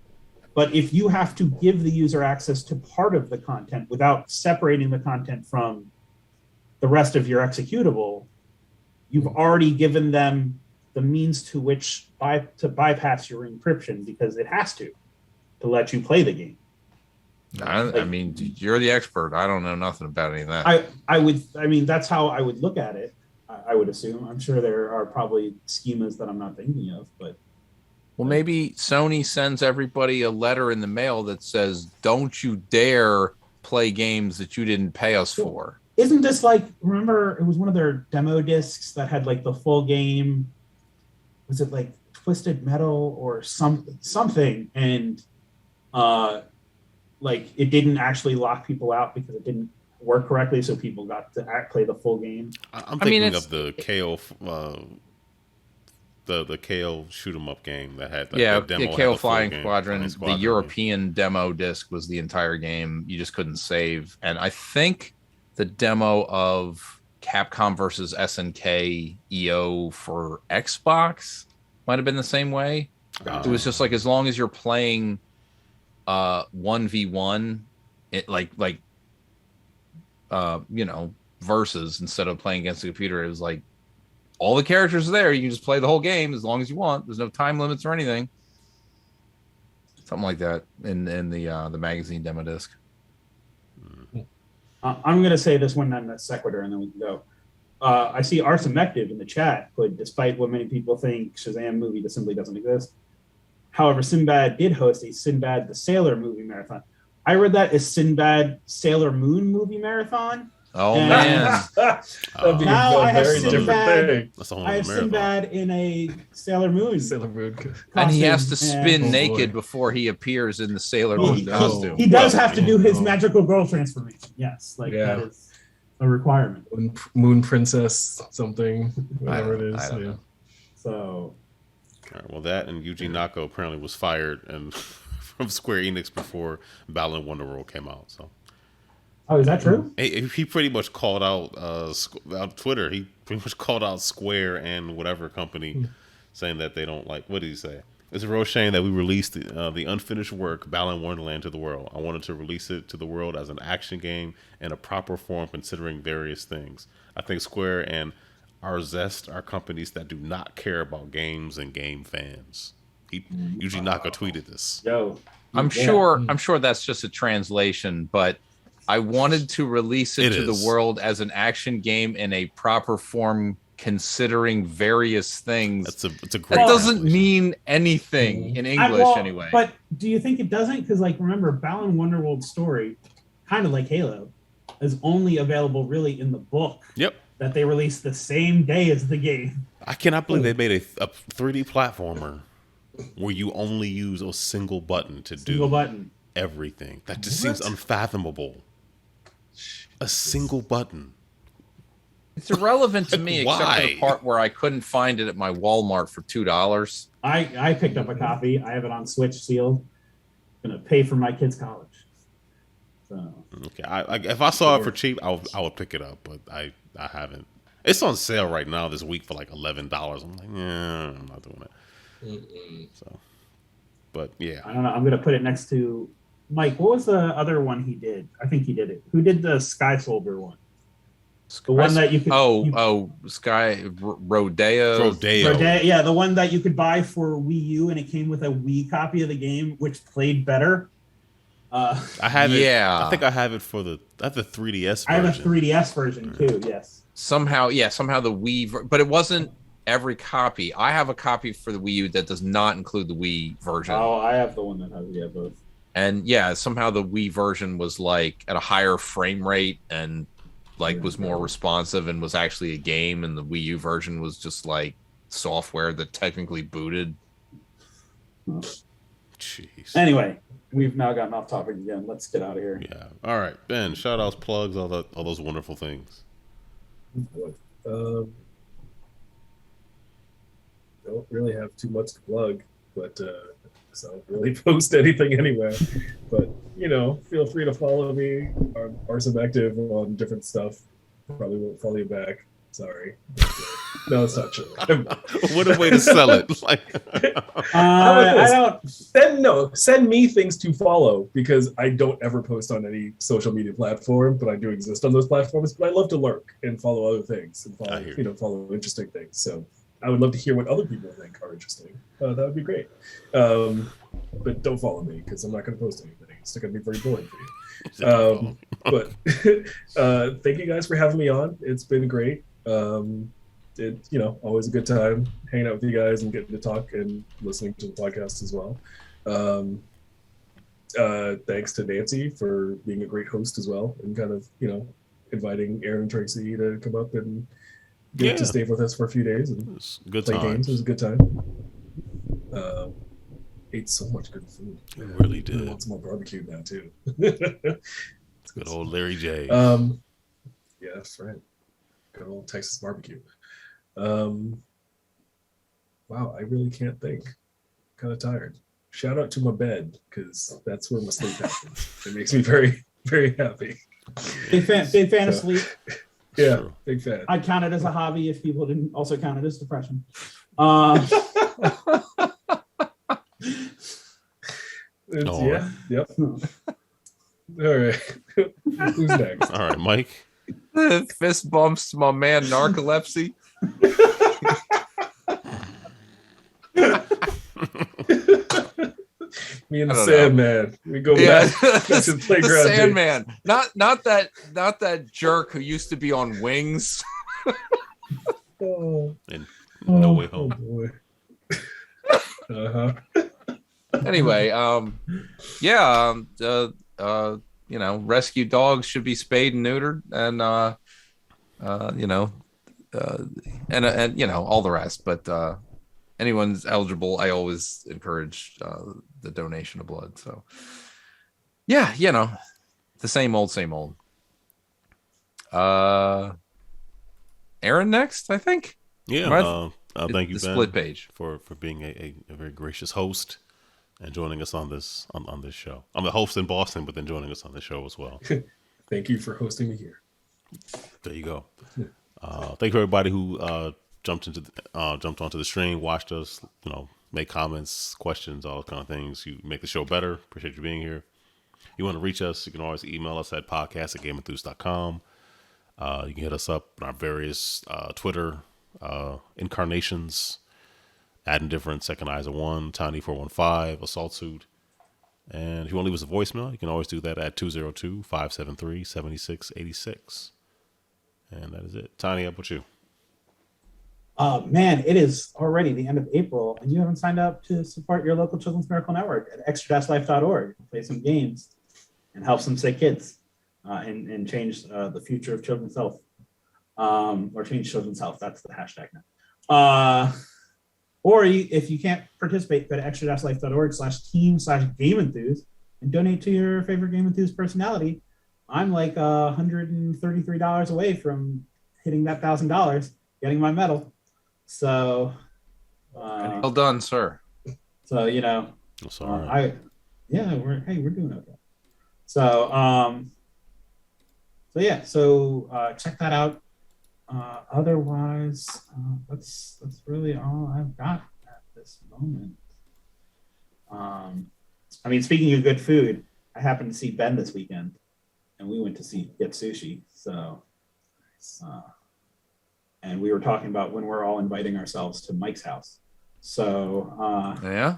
But if you have to give the user access to part of the content without separating the content from the rest of your executable, you've already given them the means to which to bypass your encryption, because it has to let you play the game. I mean, you're the expert. I don't know nothing about any of that. I mean, that's how I would look at it. I would assume. I'm sure there are probably schemas that I'm not thinking of, but. Well, maybe Sony sends everybody a letter in the mail that says, "Don't you dare play games that you didn't pay us for." Isn't this like, remember, it was one of their demo discs that had like the full game? Was it like Twisted Metal or something? And like it didn't actually lock people out because it didn't work correctly, so people got to play the full game. I'm thinking of the KO, the KO shoot 'em up game that had like the demo. KO Flying Squadron. The European demo disc was the entire game. You just couldn't save. And I think the demo of Capcom versus SNK EO for Xbox might have been the same way. It was just like, as long as you're playing 1v1, it versus, instead of playing against the computer, it was like all the characters are there. You can just play the whole game as long as you want. There's no time limits or anything. Something like that in the magazine demo disc. I'm going to say this one on the sequitur, and then we can go. I see Arsamective in the chat, but despite what many people think, Shazam movie that simply doesn't exist. However, Sinbad did host a Sinbad the Sailor movie marathon. I read that as Sinbad Sailor Moon movie marathon. Oh, man. That'd be now a I have very Sinbad. different thing. I have Sinbad in a Sailor Moon. And he has to spin naked before he appears in the Sailor Moon costume. He does have to do his magical girl transformation. Yes, that is a requirement. Moon Princess something, whatever it is. I don't know. So. All right, well, that and Yuji Nako apparently was fired and from Square Enix before Balan Wonderworld came out. So. Oh, is that true? He pretty much called out on Twitter. He pretty much called out Square and whatever company, saying that they don't like. What did he say? It's a real shame that we released the unfinished work Balan Wonderland to the world. I wanted to release it to the world as an action game in a proper form, considering various things. I think Square and Zest are companies that do not care about games and game fans. Yuji Naka tweeted this. Yo, I'm sure that's just a translation, but I wanted to release it to the world as an action game in a proper form, considering various things. It's a great. That doesn't mean anything in English anyway. But do you think it doesn't? Because like, remember, Balan Wonderworld's story, kind of like Halo, is only available really in the book. Yep. That they released the same day as the game. I cannot believe they made a 3D platformer where you only use a single button to do everything. That just seems unfathomable. A single button. It's irrelevant to me, except for the part where I couldn't find it at my Walmart for $2. I picked up a copy. I have it on Switch sealed. Gonna pay for my kids' college. So okay, if I saw it for cheap, I would pick it up, but I haven't. It's on sale right now this week for like $11. I'm like, I'm not doing it. So, but yeah, I don't know. I'm gonna put it next to Mike. What was the other one he did? I think he did it. Who did the Sky Soldier one? The one that you could. Rodea. Yeah, the one that you could buy for Wii U, and it came with a Wii copy of the game, which played better. I have it. Yeah, I think I have it I have the 3DS version. I have a 3DS version too. Yes. Somehow the Wii, but it wasn't every copy. I have a copy for the Wii U that does not include the Wii version. Oh, I have the one that has both. And somehow the Wii version was like at a higher frame rate and was more responsive and was actually a game, and the Wii U version was just like software that technically booted. Jeez. Anyway, we've now gotten off topic again. Let's get out of here. Yeah. All right, Ben. Shout outs, plugs, all those wonderful things. Don't really have too much to plug, but so I don't really post anything anyway. But feel free to follow me or some active on different stuff. Probably won't follow you back. Sorry. No, it's not true. What a way to sell it! Like, I don't. Send me things to follow because I don't ever post on any social media platform, but I do exist on those platforms. But I love to lurk and follow other things and follow interesting things. So I would love to hear what other people think are interesting. That would be great. But don't follow me because I'm not going to post anything. It's going to be very boring for you. But thank you guys for having me on. It's been great. Always a good time hanging out with you guys and getting to talk and listening to the podcast as well. Thanks to Nancy for being a great host as well and kind of, inviting Aaron and Tracy to come up and get to stay with us for a few days and play games. It was a good time. Ate so much good food. It really did. I want some more barbecue now too. It's good old Larry J. Yeah, that's right. Good old Texas barbecue. Wow, I really can't think. Kind of tired. Shout out to my bed because that's where my sleep happens. It makes me very, very happy. Big fan of sleep. Yeah, True. big fan. I'd count it as a hobby if people didn't also count it as depression. Yeah. Yep. All right. Who's next? All right, Mike. Fist bumps to my man narcolepsy. Me and the Sandman. We go back to the playground. The Sandman. Not that jerk who used to be on Wings. And No Way Home. Oh boy. Anyway, rescue dogs should be spayed and neutered, and all the rest. But anyone's eligible, I always encourage the donation of blood. So, yeah, the same old. Aaron next, I think. Yeah. Right? Thank you, the Ben, split page for being a very gracious host and joining us on this show. I'm the host in Boston, but then joining us on the show as well. Thank you for hosting me here. There you go. Thank you everybody who jumped onto the stream, watched us, make comments, questions, all kind of things. You make the show better. Appreciate you being here. You want to reach us, you can always email us at podcast@GameEnthus.com. You can hit us up on our various Twitter incarnations, Ad Indifferent, Second Eyes of One, Tiny415, Assault Suit. And if you want to leave us a voicemail, you can always do that at 202-573-7686. And that is it. Tiny, how about you? Man, it is already the end of April, and you haven't signed up to support your local Children's Miracle Network at extra-life.org. Play some games and help some sick kids and change the future of children's health. Or change children's health. That's the hashtag now. Or if you can't participate, go to extra-life.org/team/GameEnthus and donate to your favorite GameEnthus personality. I'm like $133 away from hitting that $1,000, getting my medal. So, well done, sir. So That's all right. we're doing okay. So, check that out. Otherwise, that's really all I've got at this moment. Speaking of good food, I happened to see Ben this weekend, and we went to get sushi. So, and we were talking about when we're all inviting ourselves to Mike's house. So, yeah.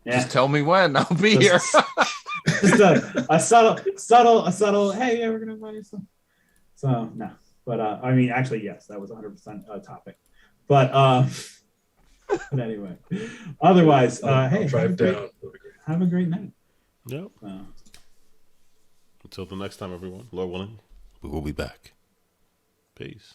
Just tell me when. I'll be here. Just a subtle. Hey, yeah, we're gonna invite you. So no. But actually, yes, that was 100% a topic. But anyway, otherwise, hey, have a great night. Yep. Until the next time, everyone. Lord willing, we will be back. Peace.